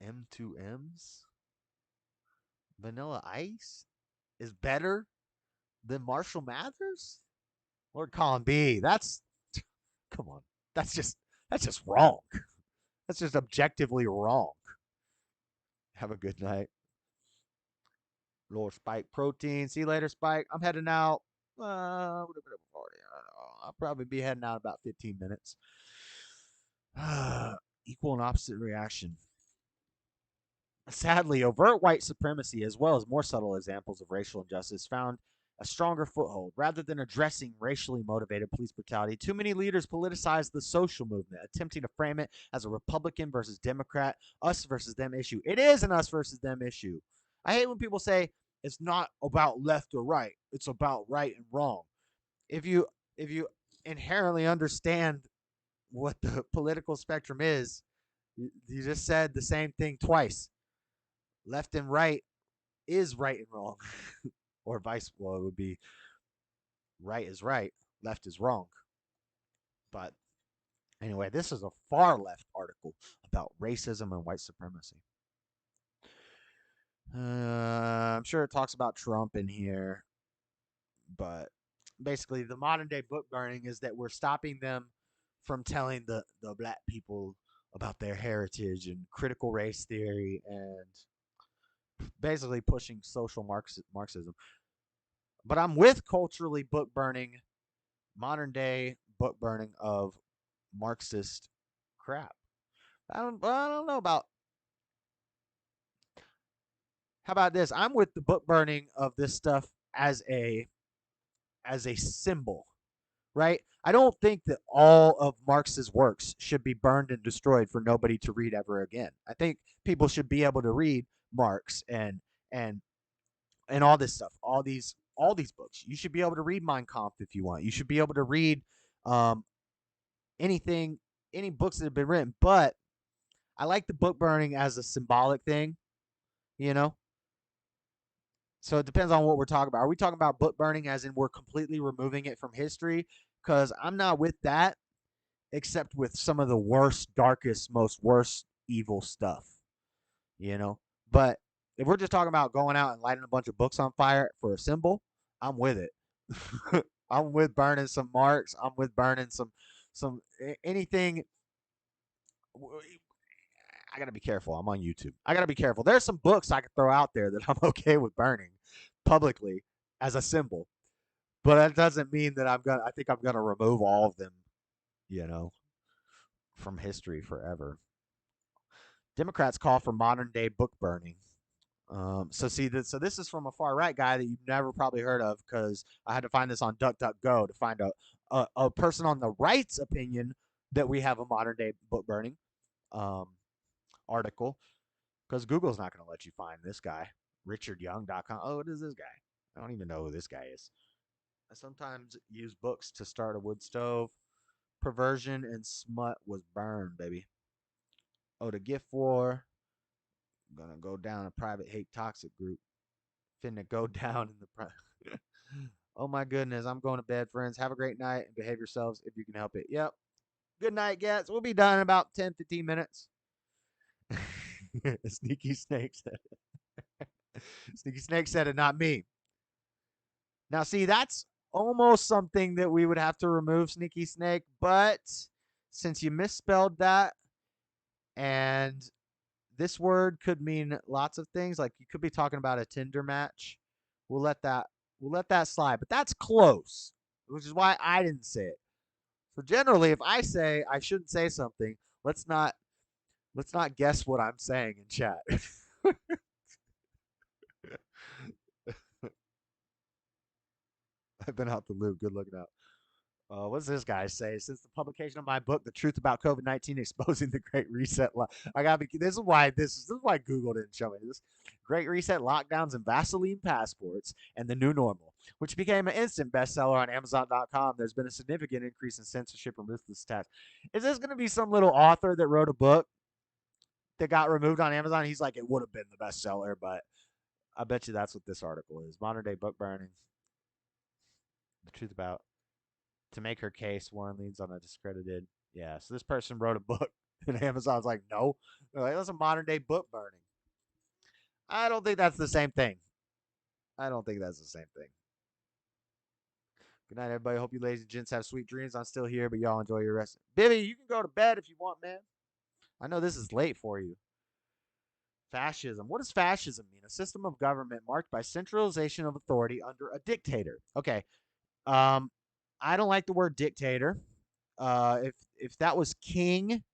M2Ms? Vanilla Ice is better than Marshall Mathers? Lord Colin B, come on. That's just wrong. That's just objectively wrong. Have a good night. Lord Spike Protein. See you later, Spike. I'm heading out. I'll probably be heading out in about 15 minutes. Equal and opposite reaction. Sadly, overt white supremacy, as well as more subtle examples of racial injustice, found a stronger foothold. Rather than addressing racially motivated police brutality, too many leaders politicized the social movement, attempting to frame it as a Republican versus Democrat, us versus them issue. It is an us versus them issue. I hate when people say it's not about left or right. It's about right and wrong. If you inherently understand what the political spectrum is, you just said the same thing twice. Left and right is right and wrong. Or it would be right is right, left is wrong. But anyway, this is a far left article about racism and white supremacy. I'm sure it talks about Trump in here, but basically the modern day book burning is that we're stopping them from telling the black people about their heritage and critical race theory and basically pushing social Marxism. But I'm with culturally book burning, modern day book burning of Marxist crap. I don't know about. How about this? I'm with the book burning of this stuff as a symbol, right? I don't think that all of Marx's works should be burned and destroyed for nobody to read ever again. I think people should be able to read Marx and all this stuff, all these books. You should be able to read Mein Kampf if you want. You should be able to read anything any books that have been written, but I like the book burning as a symbolic thing, you know? So it depends on what we're talking about. Are we talking about book burning as in we're completely removing it from history? Because I'm not with that, except with some of the worst, darkest, most worst evil stuff, you know? But if we're just talking about going out and lighting a bunch of books on fire for a symbol, I'm with it. I'm with burning some marks. I'm with burning some anything. I gotta be careful. I'm on YouTube. I gotta be careful. There's some books I could throw out there that I'm okay with burning publicly as a symbol, but that doesn't mean that I think I'm gonna remove all of them, you know, from history forever. Democrats call for modern day book burning. So this is from a far right guy that you've never probably heard of, because I had to find this on DuckDuckGo to find a person on the right's opinion that we have a modern day book burning article, because Google's not going to let you find this guy. RichardYoung.com. Oh, what is this guy? I don't even know who this guy is. I sometimes use books to start a wood stove. Perversion and smut was burned, baby. Oh, the gift war. Gonna go down a private hate toxic group. Finna go down in the private. Oh my goodness, I'm going to bed, friends. Have a great night and behave yourselves if you can help it. Yep. Good night, guys. We'll be done in about 10, 15 minutes. Sneaky Snake said it. Sneaky Snake said it, not me. Now, see, that's almost something that we would have to remove, Sneaky Snake, but since you misspelled that, and this word could mean lots of things, like you could be talking about a Tinder match. We'll let that slide, but that's close, which is why I didn't say it. So generally, if I say I shouldn't say something, let's not guess what I'm saying in chat. I've been out the loop. Good looking out. What's this guy say? Since the publication of my book, "The Truth About COVID-19: Exposing the Great Reset," I gotta be. This is why Google didn't show me this. Great Reset, lockdowns, and Vaseline passports, and the new normal, which became an instant bestseller on Amazon.com. There's been a significant increase in censorship and ruthless attacks. Is this going to be some little author that wrote a book that got removed on Amazon? He's like, it would have been the bestseller, but I bet you that's what this article is. Modern day book burning. The truth about. To make her case, Warren leans on a discredited. Yeah, so this person wrote a book, and Amazon's like, no. They're like, that's a modern day book burning. I don't think that's the same thing. I don't think that's the same thing. Good night, everybody. Hope you ladies and gents have sweet dreams. I'm still here, but y'all enjoy your rest. Bibby, you can go to bed if you want, man. I know this is late for you. Fascism. What does fascism mean? A system of government marked by centralization of authority under a dictator. Okay. I don't like the word dictator. If that was king,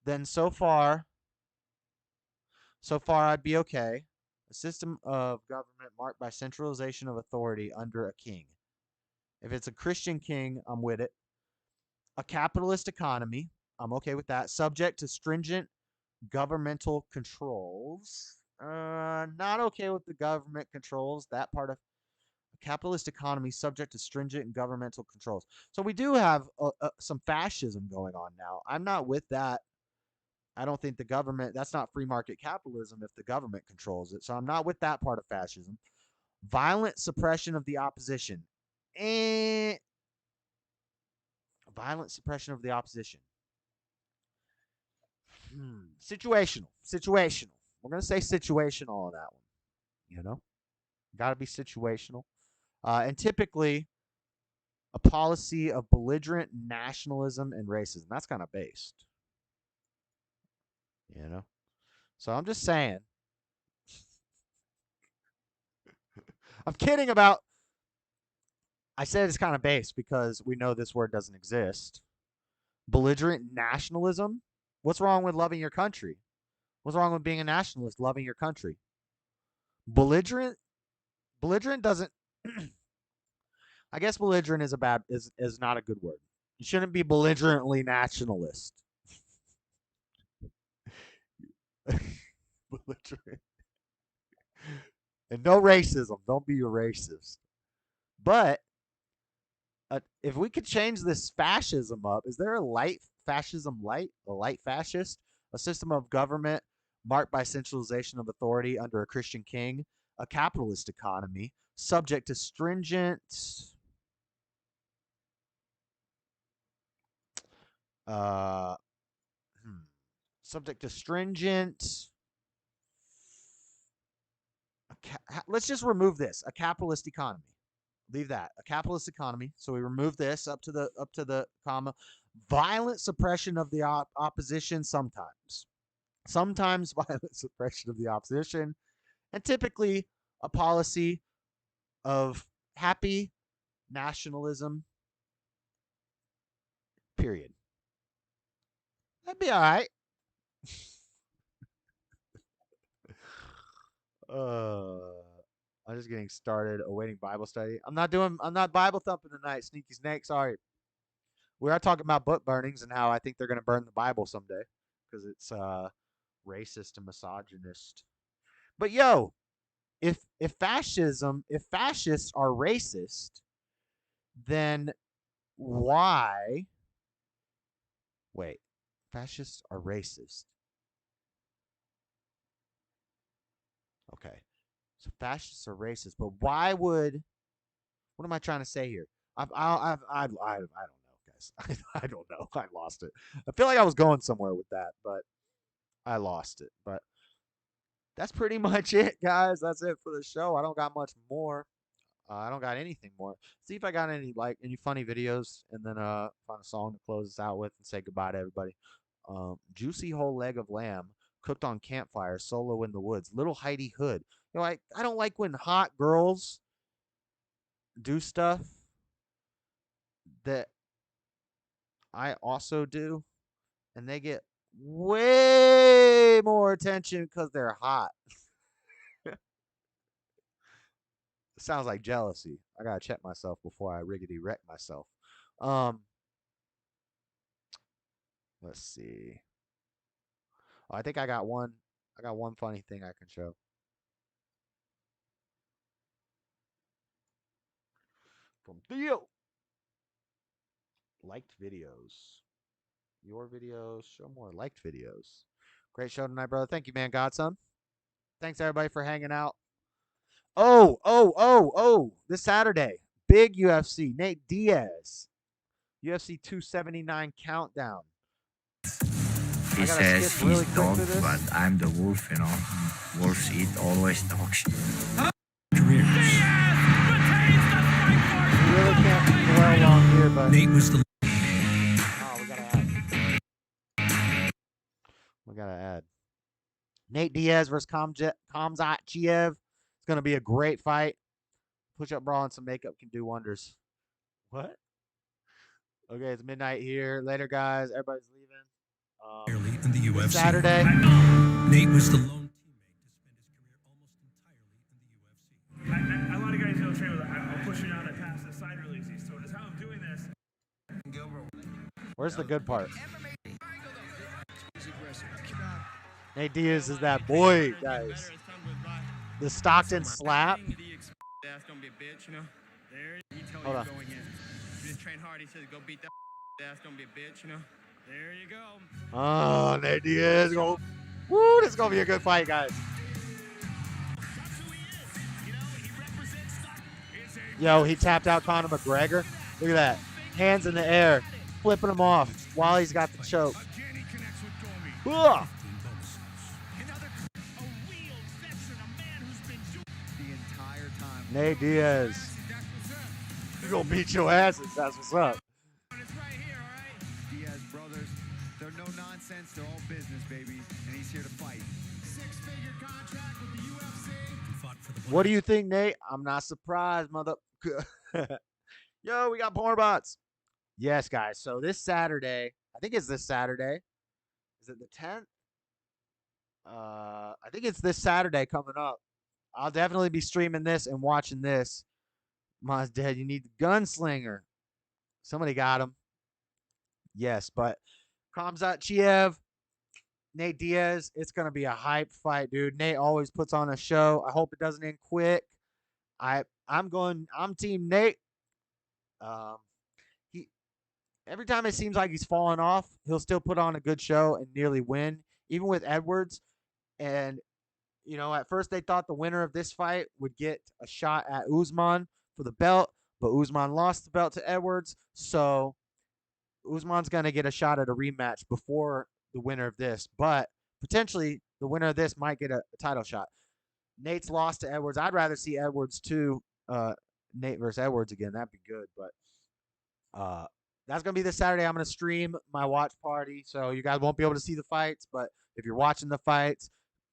then so far I'd be okay. A system of government marked by centralization of authority under a king. If it's a Christian king, I'm with it. A capitalist economy, I'm okay with that. Subject to stringent governmental controls. Not okay with the government controls. That part of capitalist economy subject to stringent governmental controls. So we do have some fascism going on now. I'm not with that. I don't think the government, that's not free market capitalism if the government controls it. So I'm not with that part of fascism. Violent suppression of the opposition. Violent suppression of the opposition. Situational. We're going to say situational on that one. You know? Got to be situational. And typically, a policy of belligerent nationalism and racism. That's kind of based. You know? So I'm just saying. I'm kidding about. I said it's kind of based because we know this word doesn't exist. Belligerent nationalism? What's wrong with loving your country? What's wrong with being a nationalist, loving your country? Belligerent doesn't. I guess belligerent is not a good word. You shouldn't be belligerently nationalist. Belligerent. And no racism. Don't be a racist. But if we could change this fascism up, is there a light fascism light, a light fascist, a system of government marked by centralization of authority under a Christian king, a capitalist economy, subject to stringent uh subject to stringent let's just remove this. A capitalist economy. Leave that. A capitalist economy. So we remove this up to the comma. Violent suppression of the opposition sometimes. Sometimes violent suppression of the opposition, and typically a policy of happy nationalism. Period. That'd be all right. I'm just getting started. Awaiting Bible study. I'm not Bible thumping tonight. Sneaky snake. Sorry. We are talking about book burnings and how I think they're going to burn the Bible someday because it's racist and misogynist. But yo, if fascists are racist, then why? Wait, fascists are racist. Okay, so fascists are racist, but why would? What am I trying to say here? I don't know, guys. I don't know. I lost it. I feel like I was going somewhere with that, but I lost it. But that's pretty much it, guys. That's it for the show. I don't got much more. I don't got anything more. See if I got any funny videos, and then find a song to close us out with and say goodbye to everybody. Juicy whole leg of lamb cooked on campfire, solo in the woods. Little Heidi Hood. You know, I don't like when hot girls do stuff that I also do, and they get way more attention because they're hot. Sounds like jealousy. I gotta check myself before I riggedy wreck myself. Let's see. Oh, I think I got one. I got one funny thing I can show. From Theo. Liked videos. Your videos. Show more liked videos. Great show tonight, brother. Thank you, man, Godson. Thanks everybody for hanging out. Oh. This Saturday, big UFC. Nate Diaz. UFC 279 countdown. He says he's dog, but I'm the wolf, you know. Wolves eat always dogs. We really can't dwell on here, but Nate was the. We gotta add. Nate Diaz versus Khamzat Chiev. It's gonna be a great fight. Push-up bra and some makeup can do wonders. What? Okay, it's midnight here. Later, guys. Everybody's leaving. In the UFC. Saturday. Nate was the lone A lot of guys don't train with I'll push it out and pass the side releases. So that's how I'm doing this. Where's the good part? Nate Diaz is that boy, guys. The Stockton slap. That's gonna be a bitch, you know. There, he told Hold you on. going in. You just train hard. He says go beat that. That's gonna be a bitch, you know. There you go. Oh, Nate Diaz. Woo, this is going to be a good fight, guys. Yo, he tapped out Conor McGregor. Look at that. Hands in the air. Flipping him off while he's got the choke. Ugh. Nate Diaz. He's going to beat your asses. That's what's up. Diaz brothers, they're no nonsense, they're all business, baby, and he's here to fight. Six-figure contract with the UFC. What do you think, Nate? I'm not surprised, mother. Yo, we got porn bots. Yes, guys. So this Saturday, I think it's this Saturday. Is it the 10th? I think it's this Saturday coming up. I'll definitely be streaming this and watching this. Ma's dead. You need the gunslinger. Somebody got him. Yes, but Khamzat Chiev, Nate Diaz, it's going to be a hype fight, dude. Nate always puts on a show. I hope it doesn't end quick. I'm team Nate. every time it seems like he's falling off, he'll still put on a good show and nearly win, even with Edwards. And, you know, at first they thought the winner of this fight would get a shot at Usman for the belt, but Usman lost the belt to Edwards. So Usman's going to get a shot at a rematch before the winner of this, but potentially the winner of this might get a title shot. Nate's lost to Edwards. I'd rather see Edwards too. Nate versus Edwards again. That'd be good, but that's going to be this Saturday. I'm going to stream my watch party, so you guys won't be able to see the fights, but if you're watching the fights,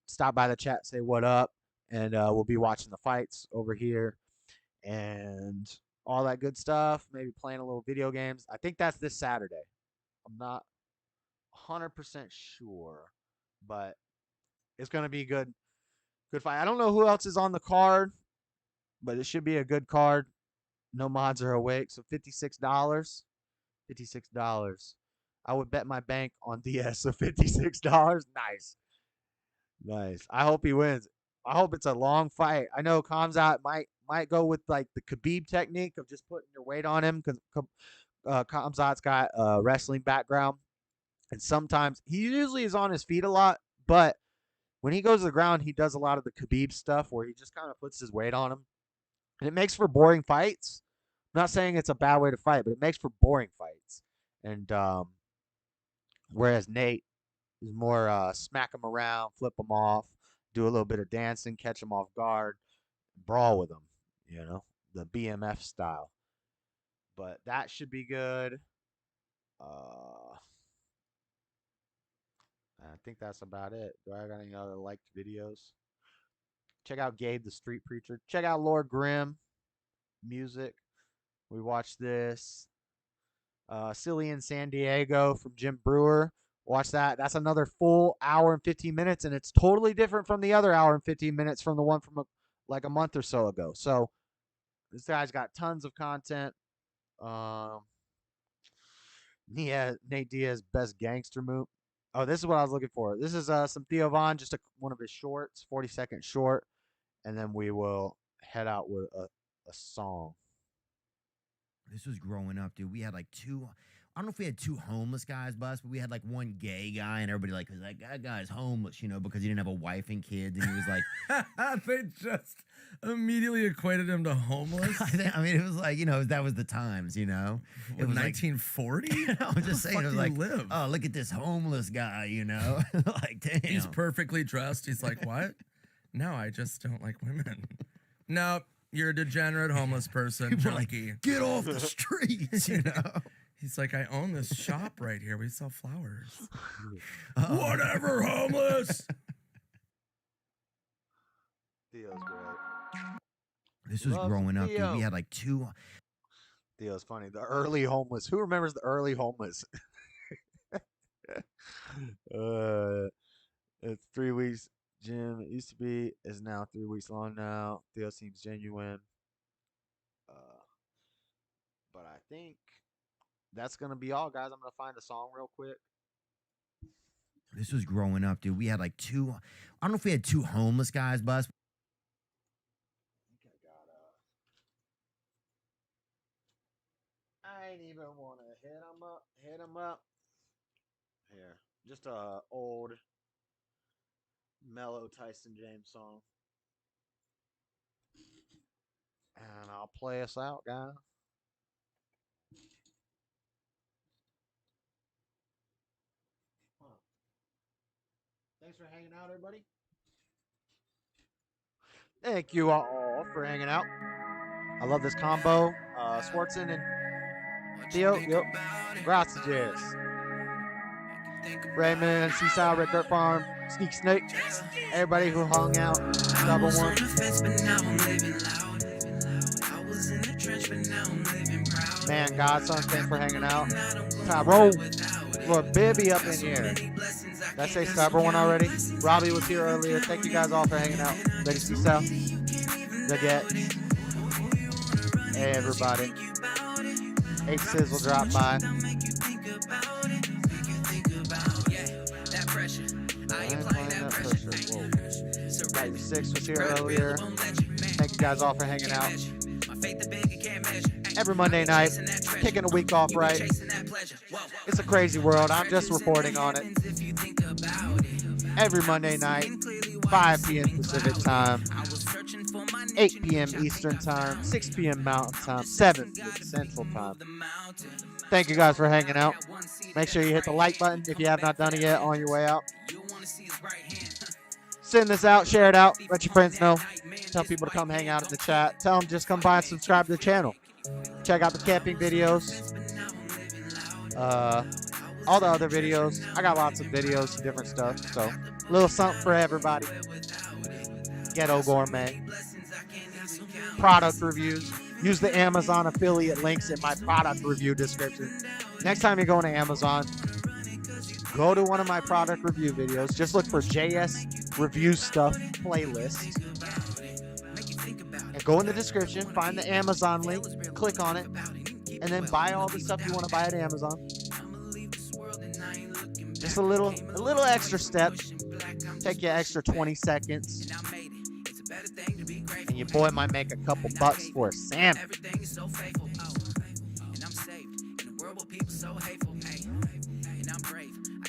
stop by the chat, say what up, and we'll be watching the fights over here and all that good stuff, maybe playing a little video games. I think that's this Saturday. I'm not 100% sure, but it's going to be good fight. I don't know who else is on the card, but it should be a good card. No mods are awake, so $56. $56. I would bet my bank on DS, so $56. Nice. I hope he wins. I hope it's a long fight. I know Khamzat might go with like the Khabib technique of just putting your weight on him, because Khamzat's got a wrestling background, and sometimes he usually is on his feet a lot, but when he goes to the ground, he does a lot of the Khabib stuff where he just kind of puts his weight on him, and it makes for boring fights. I'm not saying it's a bad way to fight, but it makes for boring fights. And whereas Nate is more smack him around, flip him off, do a little bit of dancing, catch him off guard, brawl with him, you know, the BMF style. But that should be good. I think that's about it. Do I got any other liked videos? Check out Gabe the Street Preacher. Check out Lord Grimm music. We watched this. Silly in San Diego from Jim Brewer. Watch that. That's another full hour and 15 minutes, and it's totally different from the other hour and 15 minutes from the one from like a month or so ago. So this guy's got tons of content. Nate Diaz best gangster move. Oh, this is what I was looking for. This is some Theo Von, just one of his shorts, 40-second short, and then we will head out with a song. This was growing up, dude. We had like two, I don't know if we had two homeless guys bust, but we had like one gay guy, and everybody like was like, that guy's homeless, you know, because he didn't have a wife and kids, and he was like, they just immediately equated him to homeless. I mean, it was like, you know, that was the times, you know. It was 1940. Like, I was just saying, it was like, live? Oh, look at this homeless guy, you know, like damn. He's perfectly dressed. He's like, what? No, I just don't like women. No, you're a degenerate homeless person, junkie. Like, get off the streets, you know. He's like, I own this shop right here. We sell flowers. Whatever, homeless. Theo's great. This was growing up, dude. We had like two. Theo's funny. The early homeless. Who remembers the early homeless? It's 3 weeks. Jim, it used to be, is now 3 weeks long now. Theo seems genuine. But I think that's going to be all, guys. I'm going to find a song real quick. This was growing up, dude. We had like two, I don't know if we had two homeless guys bust. I ain't even want to hit him up. Here, just a old mellow Tyson James song. And I'll play us out, guys. Thanks for hanging out, everybody. Thank you all for hanging out. I love this combo. Swartzen and Theo. Yep. Gracias. Raymond, Seaside, Red Dirt Farm, Sneak Snake. Everybody who hung out. Double one. Man, Godson, thanks for hanging out. Tyrone. Lord Bibby up in here. Did I say Cyber one already? Robbie was here earlier. Thank you guys all for hanging out. Lady Seaside. Daggett. Hey, everybody. H Sizzle dropped by. Whoa. 6 was here earlier. Thank you guys all for hanging out. every Monday night, kicking a week off right. It's a crazy world. I'm just reporting on it. Every Monday night, 5 p.m. Pacific time, 8 p.m. Eastern time, 6 p.m. Mountain time, 7 p.m. Central time. Thank you guys for hanging out. Make sure you hit the like button if you have not done it yet on your way out. Send this out, share it out, let your friends know. Tell people to come hang out in the chat. Tell them just come by and subscribe to the channel. Check out the camping videos. All the other videos. I got lots of videos and different stuff. So, a little something for everybody. Ghetto Gourmet. Product reviews. Use the Amazon affiliate links in my product review description. Next time you're going to Amazon, go to one of my product review videos. Just look for JS Review Stuff playlist. And go in the description, find the Amazon link, click on it, and then buy all the stuff you want to buy at Amazon. Just a little extra step. Take you extra 20 seconds. And your boy might make a couple bucks for a salmon. I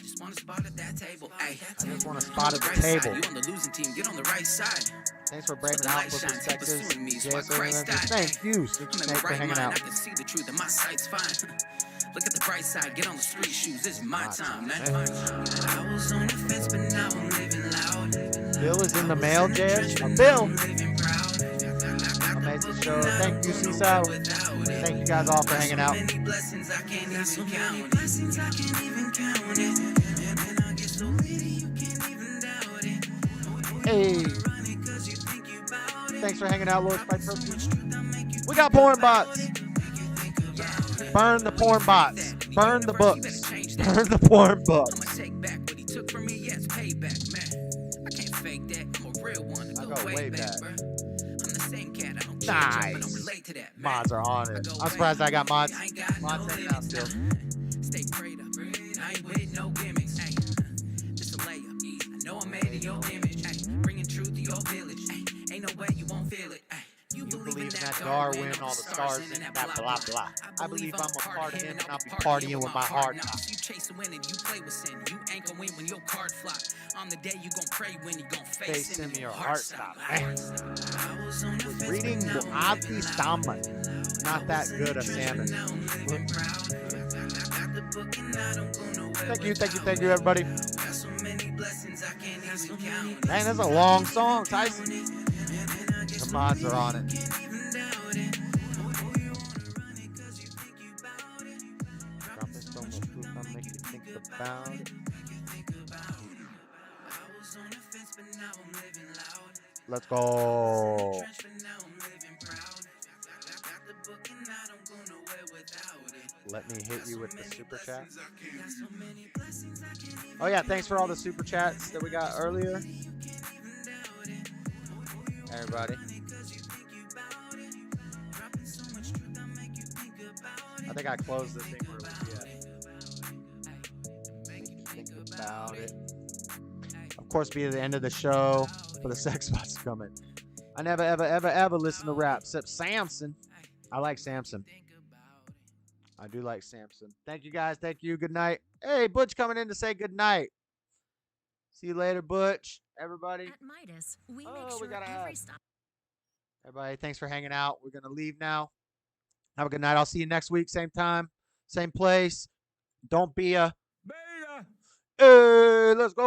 just want to spot at the table. Thanks for braving out for perspectives. Thank you. Thanks for hanging out. Look at the bright side, get on the street shoes. This is my time, man. Bill is in the mail, JS. Bill. Amazing show. Thank you, Seaside. Thank you guys all for hanging out. Hey. Thanks for hanging out, Lord Spike Protein. We got porn bots. Burn the porn bots. Burn the books. Burn the porn books. I go way back. Nice. Mods are on it. I'm surprised I got mods. Mods hanging out still. Stay prayed up. I ain't with no gimmicks. Just a layup. I know I'm made in your image. Bringing truth to your village. Ain't no way you won't feel it. You believe in that Darwin, all the stars in that blah blah. I believe I'm a part of him and I'll be partying with my heart. You chase a win and you play with sin. You ain't gonna win when your card flop. On the day you gon' pray when you gon' face him and your heart stop. Was reading Mu'adhi Salmon. Not that good a salmon. Thank you, everybody. Man, that's a long song, Tyson. The mods are on it. Drop this phone with proof, I'll make you think about it. Let's go. Let me hit you with the super chat. Oh yeah, thanks for all the super chats that we got earlier. Everybody. I think I closed the thing where we think about it. Of course, be at the end of the show for the sex spots coming. I never, ever listen to rap except Samson. I like Samson. I do like Samson. Thank you guys. Thank you. Good night. Hey, Butch coming in to say good night. See you later, Butch. Everybody. At Midas, we make sure every stop. Everybody, thanks for hanging out. We're gonna leave now. Have a good night. I'll see you next week, same time, same place. Don't be a beta. Hey, let's go.